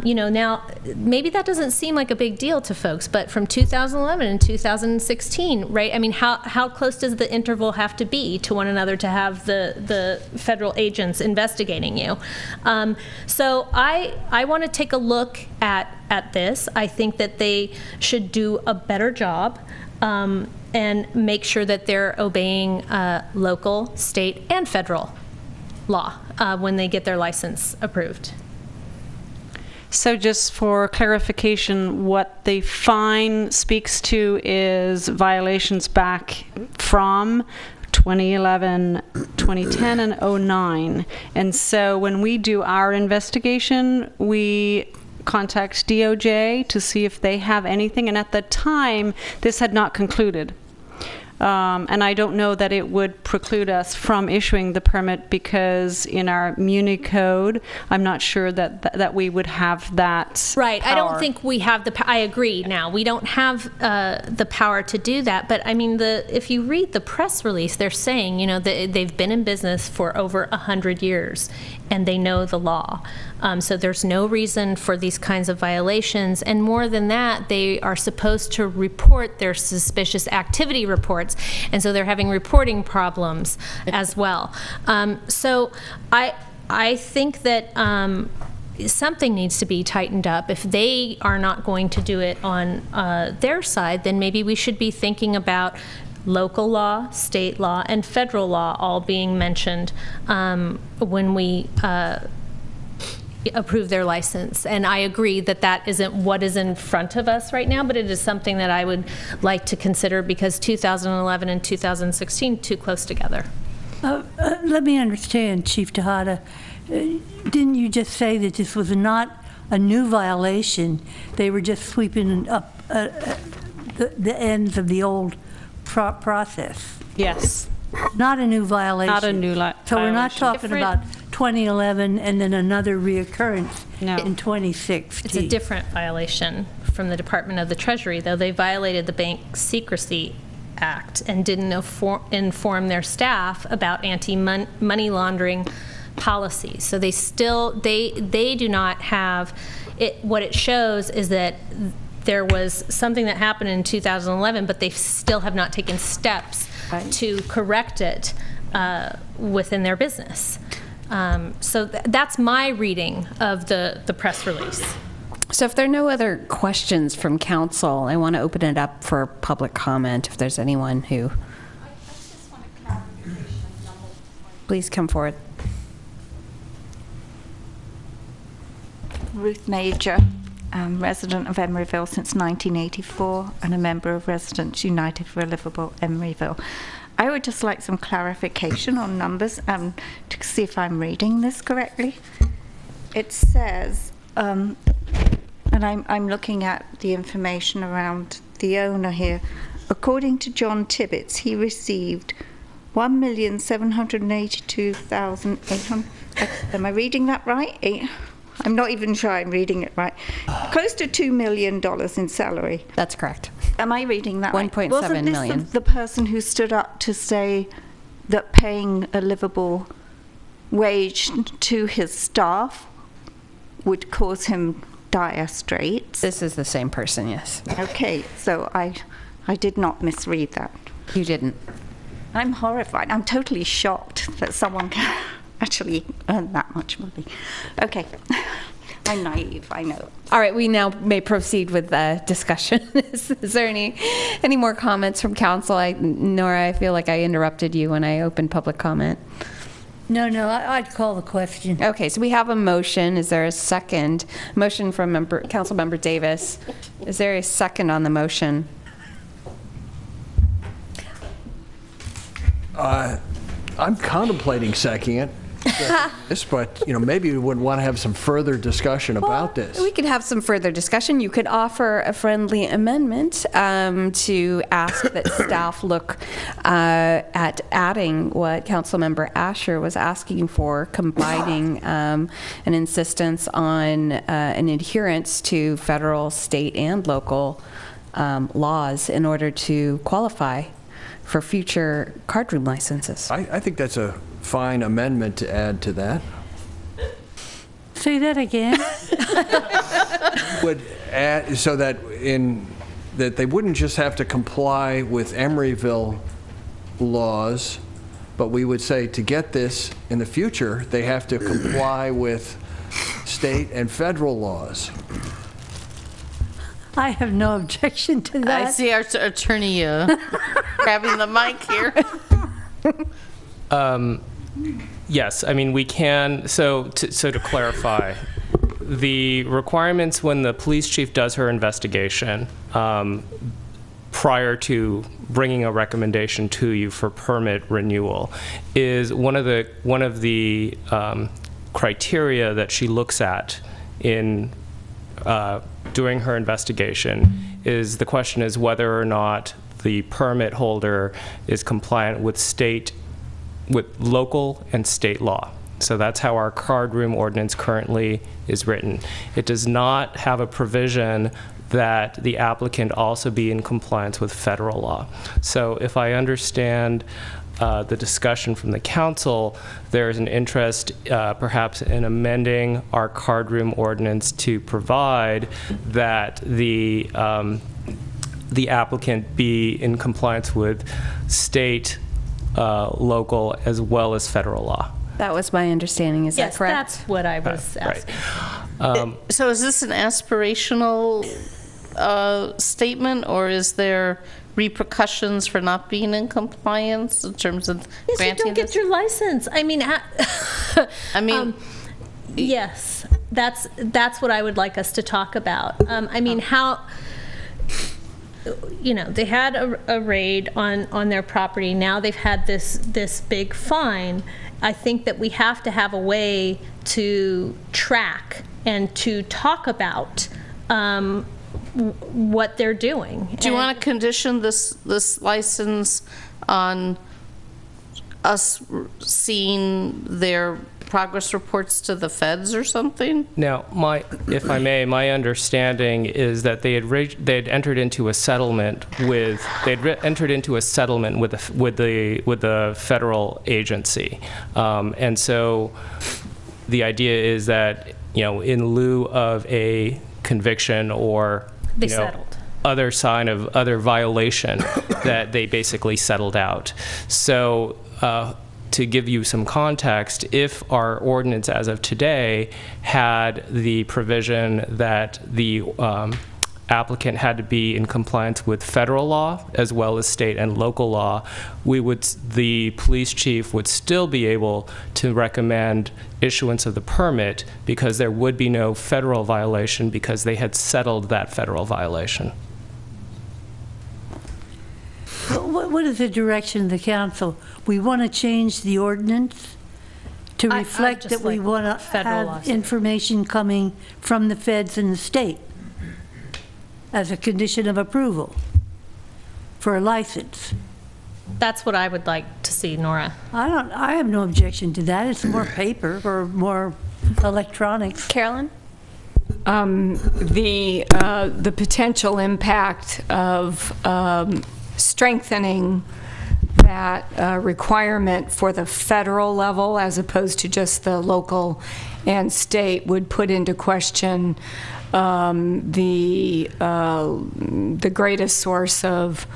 you know, now maybe that doesn't seem like a big deal to folks, but from 2011 and 2016, right? I mean, how close does the interval have to be to one another to have the federal agents investigating you? So I want to take a look at this. I think that they should do a better job and make sure that they're obeying local, state, and federal law when they get their license approved. So just for clarification, what the fine speaks to is violations back from 2011, 2010, and 2009. And so when we do our investigation, we contact DOJ to see if they have anything. And at the time, this had not concluded. And I don't know that it would preclude us from issuing the permit, because in our Muni code, I'm not sure that we would have that Right. power. I don't think we have the I agree now. We don't have the power to do that. But I mean, if you read the press release, they're saying, you know, they've been in business for over 100 years and they know the law. So there's no reason for these kinds of violations. And more than that, they are supposed to report their suspicious activity reports. And so they're having reporting problems as well. So I think that something needs to be tightened up. If they are not going to do it on their side, then maybe we should be thinking about local law, state law, and federal law all being mentioned when we approve their license. And I agree that that isn't what is in front of us right now, but it is something that I would like to consider, because 2011 and 2016 too close together. Let me understand, Chief Tejada. Didn't you just say that this was not a new violation? They were just sweeping up the ends of the old process. Yes. Not a new violation. Not a new violation. So we're not talking about 2011 and then another reoccurrence in 2016. It's a different violation from the Department of the Treasury, though. They violated the Bank Secrecy Act and didn't inform their staff about anti-money laundering policies. So they still, they do not have, what it shows is that there was something that happened in 2011, but they still have not taken steps to correct it within their business. So that's my reading of the press release. So if there are no other questions from council, I want to open it up for public comment if there's anyone who... Please come forward. Ruth Major, resident of Emeryville since 1984 and a member of Residents United for a Livable Emeryville. I would just like some clarification on numbers to see if I'm reading this correctly. It says, and I'm looking at the information around the owner here, according to John Tibbetts, he received 1,782,800. Am I reading that right? I'm not even sure I'm reading it right. Close to $2 million in salary. That's correct. Am I reading that right? 1.7 Wasn't this million. the person who stood up to say that paying a livable wage to his staff would cause him dire straits? This is the same person, yes. Okay, so I did not misread that. You didn't. I'm horrified. I'm totally shocked that someone can actually earn that much money. Okay. I'm naive, I know. All right, we now may proceed with the discussion. Is there any more comments from council? Nora, I feel like I interrupted you when I opened public comment. No, I'd call the question. Okay, so we have a motion. Is there a second? Motion from Council Member Davis. Is there a second on the motion? I'm contemplating seconding this, but maybe we would want to have some further discussion about this. We could have some further discussion. You could offer a friendly amendment to ask that staff look at adding what Councilmember Asher was asking for, combining an insistence on an adherence to federal, state, and local laws in order to qualify for future cardroom licenses. I think that's a fine amendment to add to that. Say that again. Would add so that that they wouldn't just have to comply with Emeryville laws, but we would say to get this in the future, they have to comply with state and federal laws. I have no objection to that. I see our attorney grabbing the mic here. Yes, I mean, we can, so to clarify, the requirements when the police chief does her investigation prior to bringing a recommendation to you for permit renewal is one of the criteria that she looks at in doing her investigation is the question is whether or not the permit holder is compliant with local and state law. So that's how our card room ordinance currently is written. It does not have a provision that the applicant also be in compliance with federal law. So if I understand the discussion from the council, there's an interest perhaps in amending our card room ordinance to provide that the applicant be in compliance with state, local, as well as federal law. That was my understanding. Is that correct? Yes, that's what I was asking. Right. So is this an aspirational statement, or is there repercussions for not being in compliance in terms of Yes, granting you don't get your license. I mean, yes, that's what I would like us to talk about. I mean, how, they had a raid on their property. Now they've had this big fine. I think that we have to have a way to track and to talk about what they're doing. Do you want to condition this license on us seeing their progress reports to the feds or something? Now, if I may, my understanding is that they had entered into a settlement with the federal agency, and so the idea is that in lieu of a conviction or other sign of other violation, that they basically settled out. So to give you some context, if our ordinance as of today had the provision that the applicant had to be in compliance with federal law as well as state and local law, the police chief would still be able to recommend issuance of the permit because there would be no federal violation because they had settled that federal violation. What is the direction of the council? We want to change the ordinance to reflect that we want to have information coming from the feds and the state as a condition of approval. for a license. That's what I would like to see, Nora. I have no objection to that. It's more paper or more electronics. Carolyn? The potential impact of strengthening that requirement for the federal level as opposed to just the local and state would put into question the greatest source of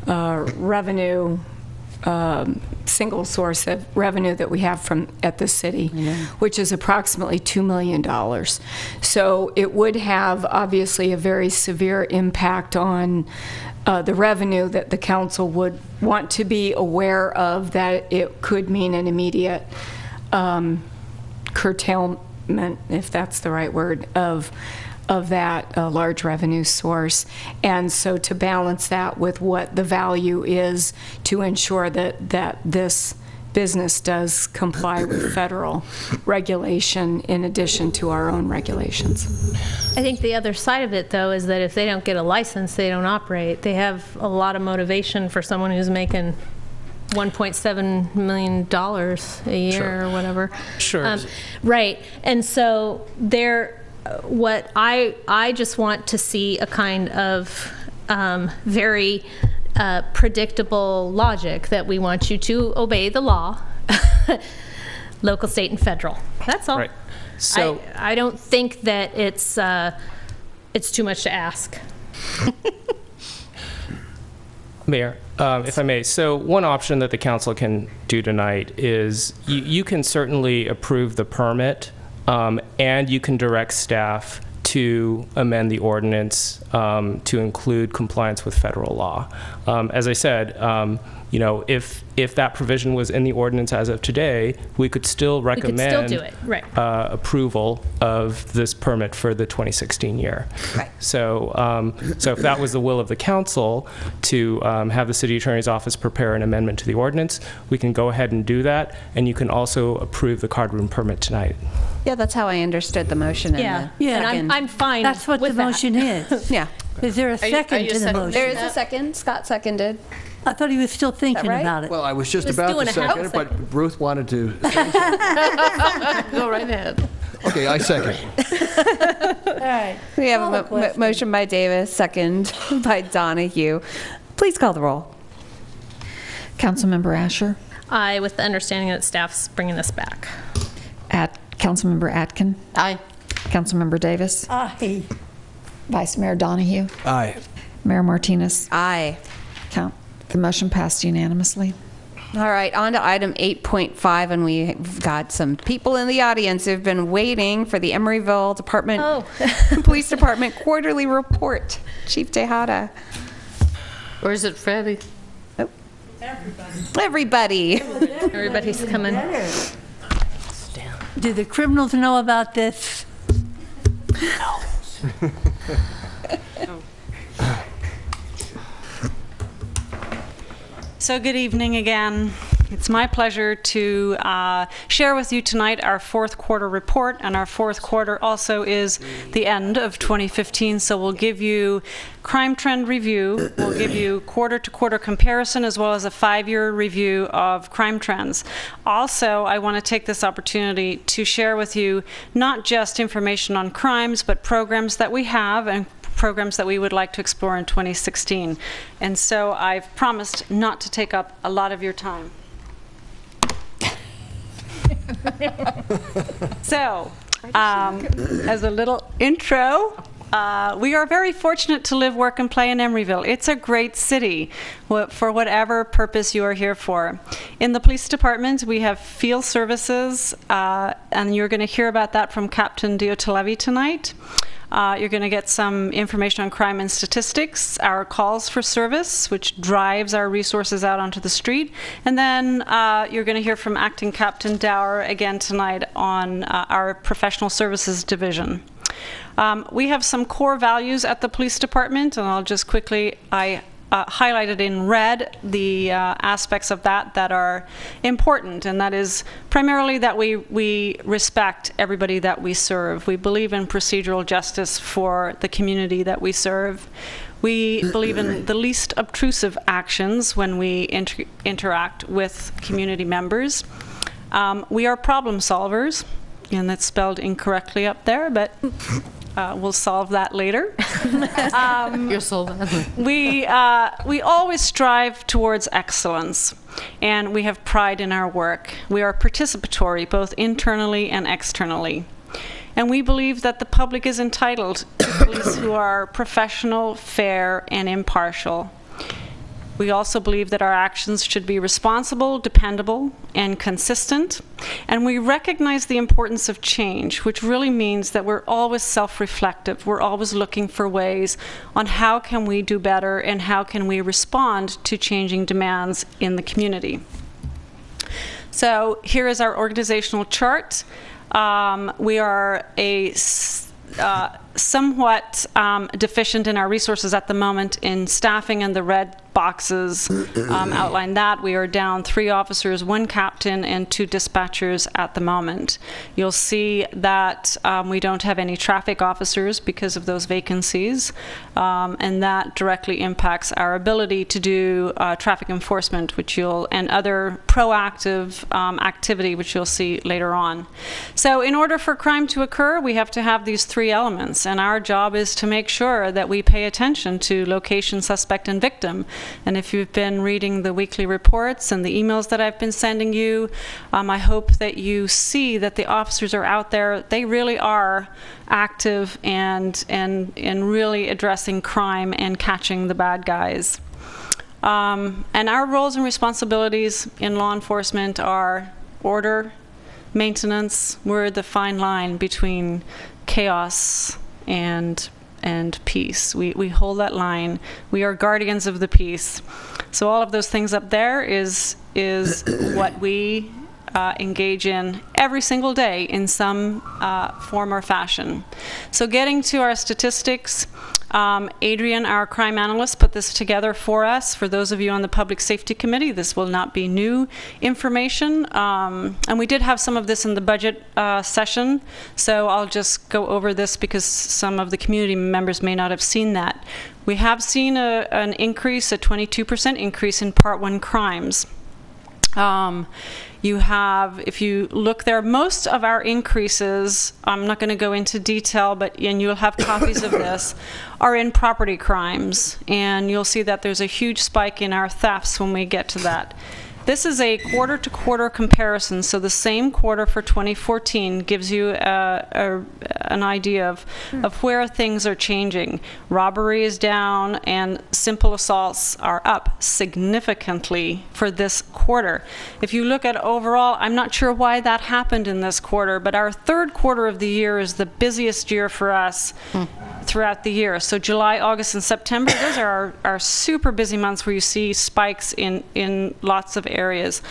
revenue, single source of revenue that we have at the city, which is approximately $2 million. So it would have obviously a very severe impact on the revenue that the council would want to be aware of, that it could mean an immediate curtailment, if that's the right word, of that large revenue source. And so to balance that with what the value is to ensure that this business does comply with federal regulation in addition to our own regulations. I think the other side of it, though, is that if they don't get a license, they don't operate. They have a lot of motivation for someone who's making $1.7 million a year or whatever. Sure. Right. And so what I just want to see a kind of very predictable logic that we want you to obey the law, local, state, and federal. That's all. Right. So I don't think that it's too much to ask. Mayor, if I may, so one option that the council can do tonight is you can certainly approve the permit, and you can direct staff to amend the ordinance to include compliance with federal law. As I said, you know, if that provision was in the ordinance as of today, we could still recommend we could still do it. Right. Approval of this permit for the 2016 year. Right. So, so if that was the will of the council to have the city attorney's office prepare an amendment to the ordinance, we can go ahead and do that, and you can also approve the card room permit tonight. Yeah, that's how I understood the motion. Yeah, and and I'm fine. That's what the with that. motion is. Yeah. Is there a second to the motion? There is a second. Scott seconded. I thought he was still thinking right? about it. Well, I was just He was about doing to a half second it, but Ruth wanted to. Go right ahead. Okay, I second. All right. We have Call a the question. motion by Davis, second by Donahue. Please call the roll. Councilmember Asher, I, with the understanding that staff's bringing this back. Councilmember Atkin, Aye. Councilmember Davis, Aye. Vice Mayor Donahue, Aye. Mayor Martinez. Aye. The motion passed unanimously. All right, on to item 8.5, and we've got some people in the audience who've been waiting for the Emeryville Police Department quarterly report. Chief Tejada. Or is it Freddie? Oh. Everybody. Everybody's coming. Do the criminals know about this? No. So good evening again. It's my pleasure to share with you tonight our fourth quarter report, and our fourth quarter also is the end of 2015, so we'll give you crime trend review, we'll give you quarter-to-quarter comparison, as well as a 5-year review of crime trends. Also, I want to take this opportunity to share with you not just information on crimes, but programs that we have and programs that we would like to explore in 2016. And so I've promised not to take up a lot of your time. So, as a little intro, we are very fortunate to live, work, and play in Emeryville. It's a great city for whatever purpose you are here for. In the police department, we have field services, and you're going to hear about that from Captain Diotalevi tonight. You're going to get some information on crime and statistics, our calls for service, which drives our resources out onto the street. And then you're going to hear from Acting Captain Dower again tonight on our professional services division. We have some core values at the police department, and I'll just quickly, I highlighted in red the aspects of that are important, and that is primarily that we respect everybody that we serve. We believe in procedural justice for the community that we serve. We believe in the least obtrusive actions when we interact with community members. We are problem solvers, and that's spelled incorrectly up there, but we'll solve that later. You'll solve that. We always strive towards excellence, and we have pride in our work. We are participatory, both internally and externally. And we believe that the public is entitled to police who are professional, fair, and impartial. We also believe that our actions should be responsible, dependable, and consistent. And we recognize the importance of change, which really means that we're always self-reflective. We're always looking for ways on how can we do better and how can we respond to changing demands in the community. So here is our organizational chart. We are somewhat deficient in our resources at the moment in staffing, and the red boxes outline that. We are down 3 officers, 1 captain, and 2 dispatchers at the moment. You'll see that we don't have any traffic officers because of those vacancies, and that directly impacts our ability to do traffic enforcement, and other proactive activity, which you'll see later on. So in order for crime to occur, we have to have these 3 elements, and our job is to make sure that we pay attention to location, suspect, and victim. And if you've been reading the weekly reports and the emails that I've been sending you, I hope that you see that the officers are out there. They really are active and really addressing crime and catching the bad guys. And our roles and responsibilities in law enforcement are order, maintenance. We're the fine line between chaos and peace. We hold that line. We are guardians of the peace. So all of those things up there is what we engage in every single day in some form or fashion. So getting to our statistics, Adrian, our crime analyst, put this together for us. For those of you on the Public Safety Committee, this will not be new information. And we did have some of this in the budget session, so I'll just go over this because some of the community members may not have seen that. We have seen an increase, a 22% increase in Part 1 crimes. You have, if you look there, most of our increases, I'm not going to go into detail, and you'll have copies of this, are in property crimes. And you'll see that there's a huge spike in our thefts when we get to that. This is a quarter-to-quarter comparison, so the same quarter for 2014 gives you an idea of where things are changing. Robbery is down, and simple assaults are up significantly for this quarter. If you look at overall, I'm not sure why that happened in this quarter, but our 3rd quarter of the year is the busiest year for us throughout the year. So July, August, and September, those are our super busy months where you see spikes in lots of areas.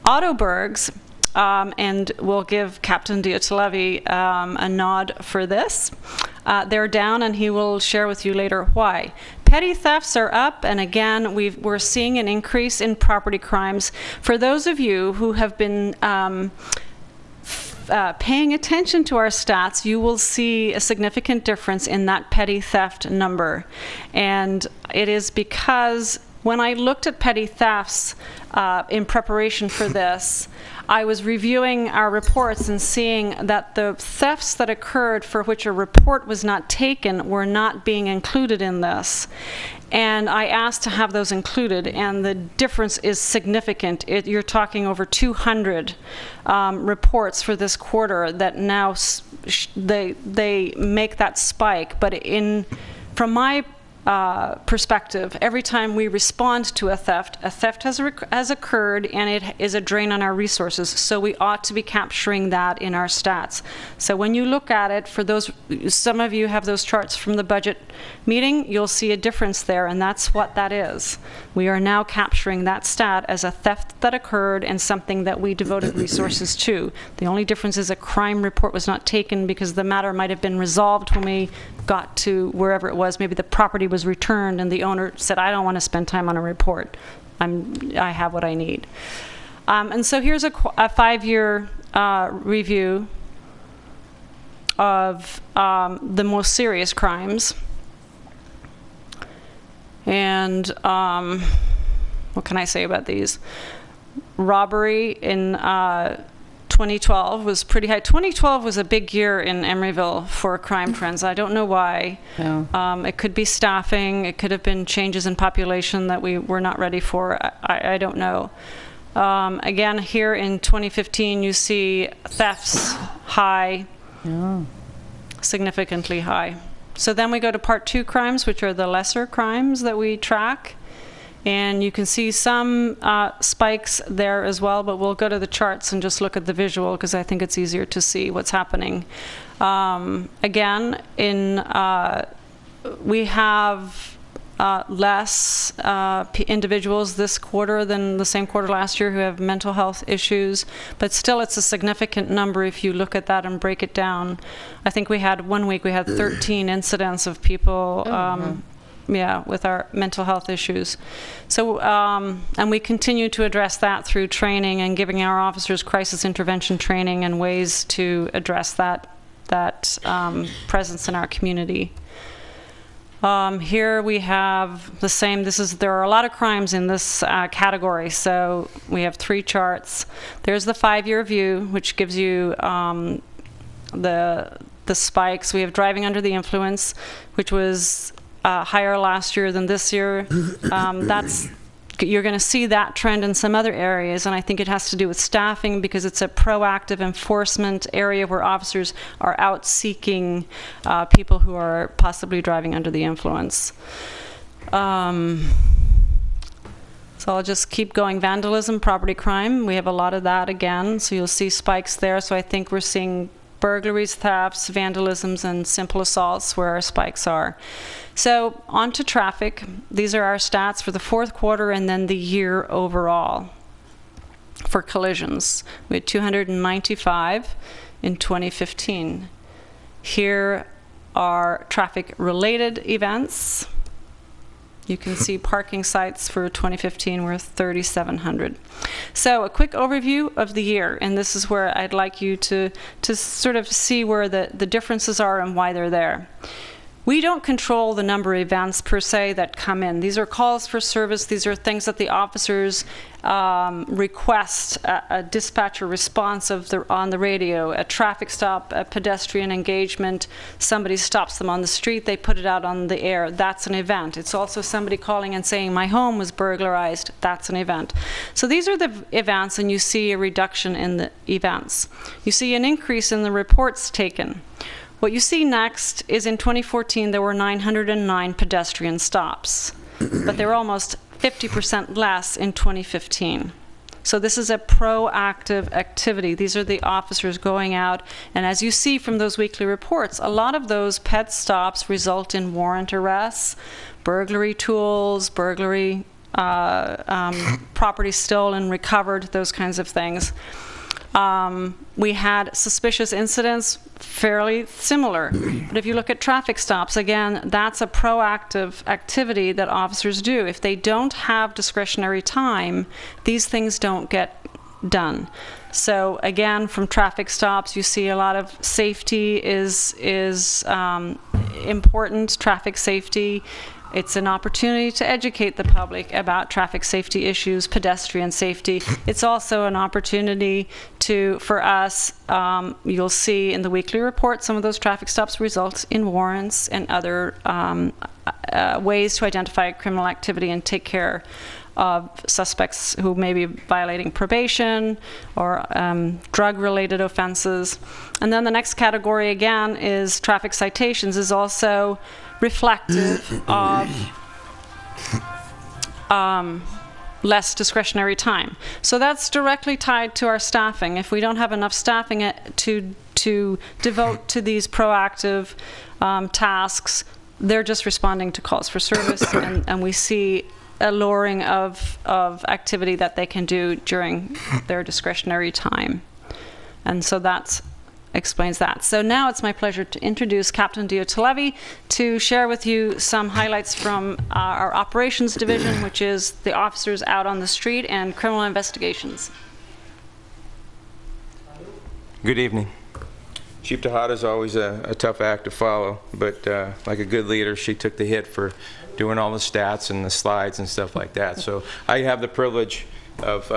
Autobergs, and we'll give Captain Diatalevi a nod for this. They're down, and he will share with you later why. Petty thefts are up, and again, we're seeing an increase in property crimes. For those of you who have been paying attention to our stats, you will see a significant difference in that petty theft number. And it is because when I looked at petty thefts in preparation for this, I was reviewing our reports and seeing that the thefts that occurred for which a report was not taken were not being included in this. And I asked to have those included, and the difference is significant. You're talking over 200 reports for this quarter that now they make that spike. But from my perspective, every time we respond to a theft has occurred, and it is a drain on our resources. So we ought to be capturing that in our stats. So when you look at it, for those, some of you have those charts from the budget meeting, you'll see a difference there, and that's what that is. We are now capturing that stat as a theft that occurred and something that we devoted resources to. The only difference is a crime report was not taken because the matter might have been resolved when we got to wherever it was. Maybe the property was returned and the owner said, I don't want to spend time on a report. I have what I need. And so here's a 5-year review of the most serious crimes. And what can I say about these? Robbery in 2012 was pretty high. 2012 was a big year in Emeryville for crime trends. I don't know why. Yeah. It could be staffing. It could have been changes in population that we were not ready for. I don't know. Again, here in 2015, you see thefts high, significantly high. So then we go to Part 2 crimes, which are the lesser crimes that we track. And you can see some spikes there as well, but we'll go to the charts and just look at the visual because I think it's easier to see what's happening. Again, we have less individuals this quarter than the same quarter last year who have mental health issues, but still it's a significant number if you look at that and break it down. I think we had 1 week, we had 13 incidents of people with our mental health issues. So, and we continue to address that through training and giving our officers crisis intervention training and ways to address that presence in our community. Here we have the same. There are a lot of crimes in this category, so we have 3 charts. There's the 5-year view, which gives you the spikes. We have driving under the influence, which was higher last year than this year. You're going to see that trend in some other areas, and I think it has to do with staffing because it's a proactive enforcement area where officers are out seeking people who are possibly driving under the influence. So I'll just keep going. Vandalism, property crime, we have a lot of that again, so you'll see spikes there. So I think we're seeing burglaries, thefts, vandalisms, and simple assaults where our spikes are. So on to traffic. These are our stats for the 4th quarter and then the year overall. For collisions, we had 295 in 2015. Here are traffic-related events. You can see parking sites for 2015 were 3,700. So a quick overview of the year, and this is where I'd like you to sort of see where the differences are and why they're there. We don't control the number of events per se that come in. These are calls for service. These are things that the officers request a dispatcher response on the radio, a traffic stop, a pedestrian engagement. Somebody stops them on the street, they put it out on the air. That's an event. It's also somebody calling and saying, my home was burglarized. That's an event. So these are the events, and you see a reduction in the events. You see an increase in the reports taken. What you see next is in 2014, there were 909 pedestrian stops, but they were almost 50% less in 2015. So this is a proactive activity. These are the officers going out, and as you see from those weekly reports, a lot of those ped stops result in warrant arrests, burglary tools, burglary, property stolen, recovered, those kinds of things. We had suspicious incidents, fairly similar. But if you look at traffic stops, again, that's a proactive activity that officers do. If they don't have discretionary time, these things don't get done. So again, from traffic stops, you see a lot of safety is important, traffic safety. It's an opportunity to educate the public about traffic safety issues, pedestrian safety. It's also an opportunity for us, you'll see in the weekly report, some of those traffic stops result in warrants and other ways to identify criminal activity and take care of suspects who may be violating probation or drug-related offenses. And then the next category, again, is traffic citations, is also reflective of less discretionary time. So that's directly tied to our staffing. If we don't have enough staffing to devote to these proactive tasks, they're just responding to calls for service, and we see a lowering of activity that they can do during their discretionary time. And so that's explains that. So now it's my pleasure to introduce Captain Diotalevi to share with you some highlights from our operations division, which is the officers out on the street and criminal investigations. Good evening. Chief Tejada is always a tough act to follow, but like a good leader, she took the hit for doing all the stats and the slides and stuff like that. So I have the privilege of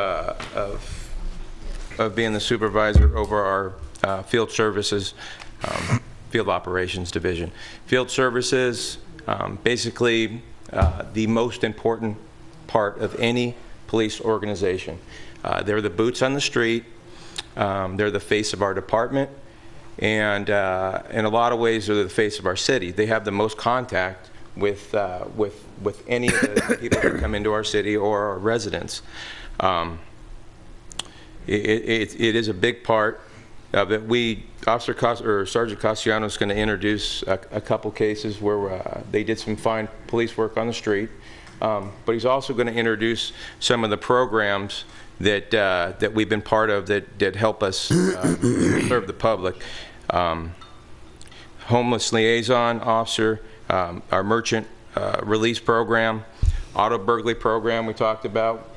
being the supervisor over our field services, field operations division. Field services, basically the most important part of any police organization. They're the boots on the street. They're the face of our department, and in a lot of ways they're the face of our city. They have the most contact with any of the people that come into our city or our residents. It is a big part of it. Sergeant Castellanos is going to introduce a couple cases where they did some fine police work on the street, but he's also going to introduce some of the programs that we've been part of that help us serve the public. Homeless liaison officer, our merchant release program, auto burglary program we talked about,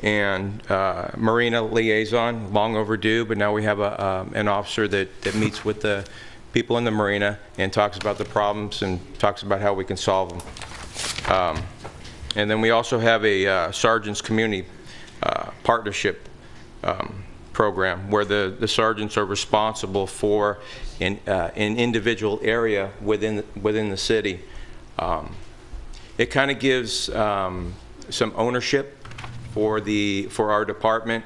and marina liaison, long overdue, but now we have an officer that meets with the people in the marina and talks about the problems and talks about how we can solve them. And then we also have a sergeant's community partnership program where the sergeants are responsible for an individual area within the city. It kind of gives some ownership for our department.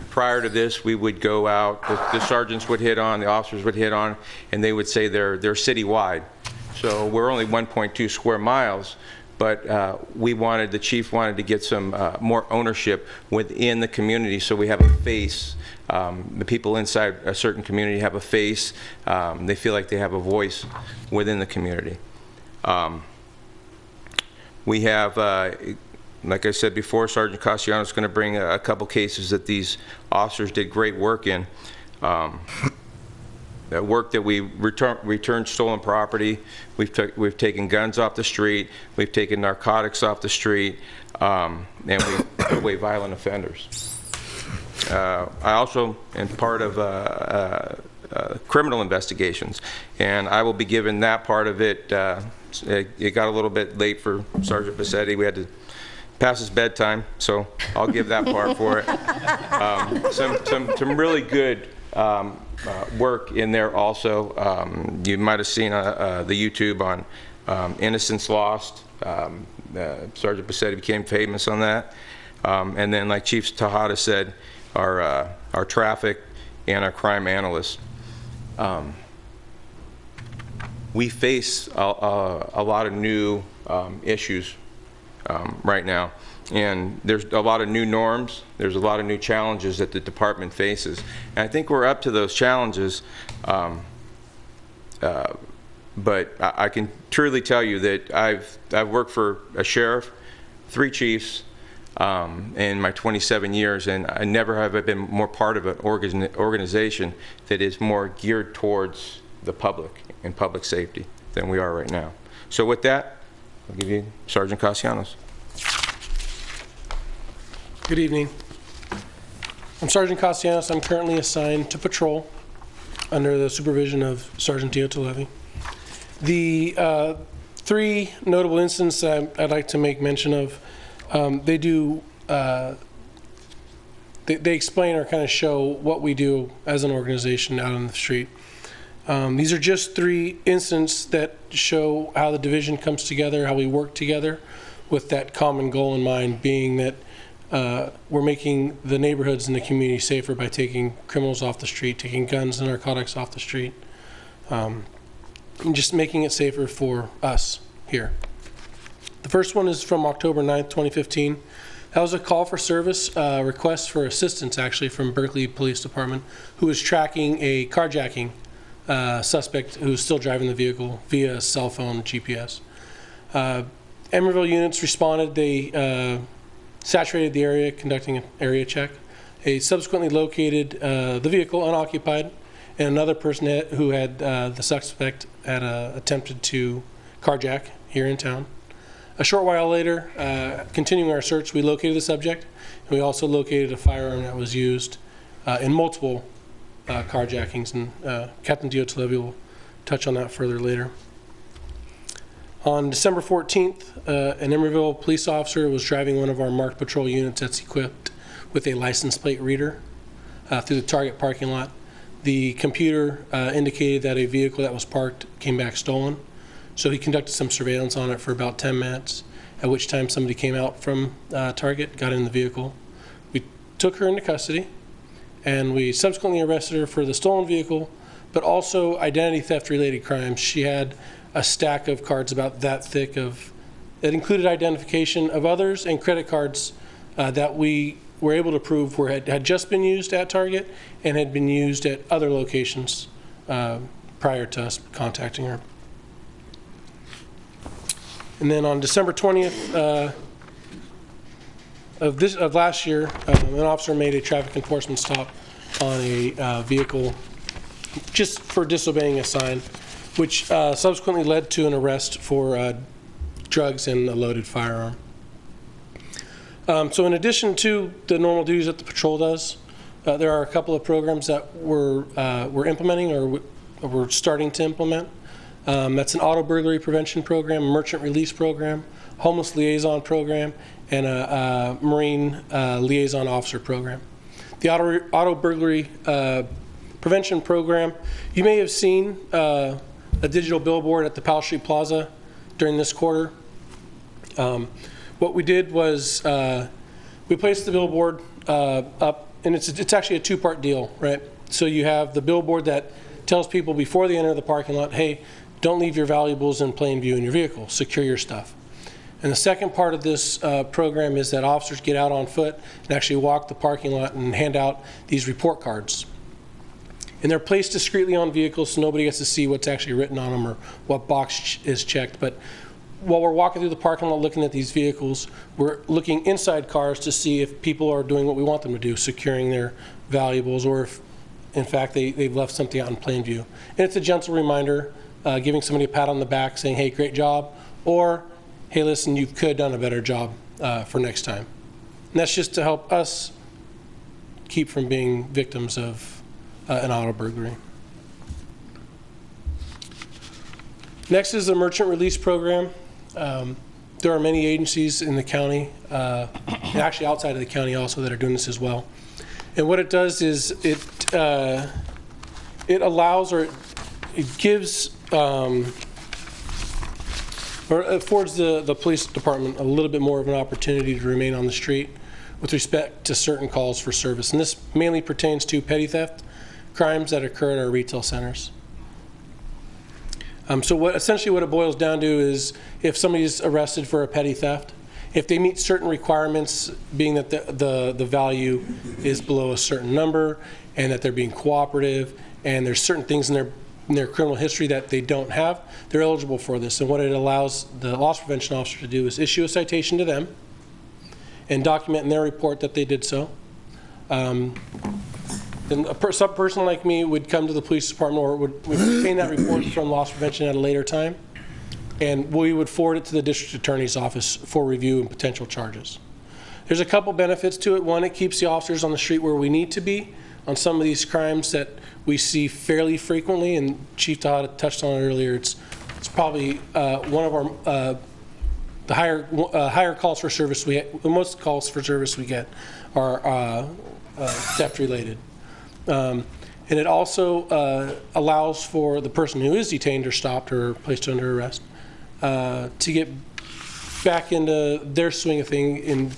Prior to this, we would go out, the sergeants would hit on, the officers would hit on, and they would say they're citywide. So we're only 1.2 square miles, but the chief wanted to get some more ownership within the community, so we have a face. The people inside a certain community have a face. They feel like they have a voice within the community. We have, like I said before, Sergeant Castellanos is going to bring a couple cases that these officers did great work in. Work that we returned stolen property. We've taken guns off the street. We've taken narcotics off the street, and we put away violent offenders. I also am part of criminal investigations, and I will be given that part of it. It got a little bit late for Sergeant Bassetti. We had to pass his bedtime, so I'll give that part for it. Some really good work in there also. You might have seen the YouTube on Innocence Lost. Sergeant Bassetti became famous on that. And then, like Chief Tejada said, our traffic and our crime analysts. We face a lot of new issues right now, and there's a lot of new norms, there's a lot of new challenges that the department faces, and I think we're up to those challenges, but I can truly tell you that I've worked for a sheriff, 3 chiefs in my 27 years, and I never have I been more part of an organization that is more geared towards the public and public safety than we are right now. So with that, I'll give you Sergeant Castellanos. Good evening. I'm Sergeant Castellanos. I'm currently assigned to patrol under the supervision of Sergeant Diotalevi. The 3 notable incidents I'd like to make mention of, they explain or kind of show what we do as an organization out on the street. These are just 3 incidents that show how the division comes together, how we work together with that common goal in mind, being that we're making the neighborhoods and the community safer by taking criminals off the street, taking guns and narcotics off the street, and just making it safer for us here. The first one is from October 9th, 2015. That was a call for service, request for assistance actually from Berkeley Police Department, who was tracking a carjacking suspect who was still driving the vehicle via cell phone GPS. Emeryville units responded. They saturated the area, conducting an area check. They subsequently located the vehicle unoccupied and another person who had, the suspect had attempted to carjack here in town. A short while later, continuing our search, we located the subject, and we also located a firearm that was used in multiple carjackings, and Captain Diottolevy will touch on that further later. On December 14th, an Emeryville police officer was driving one of our marked patrol units that's equipped with a license plate reader through the Target parking lot. The computer indicated that a vehicle that was parked came back stolen, so he conducted some surveillance on it for about 10 minutes, at which time somebody came out from Target, got in the vehicle. We took her into custody, and we subsequently arrested her for the stolen vehicle, but also identity theft related crimes. She had a stack of cards about that thick that included identification of others and credit cards that we were able to prove had just been used at Target and had been used at other locations prior to us contacting her. And then on December 20th of last year, an officer made a traffic enforcement stop on a vehicle just for disobeying a sign, which subsequently led to an arrest for drugs and a loaded firearm. So in addition to the normal duties that the patrol does, there are a couple of programs that we're implementing or we're starting to implement. That's an auto burglary prevention program, a merchant release program, homeless liaison program, and a marine liaison officer program. The auto burglary prevention program, you may have seen a digital billboard at the Powell Street Plaza during this quarter. What we did was we placed the billboard up, and it's actually a two-part deal, right? So you have the billboard that tells people before they enter the parking lot, hey, don't leave your valuables in plain view in your vehicle, secure your stuff. And the second part of this program is that officers get out on foot and actually walk the parking lot and hand out these report cards. And they're placed discreetly on vehicles so nobody gets to see what's actually written on them or what box is checked. But while we're walking through the parking lot looking at these vehicles, we're looking inside cars to see if people are doing what we want them to do, securing their valuables, or if, in fact, they've left something out in plain view. And it's a gentle reminder, giving somebody a pat on the back saying, hey, great job, or hey, listen, you could have done a better job for next time. And that's just to help us keep from being victims of an auto burglary. Next is the merchant release program. There are many agencies in the county, and actually outside of the county also, that are doing this as well. And what it does is it allows, or it gives or affords the police department a little bit more of an opportunity to remain on the street with respect to certain calls for service. And this mainly pertains to petty theft crimes that occur at our retail centers. So essentially what it boils down to is if somebody's arrested for a petty theft, if they meet certain requirements, being that the value is below a certain number and that they're being cooperative and there's certain things in their criminal history that they don't have, they're eligible for this. And what it allows the loss prevention officer to do is issue a citation to them and document in their report that they did so. Then some person like me would come to the police department or would obtain that report from loss prevention at a later time, and we would forward it to the district attorney's office for review and potential charges. There's a couple benefits to it. One, it keeps the officers on the street where we need to be on some of these crimes that we see fairly frequently, and Chief Tejada touched on it earlier. It's probably one of our the higher calls for service we get. The most calls for service we get are theft related. And it also allows for the person who is detained or stopped or placed under arrest to get back into their swing of thing in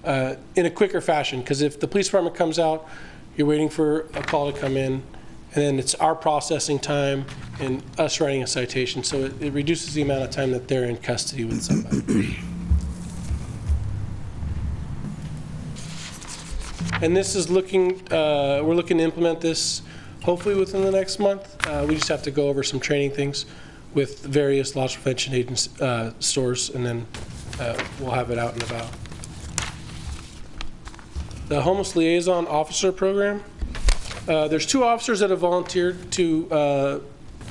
a quicker fashion. Because if the police department comes out, you're waiting for a call to come in, and then it's our processing time and us writing a citation. So it reduces the amount of time that they're in custody with somebody. And this is looking, we're looking to implement this hopefully within the next month. We just have to go over some training things with various loss prevention agents, stores, and then we'll have it out and about. The homeless liaison officer program. There's 2 officers that have volunteered to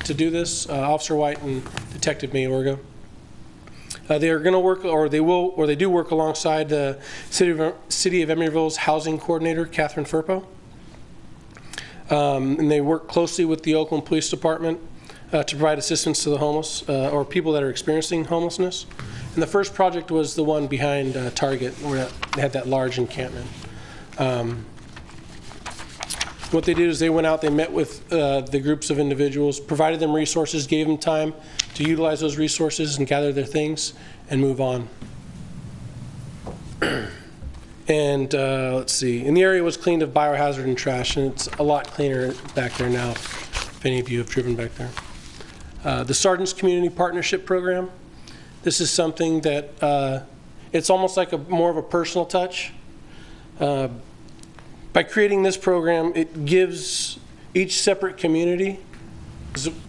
do this, Officer White and Detective Mayorga. They are going to work, or they will, or they do work alongside the City of Emeryville's housing coordinator, Catherine Firpo. And they work closely with the Oakland Police Department to provide assistance to the homeless or people that are experiencing homelessness. And the first project was the one behind Target, where they had that large encampment. What they did is they went out, they met with the groups of individuals, provided them resources, gave them time to utilize those resources and gather their things and move on. And let's see, and the area was cleaned of biohazard and trash, and it's a lot cleaner back there now, if any of you have driven back there. The Sergeant's Community Partnership Program. This is something that it's almost like more of a personal touch. By creating this program, it gives each separate community,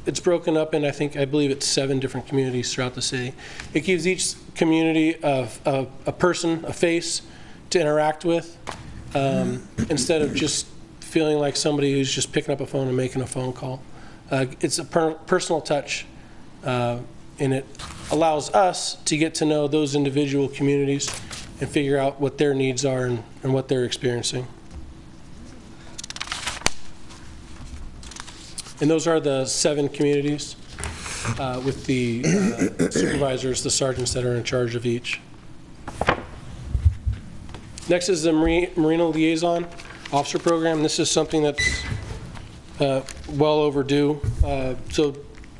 it's broken up in, I believe it's 7 different communities throughout the city. It gives each community a person, a face to interact with, instead of just feeling like somebody who's just picking up a phone and making a phone call. It's a personal touch, and it allows us to get to know those individual communities and figure out what their needs are and what they're experiencing. And those are the 7 communities with the supervisors, the sergeants that are in charge of each. Next is the Marina Liaison Officer Program. This is something that's well overdue. So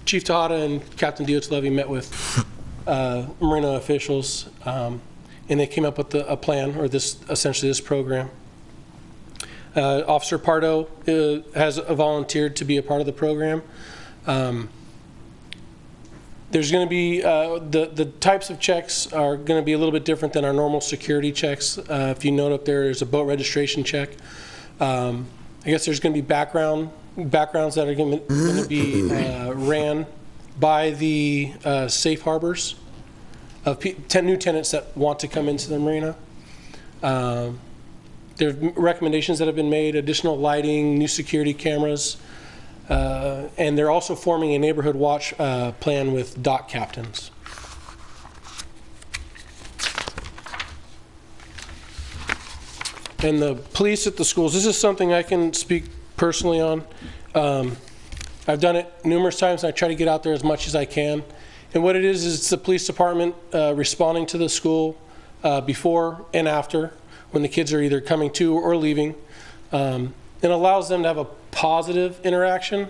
Chief Tejada and Captain Diotlevy met with Marina officials, and they came up with a plan, or essentially this program. Officer Pardo has volunteered to be a part of the program. There's going to be, the types of checks are going to be a little bit different than our normal security checks. If you note up there's a boat registration check. I guess there's going to be backgrounds that are going to be ran by the safe harbors of 10 new tenants that want to come into the marina. There are recommendations that have been made, additional lighting, new security cameras, and they're also forming a neighborhood watch plan with dock captains. And the police at the schools, this is something I can speak personally on. I've done it numerous times, and I try to get out there as much as I can. And what it is it's the police department responding to the school before and after, when the kids are either coming to or leaving. It allows them to have a positive interaction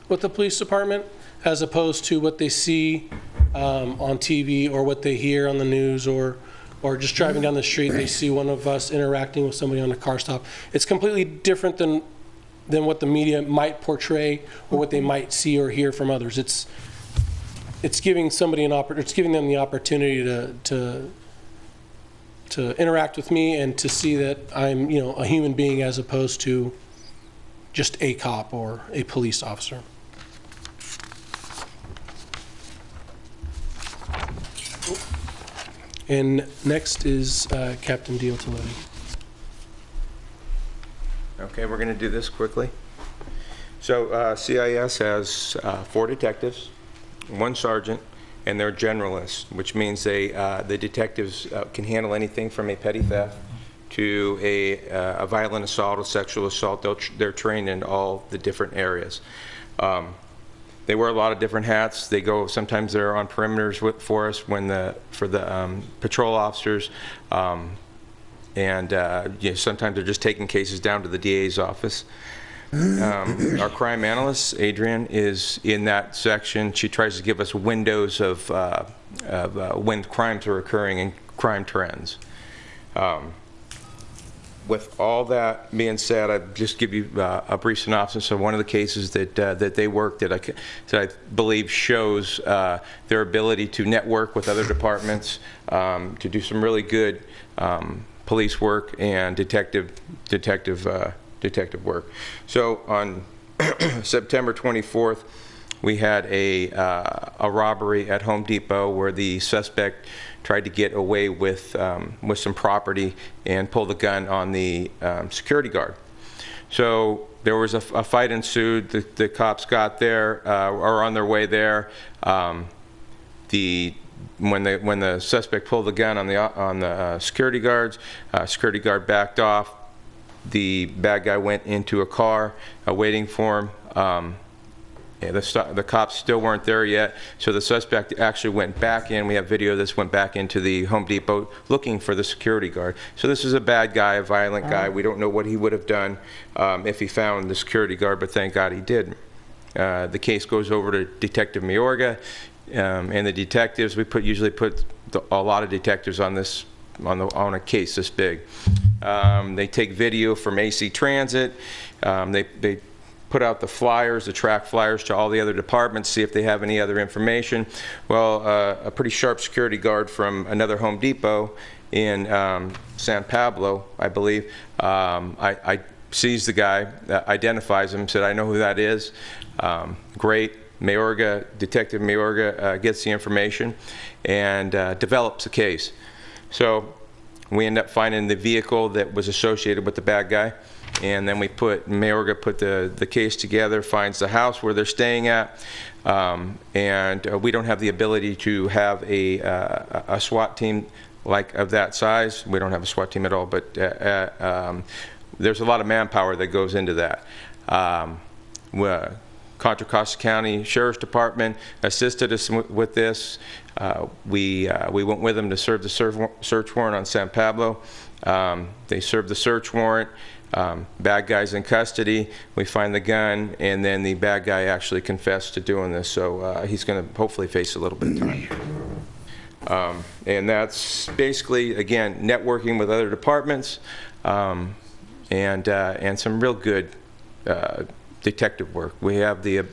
with the police department as opposed to what they see on TV or what they hear on the news, or just driving down the street, they see one of us interacting with somebody on a car stop. It's completely different than what the media might portray or what they might see or hear from others. It's giving somebody it's giving them the opportunity to interact with me and to see that I'm, a human being as opposed to just a cop or a police officer. And next is Captain Diotlevy. Okay, we're going to do this quickly. So CIS has 4 detectives, 1 sergeant, and they're generalists, which means the detectives can handle anything from a petty theft to a violent assault, a sexual assault. They're trained in all the different areas. They wear a lot of different hats. They go, sometimes they're on perimeters for us for the patrol officers. Sometimes they're just taking cases down to the DA's office. Our crime analyst, Adrian, is in that section. She tries to give us windows of when crimes are occurring and crime trends. With all that being said, I'll just give you a brief synopsis of one of the cases that they worked that I believe shows their ability to network with other departments, to do some really good police work and detective work. So on September 24th, we had a robbery at Home Depot where the suspect tried to get away with some property and pull the gun on the security guard. So there was a fight ensued. The cops got there, or on their way there. When the suspect pulled the gun on the security guards, security guard backed off. The bad guy went into a car waiting for him. The cops still weren't there yet, so the suspect actually went back in. We have video of this, went back into the Home Depot looking for the security guard. So this is a bad guy, a violent guy. We don't know what he would have done if he found the security guard, but thank God he did. The case goes over to Detective Mayorga, and the detectives, we usually put a lot of detectives on this, on a case this big. They take video from AC Transit. They put out the flyers, the track flyers to all the other departments, see if they have any other information. Well, a pretty sharp security guard from another Home Depot in San Pablo, I believe, I sees the guy, identifies him, said, I know who that is. Great. Mayorga, Detective Mayorga gets the information and develops a case. So we end up finding the vehicle that was associated with the bad guy. And then Mayorga put the case together, finds the house where they're staying at, and we don't have the ability to have a SWAT team of that size. We don't have a SWAT team at all, but there's a lot of manpower that goes into that. Contra Costa County Sheriff's Department assisted us with this. We went with them to serve the search warrant on San Pablo. They served the search warrant. Bad guy's in custody. We find the gun, and then the bad guy actually confessed to doing this, so he's going to hopefully face a little bit of time. And that's basically, again, networking with other departments, and some real good detective work. We have the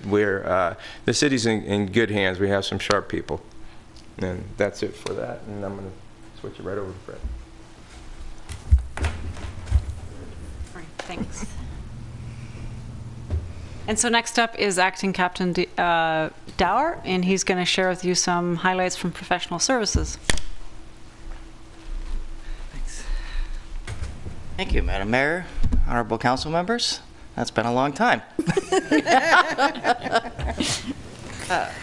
city's in good hands. We have some sharp people, and that's it for that. And I'm going to switch it right over to Fred. Thanks. And so next up is Acting Captain Dower, and he's going to share with you some highlights from professional services. Thanks. Thank you, Madam Mayor, honorable council members. That's been a long time.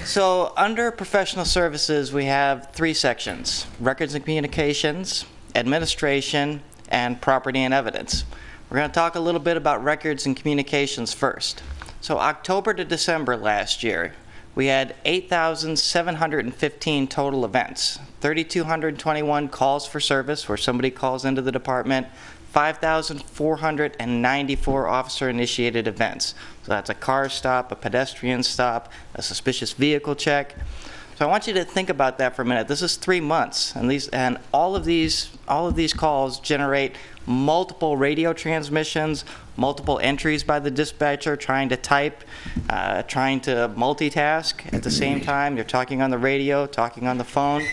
So under professional services, we have 3 sections: records and communications, administration, and property and evidence. We're going to talk a little bit about records and communications first. So October to December last year, we had 8,715 total events, 3,221 calls for service where somebody calls into the department, 5,494 officer-initiated events. So that's a car stop, a pedestrian stop, a suspicious vehicle check. So I want you to think about that for a minute. This is 3 months, and all of these calls generate multiple radio transmissions, multiple entries by the dispatcher trying to type, trying to multitask at the same time. You're talking on the radio, talking on the phone.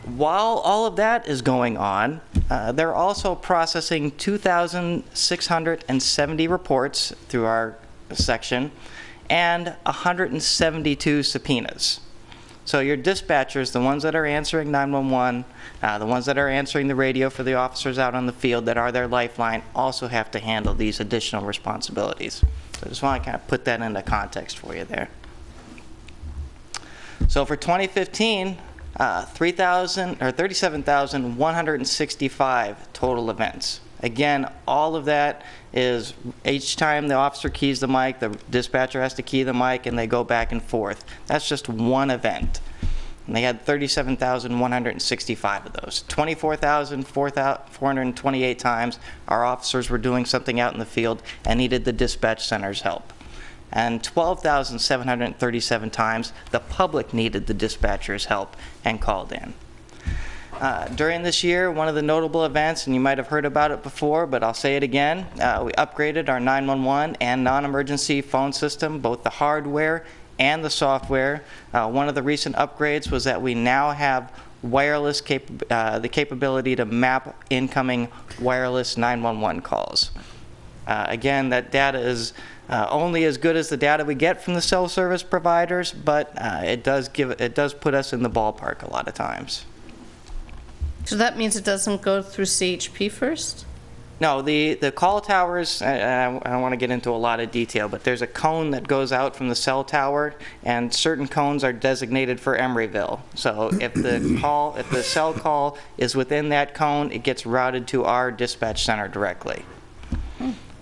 While all of that is going on, they're also processing 2,670 reports through our section and 172 subpoenas. So your dispatchers, the ones that are answering 911, the ones that are answering the radio for the officers out on the field that are their lifeline, also have to handle these additional responsibilities. So I just want to kind of put that into context for you there. So for 2015, 37,165 total events. Again, all of that is each time the officer keys the mic, the dispatcher has to key the mic, and they go back and forth. That's just one event. And they had 37,165 of those. 24,428 times our officers were doing something out in the field and needed the dispatch center's help. And 12,737 times the public needed the dispatcher's help and called in. During this year, one of the notable events, and you might have heard about it before, but I'll say it again, we upgraded our 911 and non-emergency phone system, both the hardware and the software. One of the recent upgrades was that we now have wireless the capability to map incoming wireless 911 calls. Again, that data is only as good as the data we get from the cell service providers, but it does put us in the ballpark a lot of times. So that means it doesn't go through CHP first? No, the call towers, I don't want to get into a lot of detail, but there's a cone that goes out from the cell tower, and certain cones are designated for Emeryville. So if the cell call is within that cone, it gets routed to our dispatch center directly.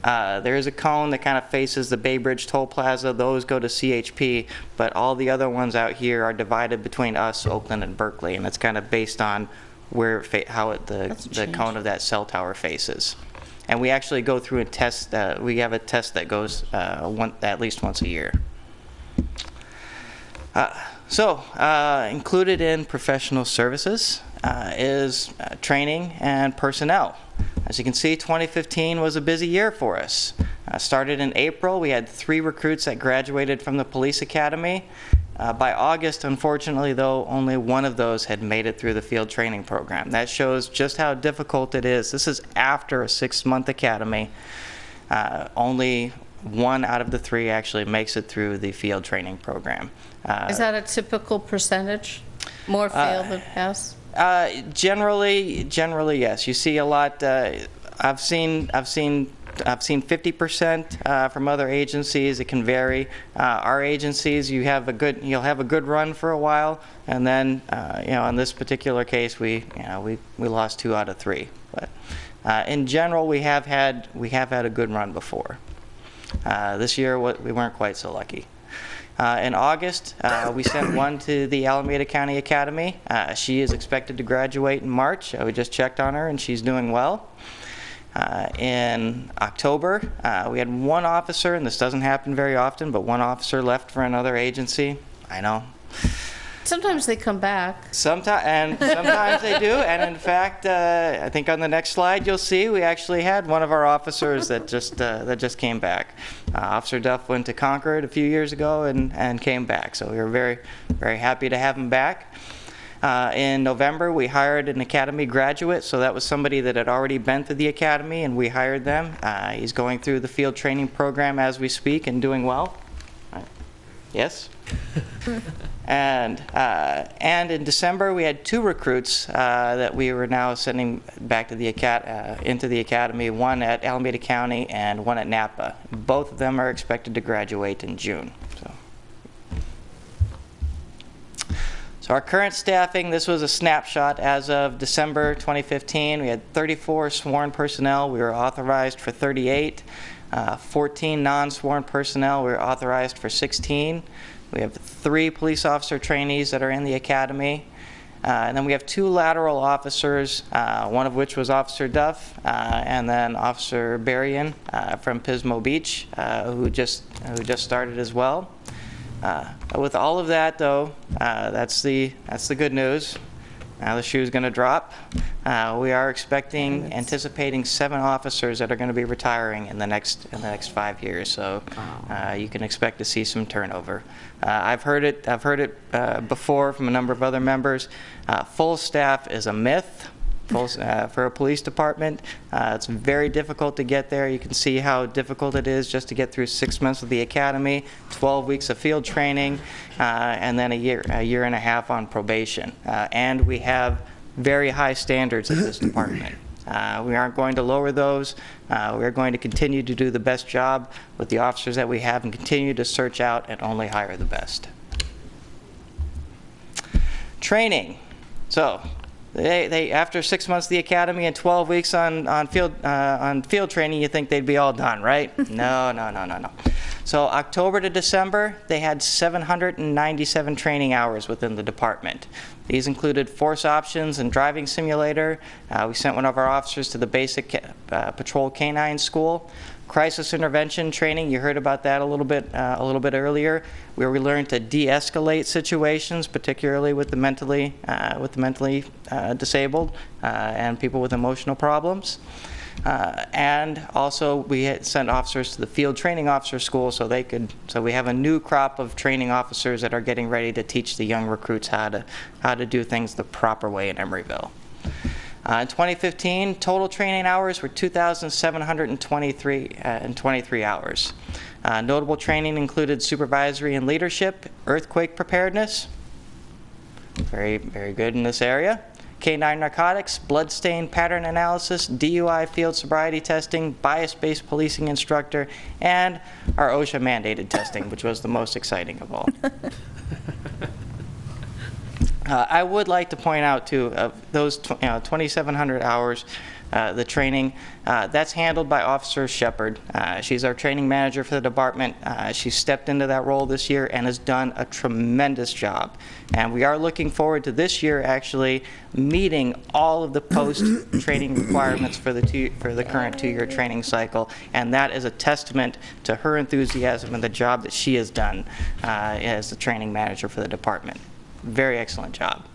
There is a cone that kind of faces the Bay Bridge Toll Plaza. Those go to CHP, but all the other ones out here are divided between us, Oakland, and Berkeley, and it's kind of based on where the cone of that cell tower faces. And we actually go through and test. We have a test that goes at least once a year. Included in professional services is training and personnel. As you can see, 2015 was a busy year for us. Started in April, we had 3 recruits that graduated from the police academy. By August, unfortunately, though, only one of those had made it through the field training program. That shows just how difficult it is. This is after a 6-month academy. Only 1 out of the 3 actually makes it through the field training program. Is that a typical percentage? More fail than pass? Generally, yes. You see a lot. I've seen 50% from other agencies. It can vary. Our agencies, you'll have a good run for a while, and then in this particular case, we lost 2 out of 3. But in general, we have had a good run before. This year, we weren't quite so lucky. In August, we sent 1 to the Alameda County Academy. She is expected to graduate in March. We just checked on her, and she's doing well. In October, we had 1 officer, and this doesn't happen very often, but 1 officer left for another agency. I know. Sometimes they come back. Sometimes they do, and in fact, I think on the next slide you'll see we actually had one of our officers that just came back. Officer Duff went to Concord a few years ago and came back, so we were very, very happy to have him back. In November, we hired an academy graduate, so that was somebody that had already been through the academy, and we hired them. He's going through the field training program as we speak and doing well. Yes? And in December, we had 2 recruits that we were now sending back to the into the academy, 1 at Alameda County and 1 at Napa. Both of them are expected to graduate in June. So our current staffing, this was a snapshot as of December 2015. We had 34 sworn personnel. We were authorized for 38. 14 non-sworn personnel. We were authorized for 16. We have 3 police officer trainees that are in the academy. And then we have 2 lateral officers, one of which was Officer Duff, and then Officer Berrien from Pismo Beach, who just started as well. With all of that, though, that's the good news. Now the shoe's going to drop. We are anticipating 7 officers that are going to be retiring in the next 5 years. So you can expect to see some turnover. I've heard it before from a number of other members. Full staff is a myth. For a police department, it's very difficult to get there. You can see how difficult it is just to get through 6 months of the academy, 12 weeks of field training, and then a year and a half on probation. And we have very high standards at this department. We aren't going to lower those. We are going to continue to do the best job with the officers that we have and continue to search out and only hire the best. Training. So. They after 6 months of the academy and 12 weeks on field training, you think they'd be all done, right? No. So October to December, they had 797 training hours within the department. These included force options and driving simulator. We sent one of our officers to the basic patrol canine school. Crisis intervention training, you heard about that a little bit earlier, where we learned to de-escalate situations, particularly with the mentally disabled and people with emotional problems. And also we had sent officers to the field training officer school so we have a new crop of training officers that are getting ready to teach the young recruits how to do things the proper way in Emeryville. In 2015, total training hours were 2,723 hours. Notable training included supervisory and leadership, earthquake preparedness, very, very good in this area, K-9 narcotics, blood stain pattern analysis, DUI field sobriety testing, bias-based policing instructor, and our OSHA mandated testing, which was the most exciting of all. I would like to point out, too, of those 2,700 hours, the training, that's handled by Officer Shepard. She's our training manager for the department. She stepped into that role this year and has done a tremendous job. And we are looking forward to this year actually meeting all of the post-training requirements for the current 2-year training cycle. And that is a testament to her enthusiasm and the job that she has done as the training manager for the department. Very excellent job.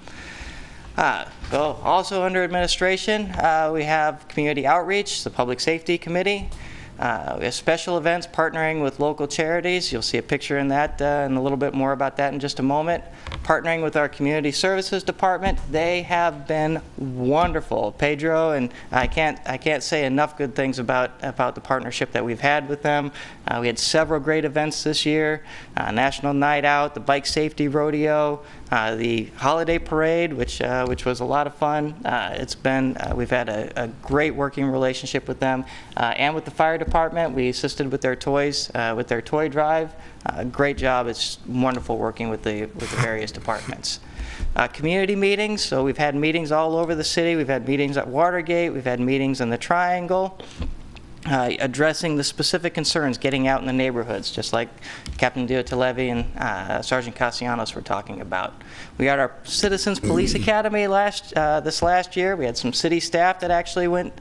So also under administration, we have community outreach, the Public Safety Committee. We have special events partnering with local charities. You'll see a picture in that and a little bit more about that in just a moment. Partnering with our Community Services Department. They have been wonderful. Pedro, and I can't say enough good things about the partnership that we've had with them. We had several great events this year. National Night Out, the Bike Safety Rodeo, the Holiday Parade, which was a lot of fun. We've had a great working relationship with them, and with the fire department. We assisted with their toys, with their toy drive. Great job. It's wonderful working with the various departments. Community meetings. So we've had meetings all over the city. We've had meetings at Watergate. We've had meetings in the Triangle. Addressing the specific concerns, getting out in the neighborhoods, just like Captain Diotelevi and Sergeant Castellanos were talking about. We had our Citizens Police Academy this last year. We had some city staff that actually went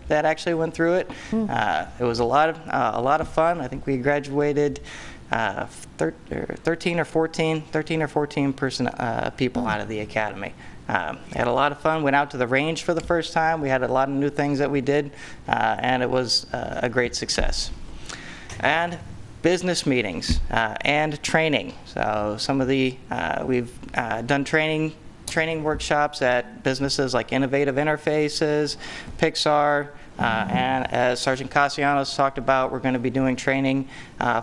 through it. It was a lot of fun. I think we graduated 13 or 14 people out of the academy. Had a lot of fun, went out to the range for the first time. We had a lot of new things that we did, and it was a great success. And business meetings and training. So some of we've done training workshops at businesses like Innovative Interfaces, Pixar, and as Sergeant Castellanos talked about, we're going to be doing training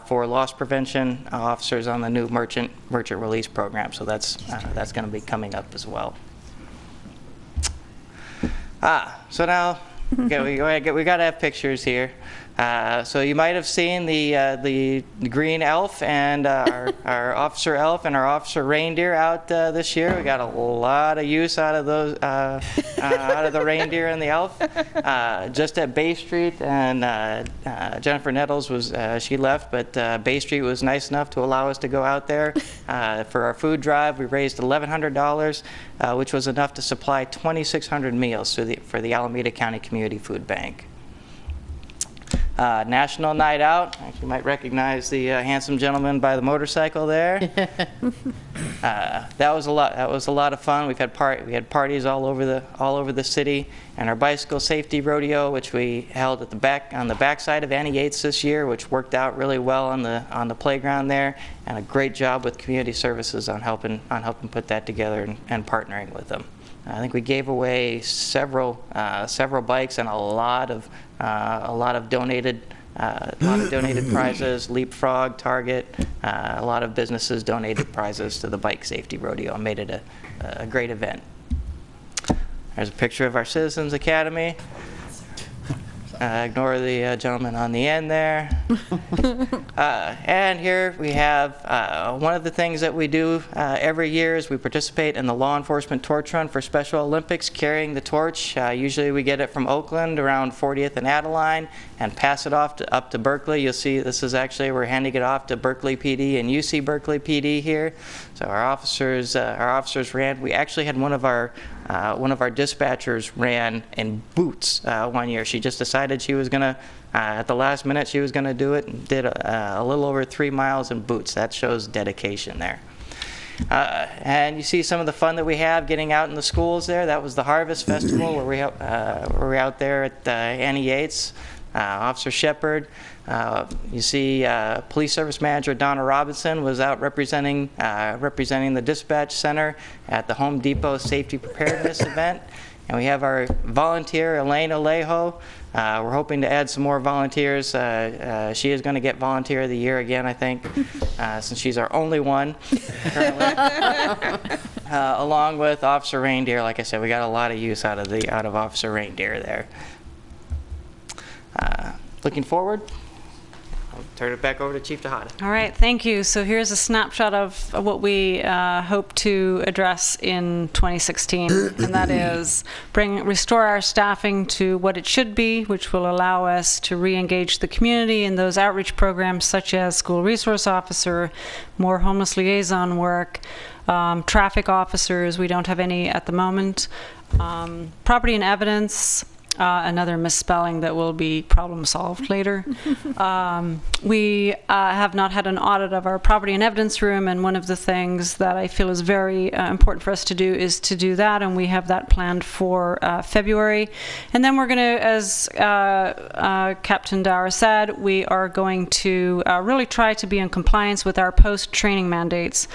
for loss prevention officers on the new merchant release program. So that's going to be coming up as well. So now we got to have pictures here. So you might have seen the green elf and our officer elf and our officer reindeer out this year. We got a lot of use out of those out of the reindeer and the elf. Just at Bay Street, and Jennifer Nettles she left, but Bay Street was nice enough to allow us to go out there for our food drive. We raised $1,100, which was enough to supply 2,600 meals for the Alameda County Community Food Bank. National Night Out. You might recognize the handsome gentleman by the motorcycle there. That was a lot of fun. We had parties all over the city, and our bicycle safety rodeo, which we held on the backside of Annie Yates this year, which worked out really well on the playground there, and a great job with Community Services on helping put that together and partnering with them. I think we gave away several bikes and a lot of donated prizes. Leapfrog, Target, a lot of businesses donated prizes to the bike safety rodeo and made it a great event. There's a picture of our Citizens Academy. Ignore the gentleman on the end there. And here we have one of the things that we do every year is we participate in the law enforcement torch run for Special Olympics, carrying the torch. Usually we get it from Oakland around 40th and Adeline and pass it off up to Berkeley. You'll see this is actually, we're handing it off to Berkeley PD and UC Berkeley PD here. So our officers ran. We actually had one of our dispatchers ran in boots one year. She just decided she was going to, at the last minute, she was going to do it, and did a little over 3 miles in boots. That shows dedication there. And you see some of the fun that we have getting out in the schools there. That was the Harvest Festival where we're out there at Annie Yates. Officer Shepard. You see Police Service Manager Donna Robinson was out representing the dispatch center at the Home Depot Safety Preparedness event. And we have our volunteer, Elena Alejo. We're hoping to add some more volunteers. She is going to get Volunteer of the Year again, I think, since she's our only one currently. Along with Officer Reindeer. Like I said, we got a lot of use out of Officer Reindeer there. Looking forward, I'll turn it back over to Chief Tejada. All right, thank you. So here's a snapshot of what we hope to address in 2016, and that is restore our staffing to what it should be, which will allow us to re-engage the community in those outreach programs such as school resource officer, more homeless liaison work, traffic officers. We don't have any at the moment. Property and evidence. Another misspelling that will be problem solved later. We have not had an audit of our property and evidence room, and one of the things that I feel is very important for us to do is to do that, and we have that planned for February. And then we're going to, as Captain Dower said, we are going to really try to be in compliance with our post-training mandates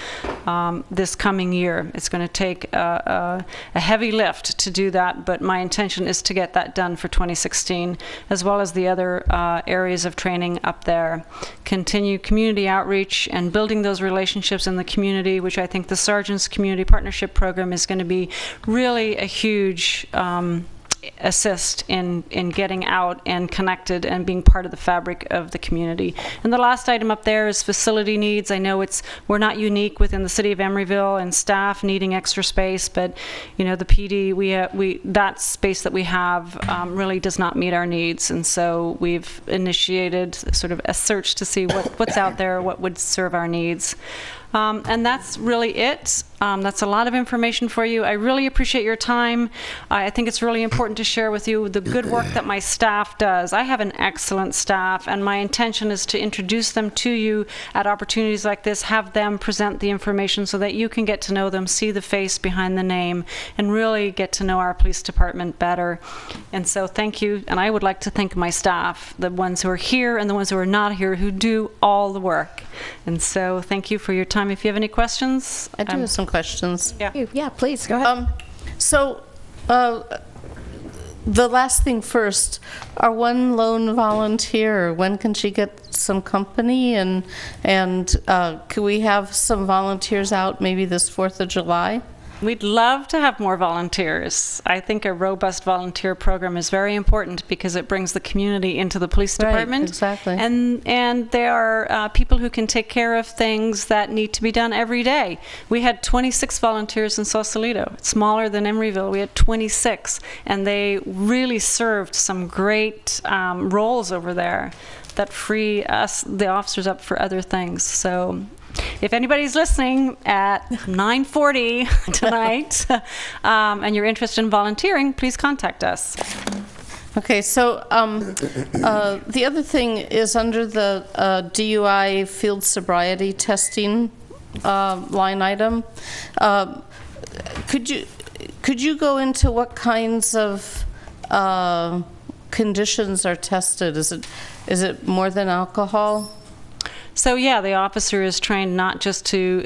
this coming year. It's going to take a heavy lift to do that, but my intention is to get that done for 2016, as well as the other areas of training up there. Continue community outreach and building those relationships in the community, which I think the Sergeant's Community Partnership Program is going to be really a huge assist in getting out and connected and being part of the fabric of the community. And the last item up there is facility needs. I know we're not unique within the city of Emeryville and staff needing extra space, but you know, the PD, that space that we have really does not meet our needs, and so we've initiated sort of a search to see what's out there, what would serve our needs. And that's really it. That's a lot of information for you. I really appreciate your time. I think it's really important to share with you the good work that my staff does. I have an excellent staff, and my intention is to introduce them to you at opportunities like this, have them present the information so that you can get to know them, see the face behind the name, and really get to know our police department better. And so thank you, and I would like to thank my staff, the ones who are here and the ones who are not here, who do all the work. And so thank you for your time. If you have any questions. I do have some questions. Yeah, please, go ahead. The last thing first, our one lone volunteer, when can she get some company? And could we have some volunteers out maybe this 4th of July? We'd love to have more volunteers. I think a robust volunteer program is very important because it brings the community into the police department. Right, exactly. And there are people who can take care of things that need to be done every day. We had 26 volunteers in Sausalito. It's smaller than Emeryville. We had 26, and they really served some great roles over there that free us, the officers, up for other things. So if anybody's listening at 9:40 tonight and you're interested in volunteering, please contact us. Okay, so the other thing is under the DUI field sobriety testing line item. Could you go into what kinds of conditions are tested? Is it more than alcohol? So yeah, the officer is trained not just to,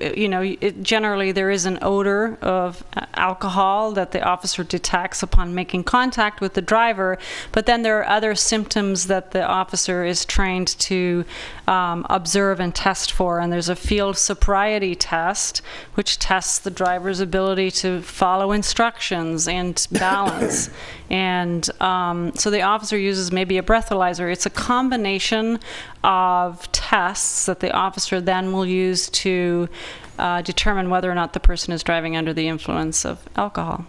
generally there is an odor of alcohol that the officer detects upon making contact with the driver, but then there are other symptoms that the officer is trained to observe and test for, and there's a field sobriety test, which tests the driver's ability to follow instructions and balance. And so the officer uses maybe a breathalyzer. It's a combination of tests that the officer then will use to determine whether or not the person is driving under the influence of alcohol.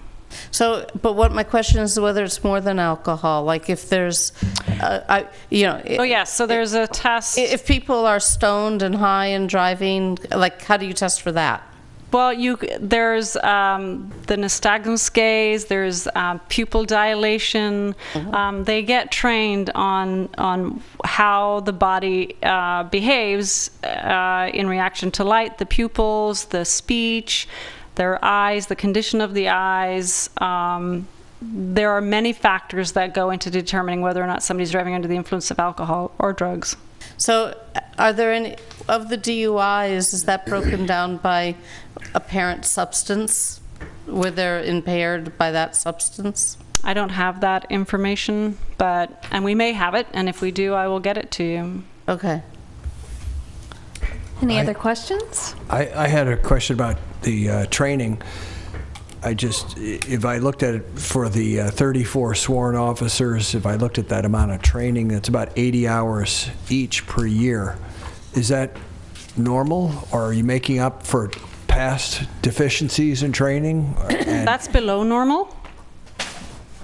So, but what my question is whether it's more than alcohol, like if there's, oh yes, so there's a test. If people are stoned and high and driving, like how do you test for that? Well, there's the nystagmus gaze, there's pupil dilation. They get trained on how the body behaves in reaction to light, the pupils, the speech, their eyes, the condition of the eyes. There are many factors that go into determining whether or not somebody's driving under the influence of alcohol or drugs. So are there any, of the DUIs, is that broken down by apparent substance where they're impaired by that substance? I don't have that information, and we may have it, and if we do, I will get it to you. Okay. Any other questions? I had a question about the training. If I looked at it for the 34 sworn officers, if I looked at that amount of training, that's about 80 hours each per year. Is that normal, or are you making up for past deficiencies in training? That's below normal.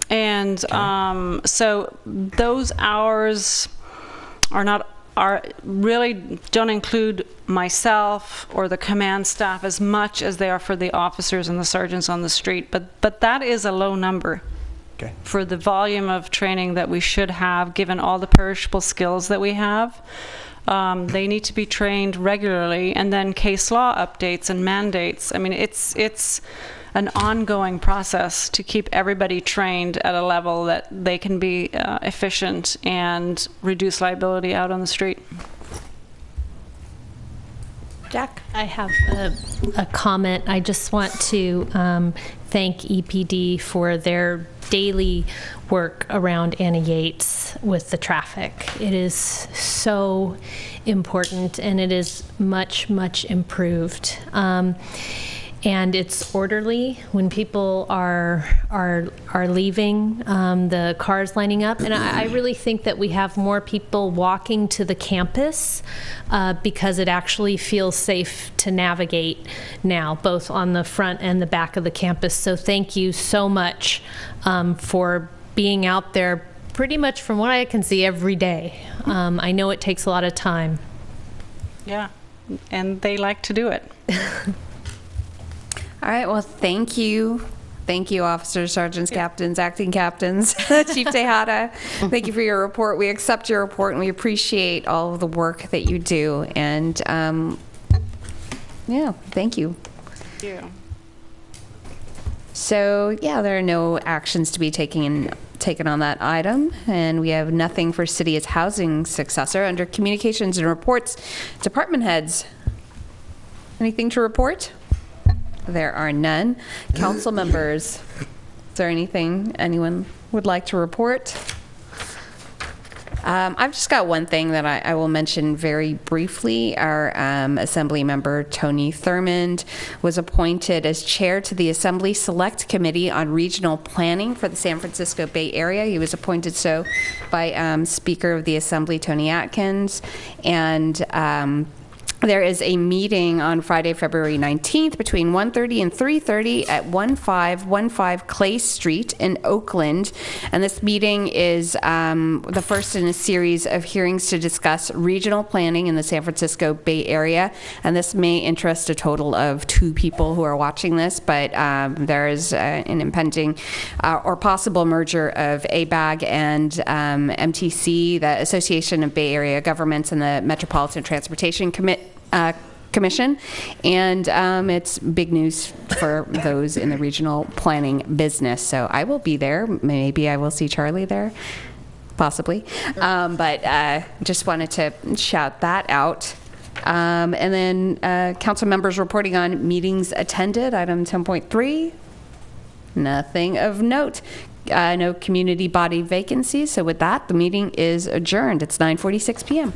And so those hours really don't include myself or the command staff as much as they are for the officers and the sergeants on the street. But that is a low number for the volume of training that we should have, given all the perishable skills that we have. They need to be trained regularly, and then case law updates and mandates. I mean, it's an ongoing process to keep everybody trained at a level that they can be efficient and reduce liability out on the street. Jack? I have a comment. I just want to thank EPD for their daily work around Anna Yates with the traffic. It is so important, and it is much, much improved. And it's orderly when people are leaving, the cars lining up. And I really think that we have more people walking to the campus because it actually feels safe to navigate now, both on the front and the back of the campus. So thank you so much for being out there pretty much from what I can see every day. I know it takes a lot of time. Yeah, and they like to do it. All right, well, thank you. Thank you, officers, sergeants, captains, acting captains, Chief Tejada. Thank you for your report. We accept your report, and we appreciate all of the work that you do. And, yeah, thank you. Thank you. So, yeah, there are no actions to be taken on that item, and we have nothing for city as housing successor. Under communications and reports, department heads, anything to report? There are none. Council members, is there anything anyone would like to report? I've just got one thing that I will mention very briefly. Our Assembly member, Tony Thurmond, was appointed as chair to the Assembly Select Committee on Regional Planning for the San Francisco Bay Area. He was appointed so by Speaker of the Assembly, Tony Atkins. And there is a meeting on Friday, February 19th between 1:30 and 3:30 at 1515 Clay Street in Oakland. And this meeting is the first in a series of hearings to discuss regional planning in the San Francisco Bay Area. And this may interest a total of 2 people who are watching this, but there is an impending or possible merger of ABAG and MTC, the Association of Bay Area Governments, and the Metropolitan Transportation Commission, and it's big news for those in the regional planning business. So I will be there. Maybe I will see Charlie there, possibly. But just wanted to shout that out. And then council members reporting on meetings attended, item 10.3. Nothing of note. No community body vacancies. So with that, the meeting is adjourned. It's 9:46 p.m.